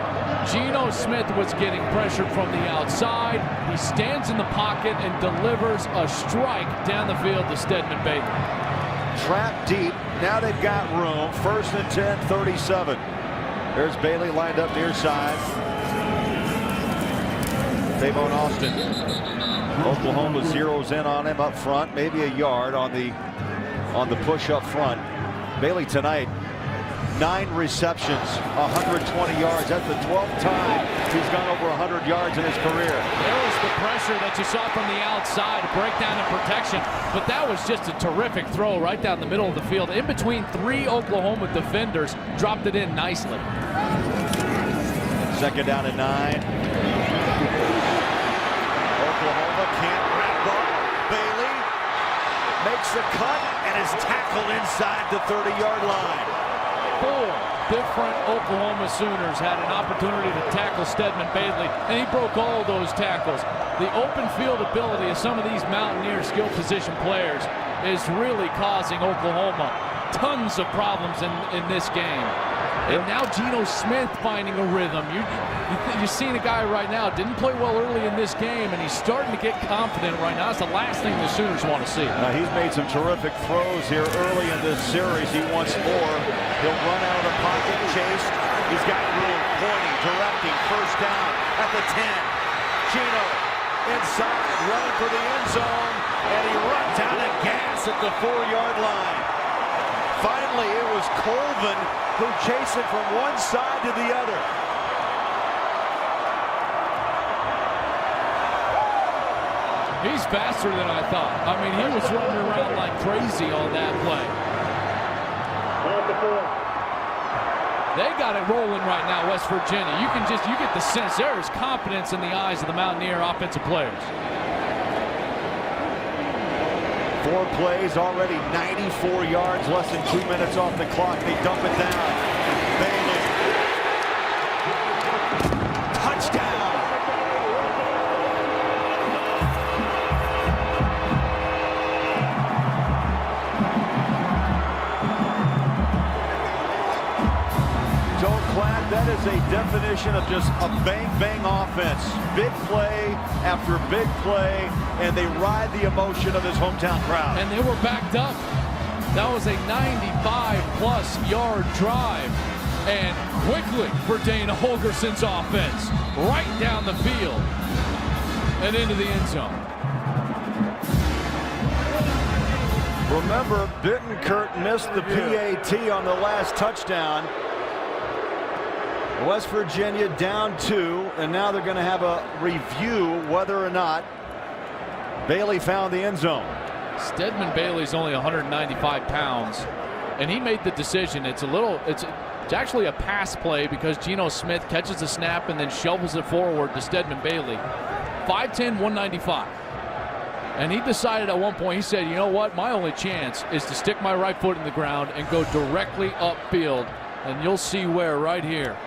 Geno Smith was getting pressured from the outside. He stands in the pocket and delivers a strike down the field to Stedman Bailey. trapped deep. Now they've got room. 1st and 10, 37. There's Bailey lined up near side. Tavon Austin. Oklahoma zeroes in on him up front, maybe a yard on the push up front. Bailey tonight, 9 receptions, 120 yards. That's the 12th time he's gone over 100 yards in his career. There was the pressure that you saw from the outside, breakdown and protection, but that was just a terrific throw right down the middle of the field. In between 3 Oklahoma defenders, dropped it in nicely. 2nd down and 9. Oklahoma can't wrap up. Bailey makes the cut and is tackled inside the 30-yard line. 4 different Oklahoma Sooners had an opportunity to tackle Stedman Bailey, and he broke all those tackles. The open field ability of some of these Mountaineer skill position players is really causing Oklahoma tons of problems in this game. And now Geno Smith finding a rhythm. You're seeing a guy right now, didn't play well early in this game, and he's starting to get confident right now. It's the last thing the Sooners want to see. He's made some terrific throws here early in this series. He wants more. He'll run out of the pocket, chase. He's got room, pointing, directing, 1st down at the 10. Geno inside, running for the end zone, and he runs out of gas at the 4-yard line. Finally, it was Colvin who chased it from one side to the other. He's faster than I thought. I mean, he was running around like crazy on that play. They got it rolling right now, West Virginia. You get the sense there is confidence in the eyes of the Mountaineer offensive players. 4 plays, already 94 yards, less than 2 minutes off the clock. They dump it down. Bailey. Touchdown. Joe Clapp, that is a definition of just a bang-bang offense. Big play after big play, and they ride the emotion of this hometown crowd. And they were backed up. That was a 95-plus yard drive. And quickly for Dana Holgerson's offense. Right down the field and into the end zone. Remember, Bittenkurt missed the PAT on the last touchdown. West Virginia down 2, and now they're going to have a review whether or not Bailey found the end zone. Stedman Bailey's only 195 pounds, and he made the decision. It's actually a pass play because Geno Smith catches the snap and then shovels it forward to Stedman Bailey. 5'10", 195. And he decided at one point, he said, you know what, my only chance is to stick my right foot in the ground and go directly upfield. And you'll see where right here.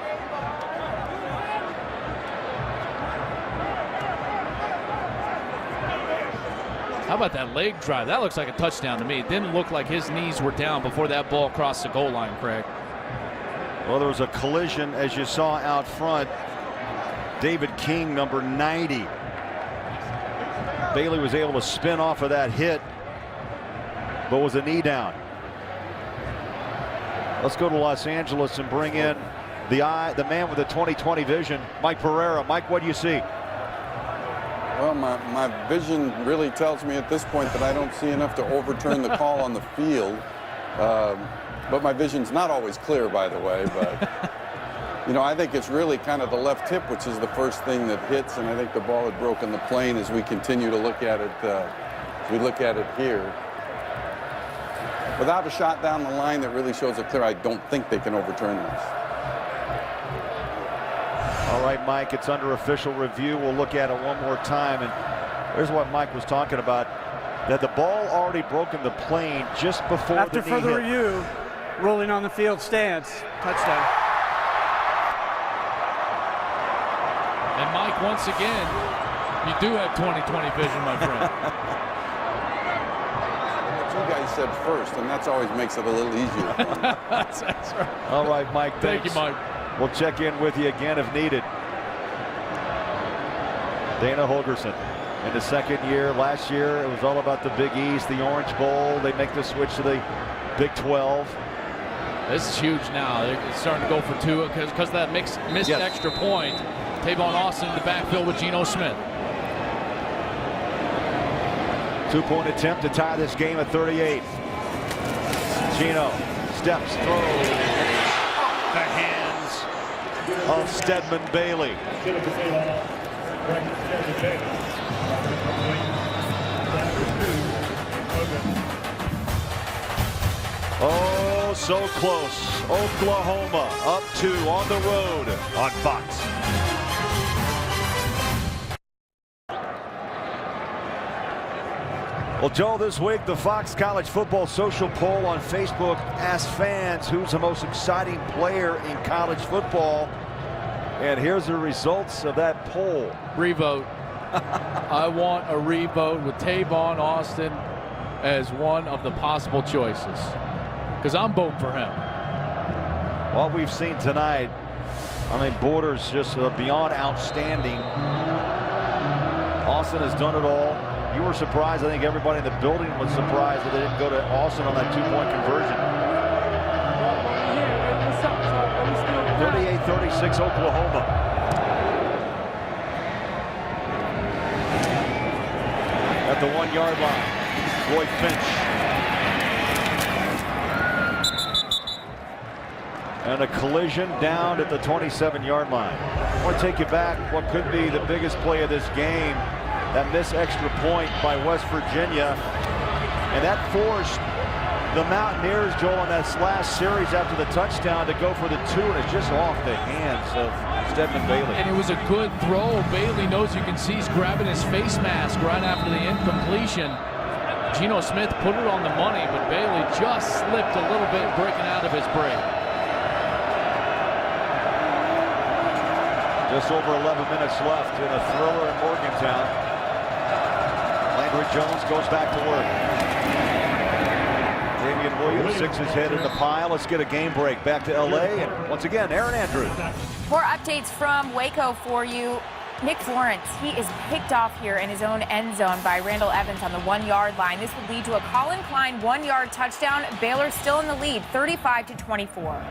How about that leg drive? That looks like a touchdown to me. It didn't look like his knees were down before that ball crossed the goal line, Craig. Well, there was a collision, as you saw out front. David King, number 90. Bailey was able to spin off of that hit, but was a knee down. Let's go to Los Angeles and bring in the man with the 20/20 vision, Mike Pereira. Mike, what do you see? Well, my vision really tells me at this point that I don't see enough to overturn the call on the field. But my vision's not always clear, by the way. But, you know, I think it's really kind of the left hip, which is the first thing that hits. And I think the ball had broken the plane as we continue to look at it. Here. Without a shot down the line that really shows it clear, I don't think they can overturn this. All right, Mike, it's under official review. We'll look at it one more time. And there's what Mike was talking about, that the ball already broken the plane just before after the knee further hit. review, rolling on the field stance, touchdown. And Mike, once again, you do have 20/20 vision, my friend. You guys said first, and that's always makes it a little easier for me. That's right. All right, Mike, Thank thanks. you, Mike. We'll check in with you again if needed. Dana Holgerson. in the second year. Last year, it was all about the Big East, the Orange Bowl. They make the switch to the Big 12. This is huge now. They're starting to go for two because that missed extra point. Tavon Austin in the backfield with Geno Smith. 2-point attempt to tie this game at 38. Geno steps, throws. The hands of Stedman Bailey. Oh, so close. Oklahoma up 2 on the road on Fox. Well, Joe, this week the Fox College Football social poll on Facebook asked fans who's the most exciting player in college football. And here's the results of that poll. Revote. I want a revote with Tavon Austin as one of the possible choices, because I'm voting for him. What we've seen tonight, I mean, Borders just beyond outstanding. Austin has done it all. You were surprised. I think everybody in the building was surprised that they didn't go to Austin on that 2-point conversion. 38-36 Oklahoma. At the 1-yard line, Roy Finch. And a collision down at the 27-yard line. I want to take you back what could be the biggest play of this game. That missed extra point by West Virginia. And that forced the Mountaineers, Joel, on that last series after the touchdown to go for the 2, and it's just off the hands of Stedman Bailey. And it was a good throw. Bailey knows, you can see he's grabbing his face mask right after the incompletion. Geno Smith put it on the money, but Bailey just slipped a little bit, breaking out of his break. Just over 11 minutes left in a thriller in Morgantown. Landry Jones goes back to work. Damian Williams sticks his head in the pile. Let's get a game break. Back to LA, and once again, Aaron Andrews. More updates from Waco for you. Nick Lawrence, he is picked off here in his own end zone by Randall Evans on the 1-yard line. This would lead to a Colin Klein 1-yard touchdown. Baylor still in the lead, 35-24.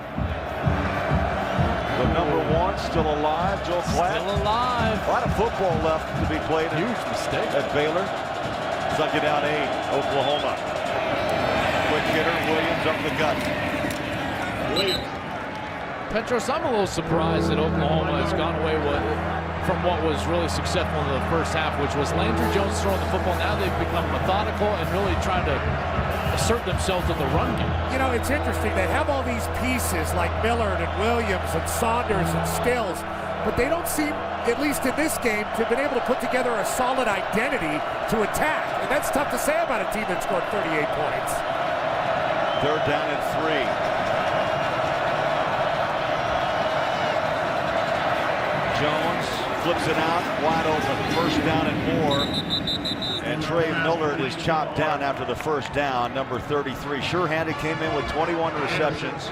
The number 1 still alive, Joe Platt. Still alive. A lot of football left to be played. Huge mistake At Baylor. Second down 8, Oklahoma. Quick hitter, Williams up the gut. Petros, I'm a little surprised that Oklahoma has gone away from what was really successful in the first half, which was Landry Jones throwing the football. Now they've become methodical and really trying to assert themselves in the run game. You know, it's interesting. They have all these pieces like Millard and Williams and Saunders and Stills, but they don't seem, at least in this game, to have been able to put together a solid identity to attack. And that's tough to say about a team that scored 38 points. Third down and 3. Jones flips it out, wide open, first down and more. And Trey Millard is chopped down after the first down, number 33. Sure-handed came in with 21 receptions.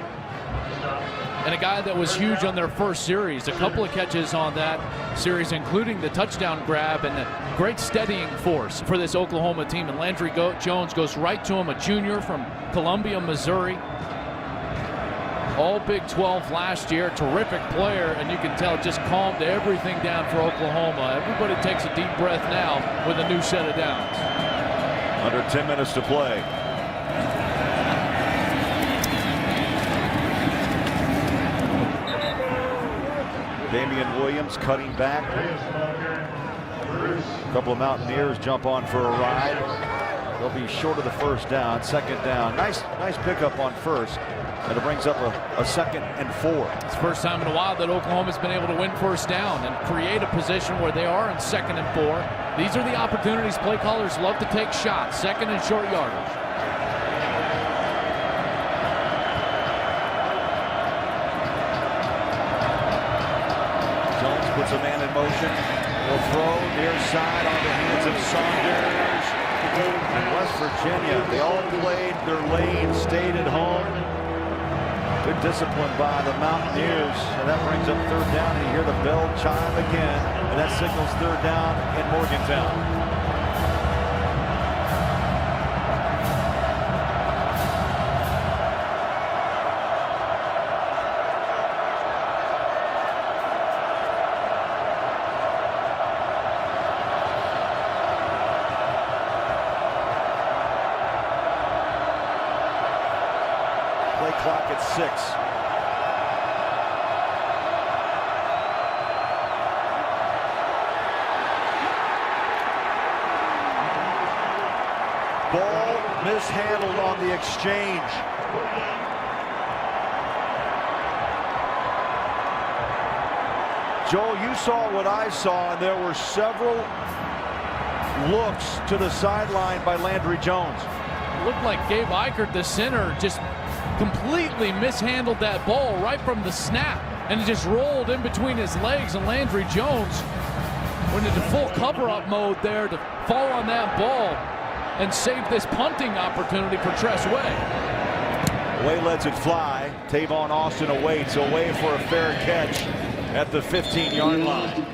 And a guy that was huge on their first series. A couple of catches on that series, including the touchdown grab, and a great steadying force for this Oklahoma team. And Landry Jones goes right to him, a junior from Columbia, Missouri. All Big 12 last year, terrific player, and you can tell just calmed everything down for Oklahoma. Everybody takes a deep breath now with a new set of downs. Under 10 minutes to play. Damian Williams cutting back. A couple of Mountaineers jump on for a ride. They'll be short of the first down, second down. Nice pickup on first. And it brings up a 2nd and 4. It's the first time in a while that Oklahoma's been able to win first down and create a position where they are in 2nd and 4. These are the opportunities play callers love to take shots, 2nd and short yardage. Jones puts a man in motion. Will throw near side on the hands of Saunders. And West Virginia, they all played their lane, stayed at home. Good discipline by the Mountaineers, and that brings up third down, and you hear the bell chime again, and that signals third down in Morgantown. Play clock at 6. Ball mishandled on the exchange. Joel, you saw what I saw, and there were several looks to the sideline by Landry Jones. It looked like Gabe Eichert, the center, just completely mishandled that ball right from the snap, and it just rolled in between his legs, and Landry Jones went into full cover-up mode there to fall on that ball and save this punting opportunity for Tress Way. Way lets it fly. Tavon Austin awaits, away for a fair catch at the 15-yard line.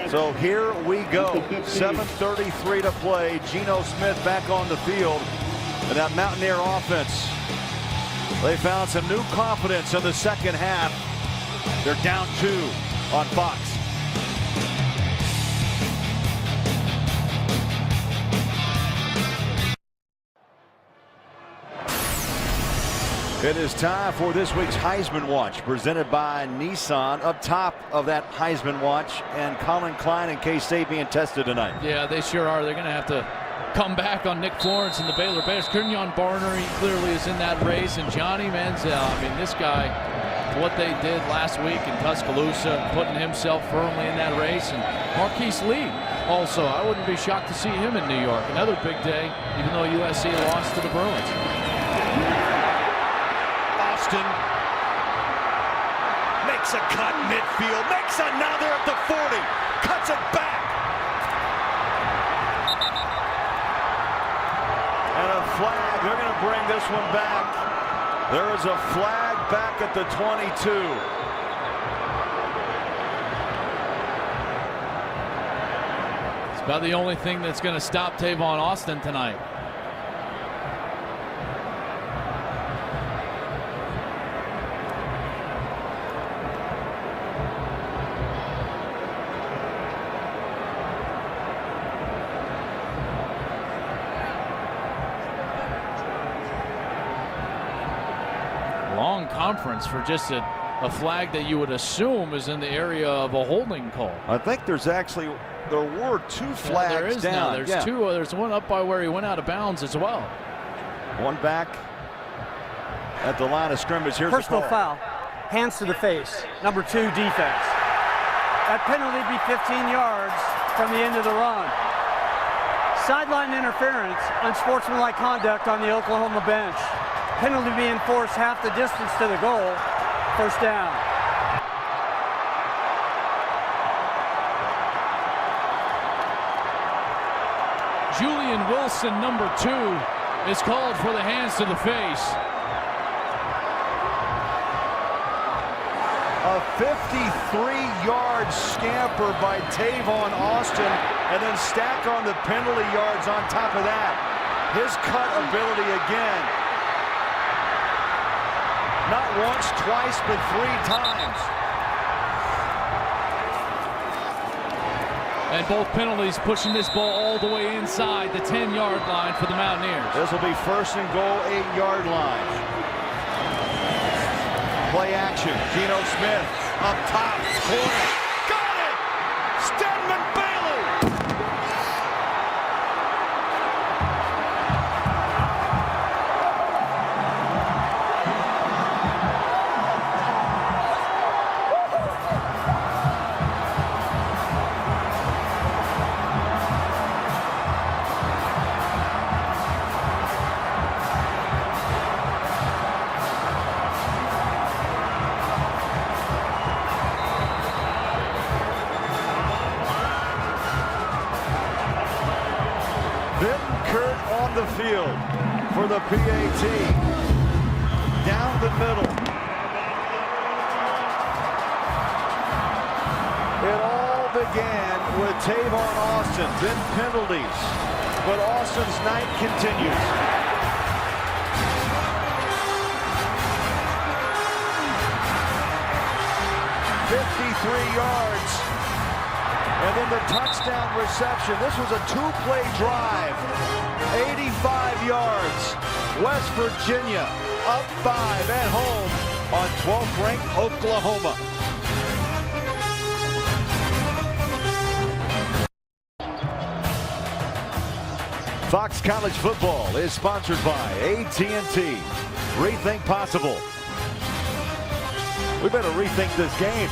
So here we go. 7:33 to play. Geno Smith back on the field. And that Mountaineer offense, they found some new confidence in the second half. They're down 2 on Fox. It is time for this week's Heisman Watch, presented by Nissan. Up top of that Heisman Watch, and Colin Klein and K-State being tested tonight. Yeah, they sure are. They're going to have to come back on Nick Florence and the Baylor Bears. Kenyon Barner, he clearly is in that race. And Johnny Manziel, I mean, this guy, what they did last week in Tuscaloosa, putting himself firmly in that race. And Marquise Lee also, I wouldn't be shocked to see him in New York. Another big day, even though USC lost to the Bruins. Austin makes a cut midfield, makes another at the 40, cuts it back. And a flag, they're going to bring this one back. There is a flag back at the 22. It's about the only thing that's going to stop Tavon Austin tonight. Long conference for just a flag that you would assume is in the area of a holding call. I think there were 2 flags there is down. Now. There's 2. There's one up by where he went out of bounds as well. One back at the line of scrimmage. Here's Personal the call. foul. Hands to the face. Number 2 defense. That penalty be 15 yards from the end of the run. Sideline interference, unsportsmanlike conduct on the Oklahoma bench. Penalty be enforced half the distance to the goal. First down. Julian Wilson, number 2, is called for the hands to the face. A 53-yard scamper by Tavon Austin, and then stack on the penalty yards on top of that. His cut ability again. Not once, twice, but 3 times. And both penalties pushing this ball all the way inside the 10-yard line for the Mountaineers. This will be first and goal, 8-yard line. Play action. Geno Smith up top, corner. Got it! Stedman Bailey! Field for the PAT. down the middle. It all began with Tavon Austin, then penalties, but Austin's night continues. 53 yards, and then the touchdown reception. This was a two-play drive, 85 yards. West Virginia up 5 at home on 12th-ranked Oklahoma. Fox College Football is sponsored by AT&T. Rethink possible. We better rethink this game.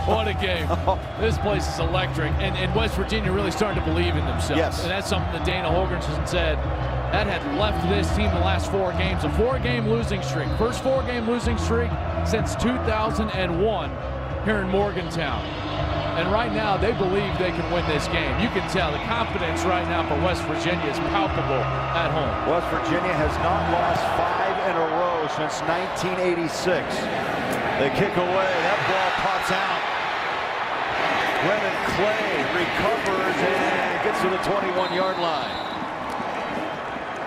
What a game. This place is electric. And West Virginia really starting to believe in themselves. Yes. And that's something that Dana Holgorsen said. That had left this team the last 4 games. A 4-game losing streak. First 4-game losing streak since 2001 here in Morgantown. And right now, they believe they can win this game. You can tell the confidence right now for West Virginia is palpable at home. West Virginia has not lost 5 in a row since 1986. They kick away. That ball pops out. Brennan Clay recovers and gets to the 21-yard line.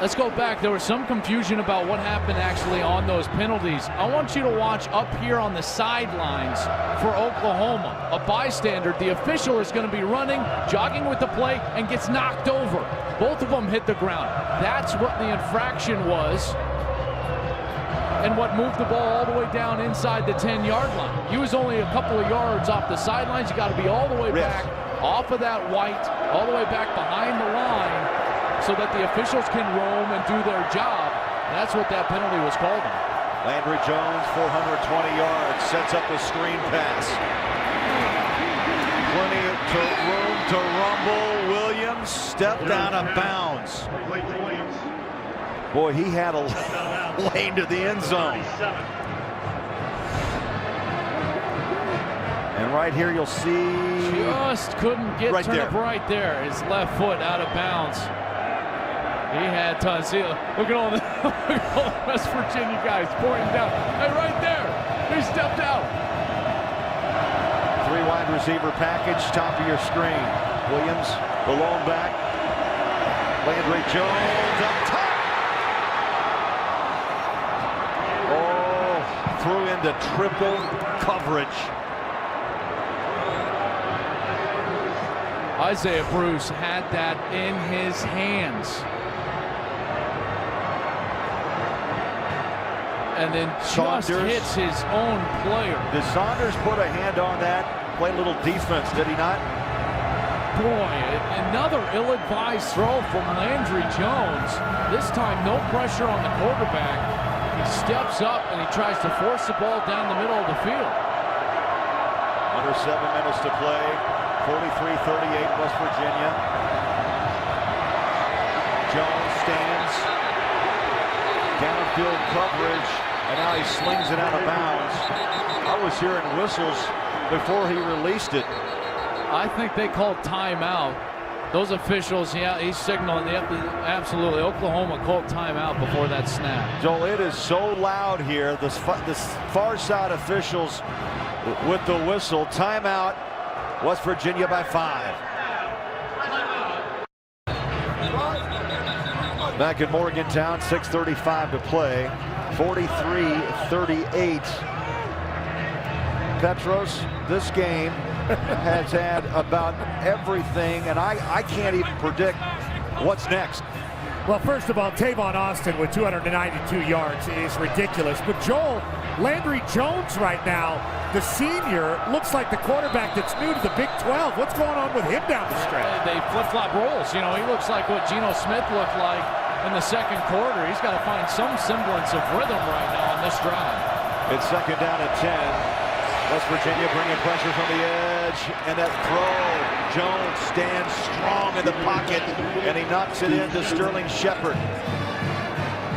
Let's go back. There was some confusion about what happened actually on those penalties. I want you to watch up here on the sidelines for Oklahoma. A bystander, the official is going to be running, jogging with the play, and gets knocked over. Both of them hit the ground. That's what the infraction was and what moved the ball all the way down inside the 10-yard line. He was only a couple of yards off the sidelines. You got to be all the way back off of that white, all the way back behind the line, so that the officials can roam and do their job. That's what that penalty was called on. Landry Jones, 420 yards, sets up a screen pass. Plenty of room to rumble. Williams stepped out of bounds. Boy, he had a lane to the end zone. And right here you'll see... Just couldn't get right turned up right there. His left foot out of bounds. He had tons. See, look at all the West Virginia guys pointing down. Hey, right there. He stepped out. 3 wide receiver package, top of your screen. Williams, the lone back. Landry Jones up top. Oh, threw into triple coverage. Isaiah Bruce had that in his hands. And then just hits his own player. Did Saunders put a hand on that? Play a little defense, did he not? Boy, another ill-advised throw from Landry Jones. This time, no pressure on the quarterback. He steps up and he tries to force the ball down the middle of the field. Under 7 minutes to play. 43-38 West Virginia. Jones stands. Downfield coverage. And now he slings it out of bounds. I was hearing whistles before he released it. I think they called timeout. Those officials, yeah, he's signaling. Absolutely, Oklahoma called timeout before that snap. Joel, it is so loud here. The far side officials with the whistle. Timeout. West Virginia by 5. Back in Morgantown, 6:35 to play. 43-38. Petros, this game has had about everything, and I can't even predict what's next. Well, first of all, Tavon Austin with 292 yards is ridiculous. But Joel, Landry Jones right now, the senior, looks like the quarterback that's new to the Big 12. What's going on with him down the stretch? They flip-flop roles. You know, he looks like what Geno Smith looked like in the second quarter. He's got to find some semblance of rhythm right now on this drive. It's second down at 10. West Virginia bringing pressure from the edge, and that throw. Jones stands strong in the pocket, and he knocks it into Sterling Shepard.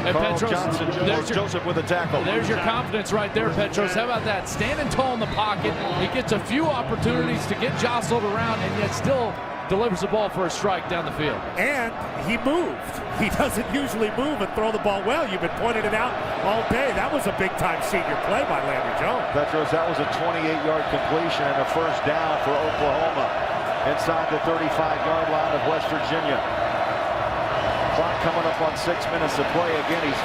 And Carl Petros, Johnson, Joseph with a tackle. There's your confidence right there, Petros. How about that? Standing tall in the pocket. He gets a few opportunities to get jostled around, and yet still delivers the ball for a strike down the field. And he moved. He doesn't usually move and throw the ball well. You've been pointing it out all day. That was a big-time senior play by Landry Jones. Petros, that was a 28-yard completion and a first down for Oklahoma inside the 35-yard line of West Virginia. Clock coming up on 6 minutes of play. Again, he's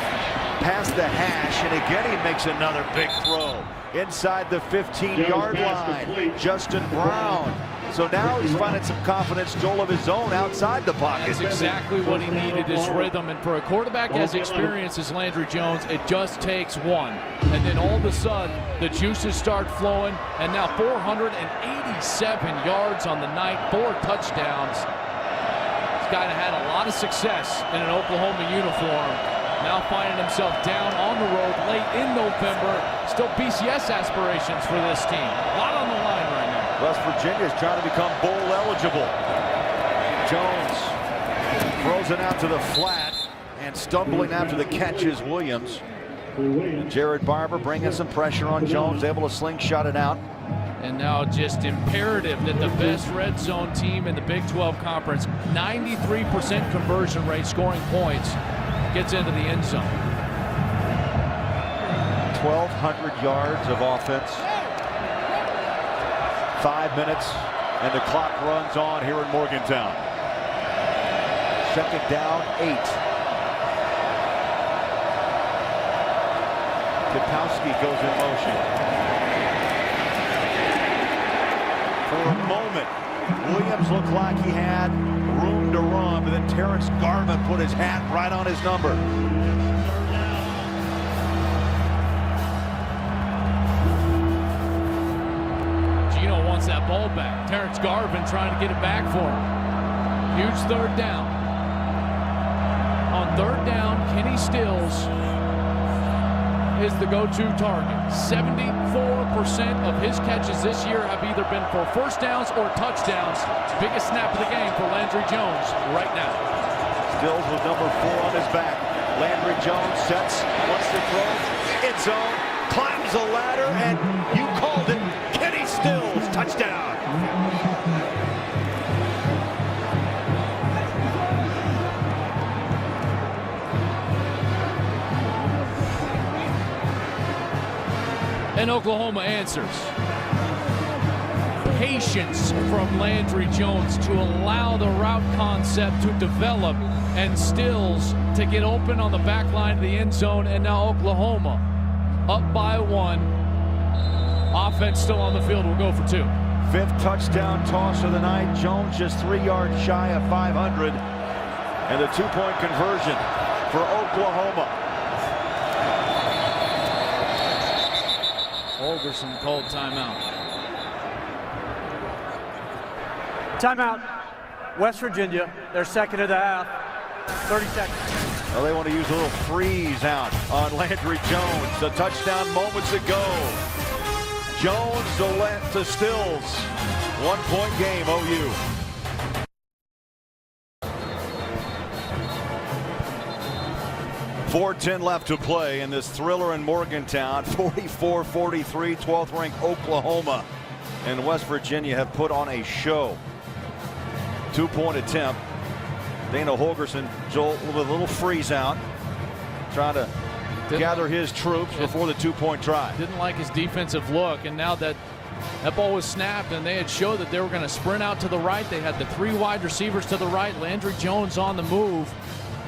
past the hash, and again he makes another big throw inside the 15-yard line. Justin Brown. So now he's finding some confidence, Joel, of his own outside the pocket. That's exactly what he needed, his rhythm. And for a quarterback as experienced as Landry Jones, it just takes one. And then all of a sudden, the juices start flowing. And now 487 yards on the night, 4 touchdowns. This guy had a lot of success in an Oklahoma uniform. Now finding himself down on the road late in November. Still BCS aspirations for this team. A lot on the line right now. West Virginia is trying to become bowl eligible. Jones throws it out to the flat, and stumbling after the catch is Williams. And Jared Barber bringing some pressure on Jones, able to slingshot it out. And now just imperative that the best red zone team in the Big 12 Conference, 93% conversion rate scoring points, gets into the end zone. 1,200 yards of offense. 5 minutes, and the clock runs on here in Morgantown. Second down, 8. Kapowski goes in motion. For a moment, Williams looked like he had room to run, but then Terrence Garvin put his hat right on his number. That ball back. Terrence Garvin trying to get it back for him. Huge third down. On third down, Kenny Stills is the go-to target. 74% of his catches this year have either been for first downs or touchdowns. Biggest snap of the game for Landry Jones right now. Stills with number 4 on his back. Landry Jones sets, wants to throw, it's zone, climbs the ladder, and you called it. Kenny Stills, touchdown. And Oklahoma answers. Patience from Landry Jones to allow the route concept to develop, and Stills to get open on the back line of the end zone. And now Oklahoma up by 1. Offense still on the field, will go for 2. 5th touchdown toss of the night. Jones just 3 yards shy of 500. And the 2-point conversion for Oklahoma. Holgerson called timeout. Timeout. West Virginia, their second of the half. 30 seconds. Well, they want to use a little freeze out on Landry Jones. A touchdown moments ago. Jones to Stills. 1-point game, OU. .410 left to play in this thriller in Morgantown. 44-43, 12th ranked Oklahoma and West Virginia have put on a show. 2-point attempt. Dana Holgerson, Joel, with a little freeze out, trying to gather his troops before the 2-point try. Didn't like his defensive look, and now that ball was snapped and they had showed that they were going to sprint out to the right, they had the 3 wide receivers to the right, Landry Jones on the move,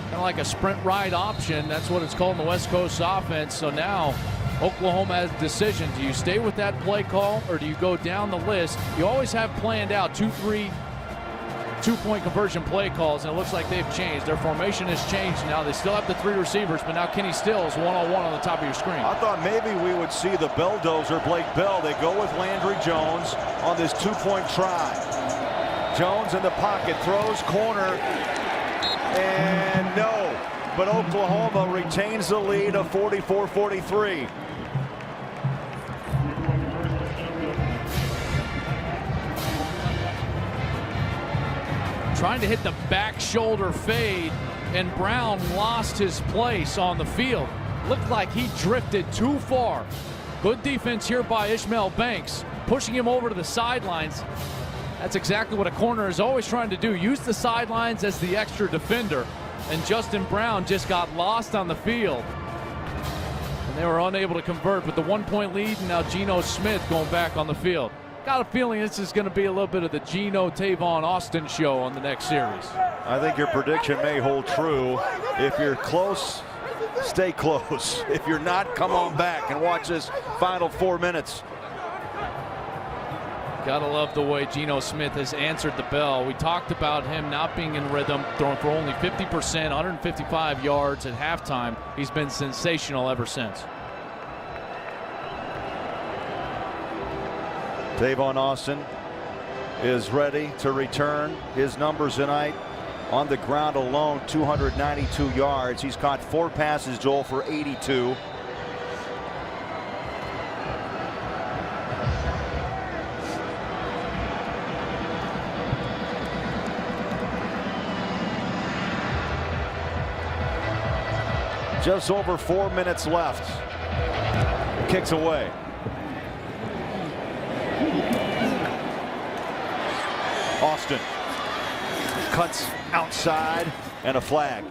kind of like a sprint ride option. That's what it's called in the West Coast offense. So now Oklahoma has a decision. Do you stay with that play call or do you go down the list? You always have planned out 2-3 2-point conversion play calls, and it looks like they've changed. Their formation has changed now. They still have the 3 receivers, but now Kenny Stills one-on-one on the top of your screen. I thought maybe we would see the Belldozer, Blake Bell. They go with Landry Jones on this 2-point try. Jones in the pocket, throws corner, and no. But Oklahoma retains the lead of 44-43. Trying to hit the back shoulder fade, and Brown lost his place on the field. Looked like he drifted too far. Good defense here by Ishmael Banks, pushing him over to the sidelines. That's exactly what a corner is always trying to do. Use the sidelines as the extra defender. And Justin Brown just got lost on the field. And they were unable to convert with the 1-point lead, and now Geno Smith going back on the field. Got a feeling this is going to be a little bit of the Geno Tavon Austin show on the next series. I think your prediction may hold true. If you're close, stay close. If you're not, come on back and watch this final 4 minutes. Gotta love the way Geno Smith has answered the bell. We talked about him not being in rhythm, throwing for only 50%, 155 yards at halftime. He's been sensational ever since. Tavon Austin is ready to return. His numbers tonight on the ground alone, 292 yards. He's caught 4 passes, Joel, for 82. Just over 4 minutes left. Kicks away. Austin cuts outside and a flag.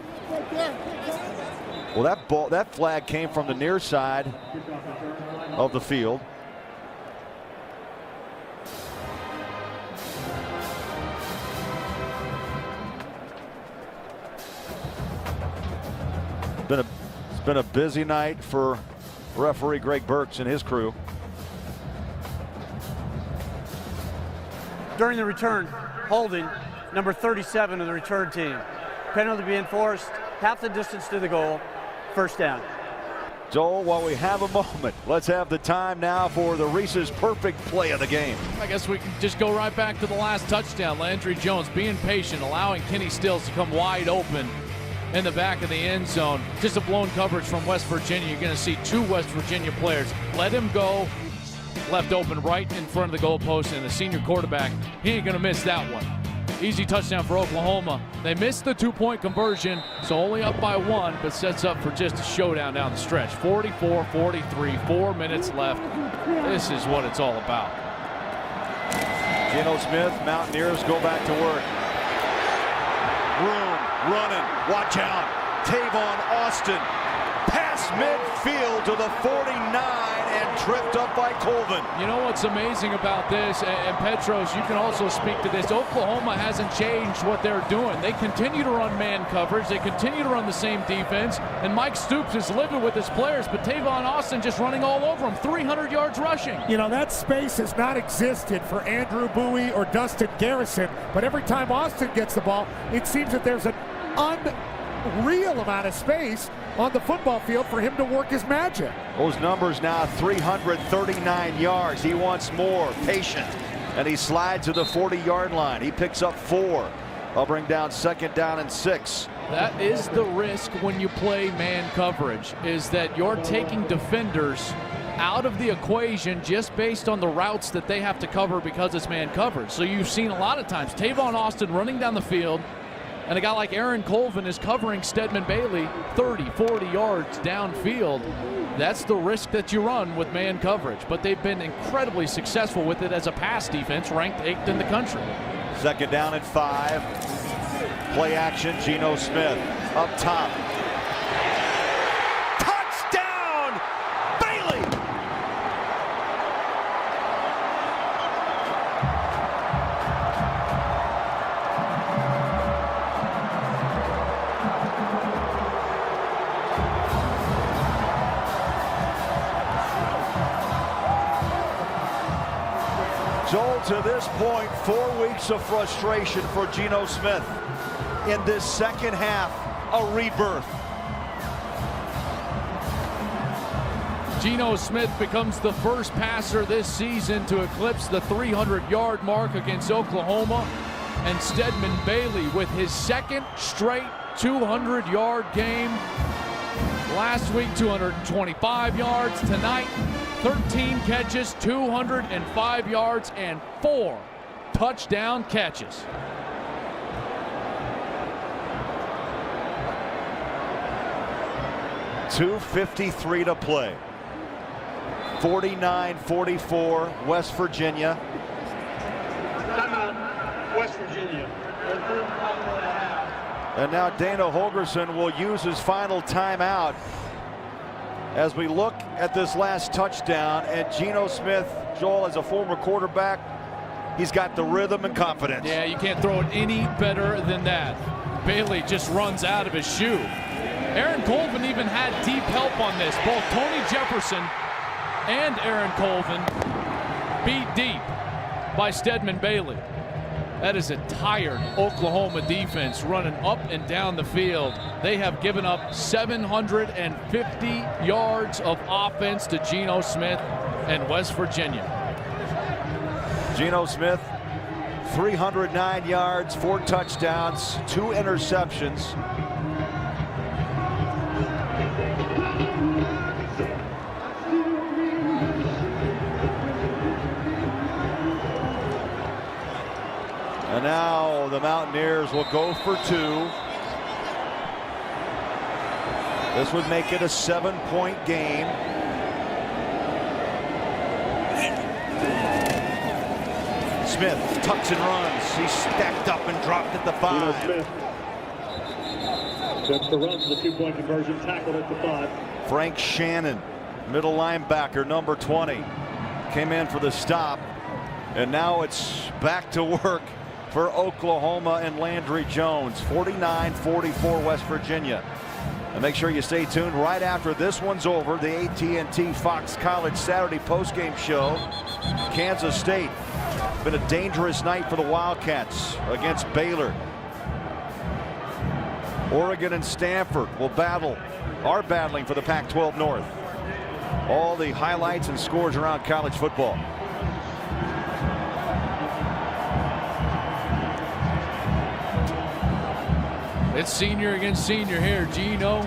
Well, that flag came from the near side of the field. It's been a busy night for referee Greg Burks and his crew. During the return, holding number 37 of the return team. Penalty being forced, half the distance to the goal, first down. Joel, while we have a moment, let's have the time now for the Reese's perfect play of the game. I guess we can just go right back to the last touchdown. Landry Jones being patient, allowing Kenny Stills to come wide open in the back of the end zone. Just a blown coverage from West Virginia. You're going to see 2 West Virginia players let him go, left open right in front of the goalpost, and the senior quarterback, he ain't going to miss that one. Easy touchdown for Oklahoma. They missed the 2-point conversion, so only up by 1, but sets up for just a showdown down the stretch. 44-43, 4 minutes left. This is what it's all about. Geno Smith, Mountaineers go back to work. Room, running, watch out. Tavon Austin, past midfield to the 49 and tripped up by Colvin. You know what's amazing about this, and Petros, you can also speak to this, Oklahoma hasn't changed what they're doing. They continue to run man coverage, they continue to run the same defense, and Mike Stoops is living with his players, but Tavon Austin just running all over him, 300 yards rushing. You know, that space has not existed for Andrew Bowie or Dustin Garrison, but every time Austin gets the ball, it seems that there's an unreal amount of space on the football field for him to work his magic. Those numbers now 339 yards. He wants more, patient, and he slides to the 40-yard line. He picks up 4. I'll bring down 2nd down and 6. That is the risk when you play man coverage, is that you're taking defenders out of the equation just based on the routes that they have to cover because it's man coverage. So you've seen a lot of times Tavon Austin running down the field, and a guy like Aaron Colvin is covering Stedman Bailey 30, 40 yards downfield. That's the risk that you run with man coverage. But they've been incredibly successful with it as a pass defense, ranked 8th in the country. 2nd down and 5. Play action, Geno Smith up top. Touchdown, Bailey! Joel, to this point, 4 weeks of frustration for Geno Smith. In this second half, a rebirth. Geno Smith becomes the first passer this season to eclipse the 300-yard mark against Oklahoma. And Stedman Bailey with his 2nd straight 200-yard game. Last week, 225 yards. Tonight, 13 catches, 205 yards, and 4 touchdown catches. .253 to play. 49-44, West Virginia. And now Dana Holgerson will use his final timeout as we look at this last touchdown. And Geno Smith, Joel, as a former quarterback, he's got the rhythm and confidence. Yeah, you can't throw it any better than that. Bailey just runs out of his shoe. Aaron Colvin even had deep help on this. Both Tony Jefferson and Aaron Colvin beat deep by Stedman Bailey. That is a tired Oklahoma defense running up and down the field. They have given up 750 yards of offense to Geno Smith and West Virginia. Geno Smith, 309 yards, 4 touchdowns, 2 interceptions. And now the Mountaineers will go for 2. This would make it a 7-point game. Smith tucks and runs. He's stacked up and dropped at the 5. That's the run for the 2-point conversion, tackled at the 5. Frank Shannon, middle linebacker, number 20, came in for the stop. And now it's back to work for Oklahoma and Landry Jones. 49-44 West Virginia. And make sure you stay tuned right after this one's over. The AT&T Fox College Saturday postgame show. Kansas State. Been a dangerous night for the Wildcats against Baylor. Oregon and Stanford will are battling for the Pac-12 North. All the highlights and scores around college football. It's senior against senior here. Geno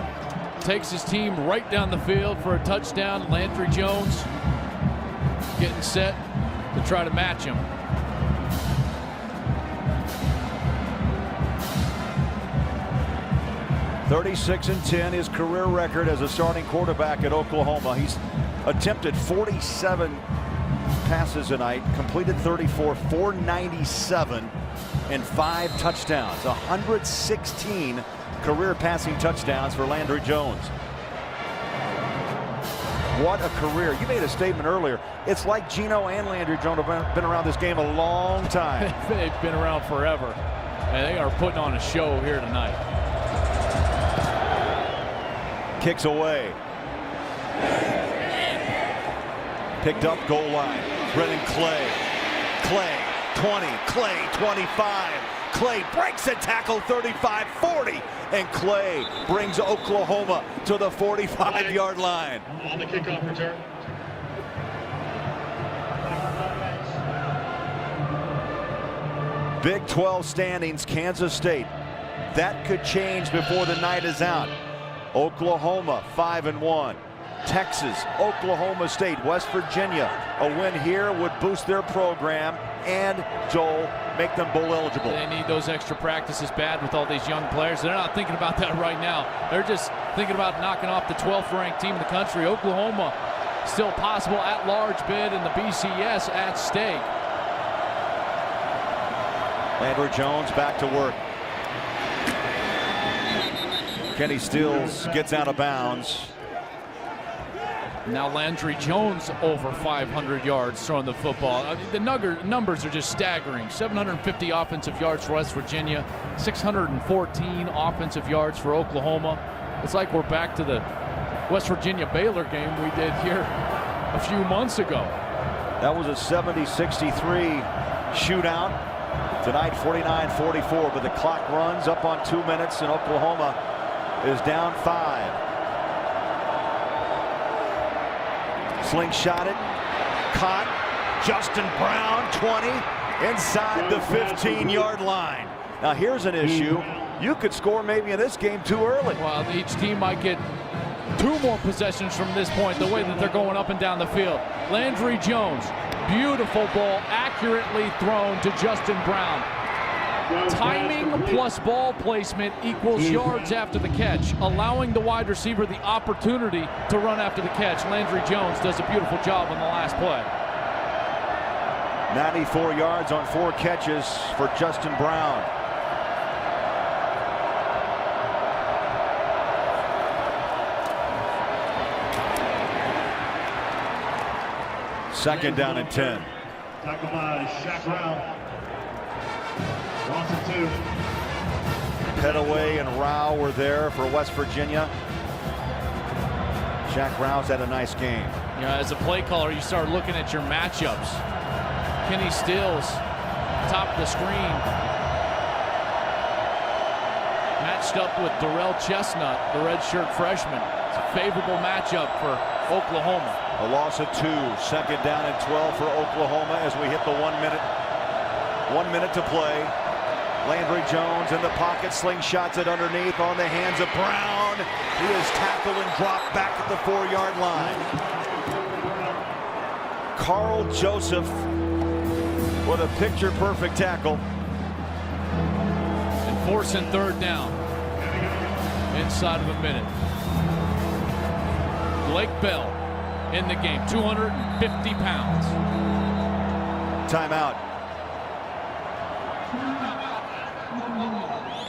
takes his team right down the field for a touchdown. Landry Jones getting set to try to match him. .36-10, his career record as a starting quarterback at Oklahoma. He's attempted 47 passes tonight, completed 34, 497, and 5 touchdowns. 116 career passing touchdowns for Landry Jones. What a career. You made a statement earlier. It's like Geno and Landry Jones have been around this game a long time. They've been around forever, and they are putting on a show here tonight. Kicks away. Picked up goal line. Brennan Clay. Clay 20. Clay 25. Clay breaks a tackle 35-40. And Clay brings Oklahoma to the 45-yard line. On the kickoff return. Big 12 standings, Kansas State. That could change before the night is out. Oklahoma 5-1. Texas, Oklahoma State, West Virginia. A win here would boost their program and, Joel, make them bowl eligible. They need those extra practices bad with all these young players. They're not thinking about that right now. They're just thinking about knocking off the 12th ranked team in the country. Oklahoma still possible at-large bid and the BCS at stake. Landry Jones back to work. Kenny Stills gets out of bounds. Now Landry Jones over 500 yards throwing the football. I mean, the numbers are just staggering. 750 offensive yards for West Virginia, 614 offensive yards for Oklahoma. It's like we're back to the West Virginia-Baylor game we did here a few months ago. That was a 70-63 shootout. Tonight 49-44, but the clock runs up on 2 minutes and Oklahoma is down 5. Slingshot it, caught. Justin Brown, 20, inside the 15-yard line. Now here's an issue. You could score maybe in this game too early. Well, each team might get 2 more possessions from this point, the way that they're going up and down the field. Landry Jones, beautiful ball, accurately thrown to Justin Brown. Timing plus ball placement equals yards after the catch, allowing the wide receiver the opportunity to run after the catch. Landry Jones does a beautiful job on the last play. 94 yards on 4 catches for Justin Brown. Second down and 10. Tackle by Shaq Brown. Loss of 2. Petaway and Rao were there for West Virginia. Shaq Brown's had a nice game. Yeah, as a play caller, you start looking at your matchups. Kenny Stills, top of the screen, matched up with Darrell Chestnut, the redshirt freshman. It's a favorable matchup for Oklahoma. A loss of 2. Second down and 12 for Oklahoma as we hit the 1 minute. 1 minute to play. Landry Jones in the pocket, slingshots it underneath on the hands of Brown. He is tackled and dropped back at the 4-yard line. Carl Joseph with a picture-perfect tackle. And forcing third down inside of a minute. Blake Bell in the game, 250 pounds. Timeout.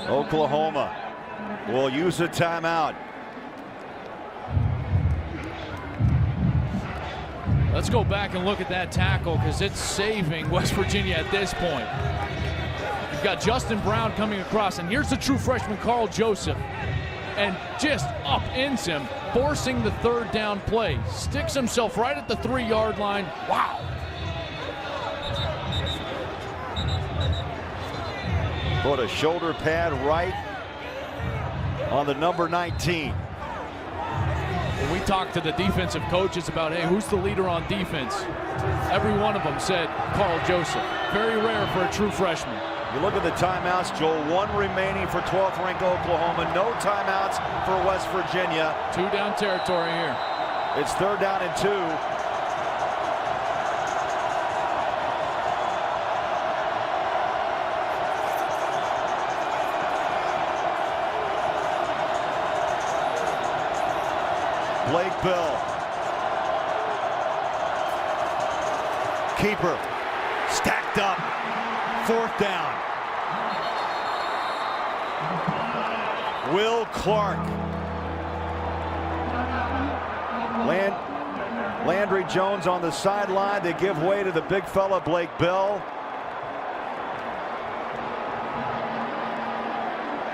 Oklahoma will use a timeout. Let's go back and look at that tackle because it's saving West Virginia at this point. You've got Justin Brown coming across, and here's the true freshman Carl Joseph, and just upends him, forcing the third down play. Sticks himself right at the 3-yard line. Wow. Put a shoulder pad right on the number 19. When we talked to the defensive coaches about, hey, who's the leader on defense? Every one of them said Carl Joseph. Very rare for a true freshman. You look at the timeouts, Joel, 1 remaining for 12th ranked Oklahoma. No timeouts for West Virginia. 2 down territory here. It's third down and 2. Blake Bell. Keeper stacked up. 4th down. Will Clark. Landry Jones on the sideline. They give way to the big fella Blake Bell.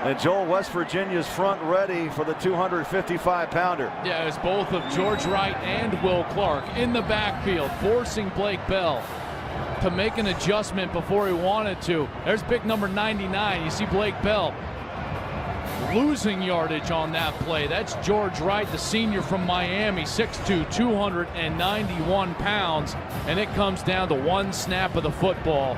And Joel, West Virginia's front ready for the 255-pounder. Yeah, it's both of George Wright and Will Clark in the backfield, forcing Blake Bell to make an adjustment before he wanted to. There's big number 99. You see Blake Bell losing yardage on that play. That's George Wright, the senior from Miami, 6'2", 291 pounds. And it comes down to 1 snap of the football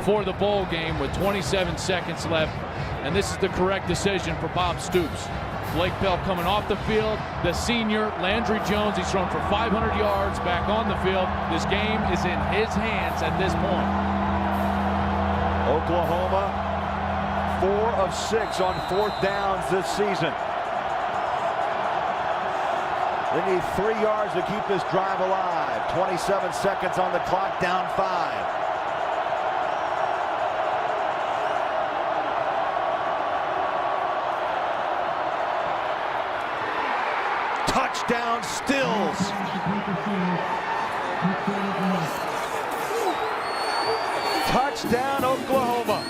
for the bowl game with 27 seconds left. And this is the correct decision for Bob Stoops. Blake Bell coming off the field. The senior, Landry Jones, he's thrown for 500 yards back on the field. This game is in his hands at this point. Oklahoma, 4 of 6 on 4th downs this season. They need 3 yards to keep this drive alive. 27 seconds on the clock, down 5. Touchdown Stills. Touchdown Oklahoma.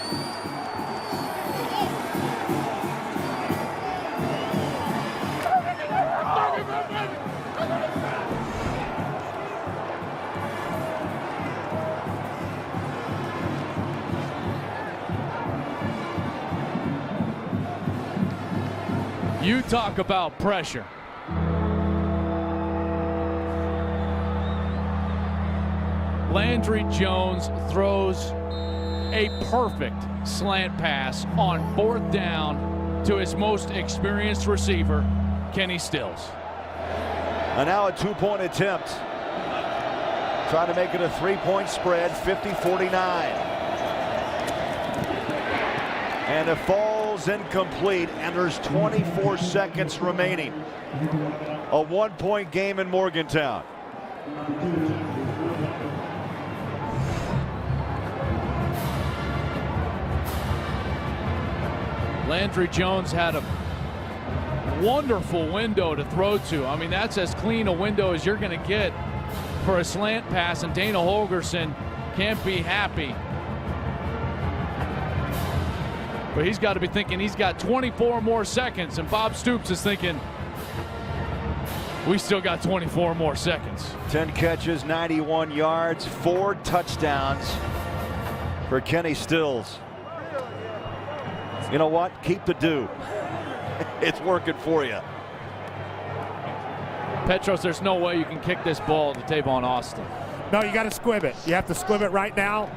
You talk about pressure. Landry Jones throws a perfect slant pass on 4th down to his most experienced receiver, Kenny Stills. And now a 2-point attempt. Trying to make it a 3-point spread, 50-49. And it falls incomplete, and there's 24 seconds remaining. A 1-point game in Morgantown. Landry Jones had a wonderful window to throw to. I mean, that's as clean a window as you're going to get for a slant pass, and Dana Holgorsen can't be happy. But he's got to be thinking he's got 24 more seconds, and Bob Stoops is thinking, we still got 24 more seconds. 10 catches, 91 yards, 4 touchdowns for Kenny Stills. You know what? Keep the do. It's working for you. Petros, there's no way you can kick this ball to Tavon Austin. No, you got to squib it. You have to squib it right now.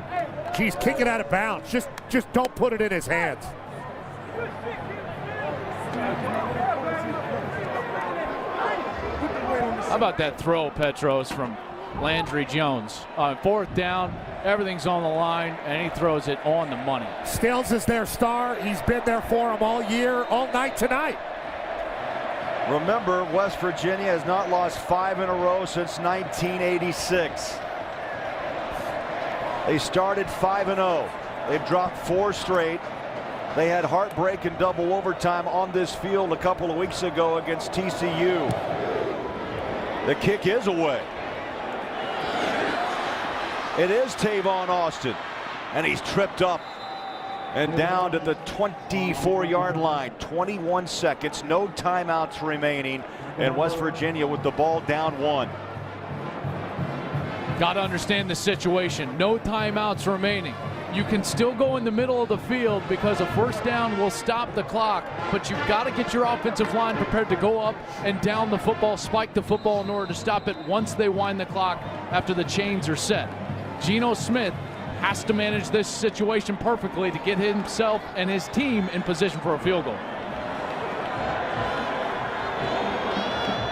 Geez, kick it out of bounds. Just don't put it in his hands. How about that throw, Petros, from Landry Jones? On 4th down, everything's on the line, and he throws it on the money. Stills is their star. He's been there for them all year, all night tonight. Remember, West Virginia has not lost 5 in a row since 1986. They started 5-0. They've dropped 4 straight. They had heartbreak in double overtime on this field a couple of weeks ago against TCU. The kick is away. It is Tavon Austin, and he's tripped up and down to the 24-yard line. 21 seconds, no timeouts remaining, and West Virginia with the ball down 1. Got to understand the situation. No timeouts remaining. You can still go in the middle of the field because a 1st down will stop the clock, but you've got to get your offensive line prepared to go up and down the football, spike the football in order to stop it once they wind the clock after the chains are set. Geno Smith has to manage this situation perfectly to get himself and his team in position for a field goal.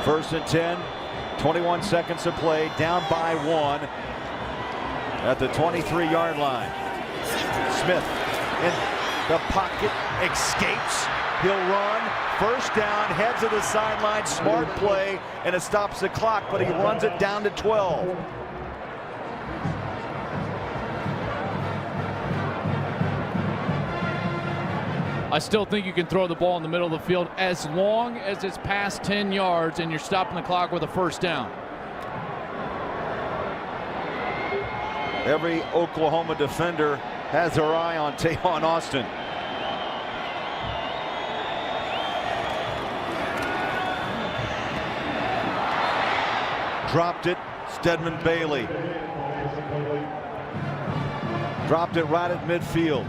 1st and 10, 21 seconds to play, down by 1 at the 23-yard line. Smith in the pocket, escapes, he'll run, 1st down, heads to the sideline, smart play, and it stops the clock, but he runs it down to 12. I still think you can throw the ball in the middle of the field as long as it's past 10 yards and you're stopping the clock with a 1st down. Every Oklahoma defender has their eye on Tavon Austin. Dropped it, Stedman Bailey. Dropped it right at midfield.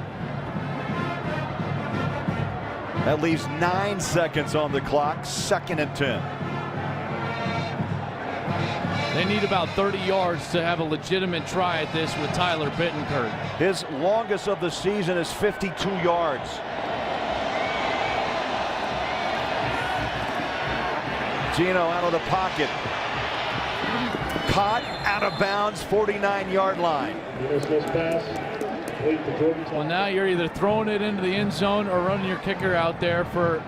That leaves 9 seconds on the clock, 2nd and 10. They need about 30 yards to have a legitimate try at this with Tyler Bittencourt. His longest of the season is 52 yards. Geno out of the pocket. Caught out of bounds, 49-yard line. Well, now you're either throwing it into the end zone or running your kicker out there for,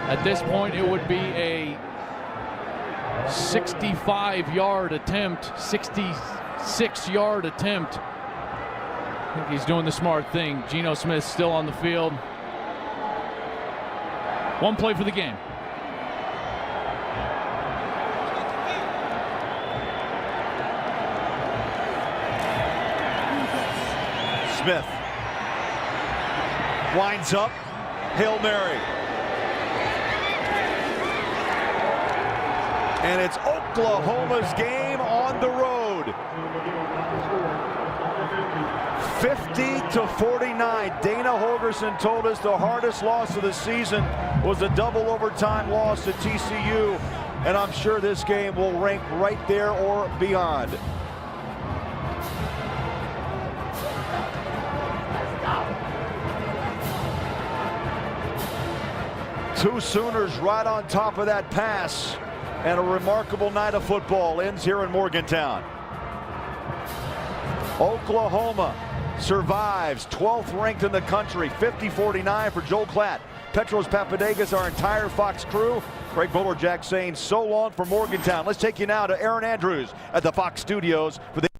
at this point, it would be a 65-yard attempt, 66-yard attempt. I think he's doing the smart thing. Geno Smith still on the field. 1 play for the game. Smith winds up, Hail Mary. And it's Oklahoma's game on the road. 50-49. Dana Holgorsen told us the hardest loss of the season was a double overtime loss to TCU, and I'm sure this game will rank right there or beyond. Two Sooners right on top of that pass, and a remarkable night of football ends here in Morgantown. Oklahoma survives, 12th ranked in the country, 50-49 for Joel Klatt, Petros Papadakis, our entire Fox crew. Greg Bolerjack saying so long for Morgantown. Let's take you now to Aaron Andrews at the Fox Studios for the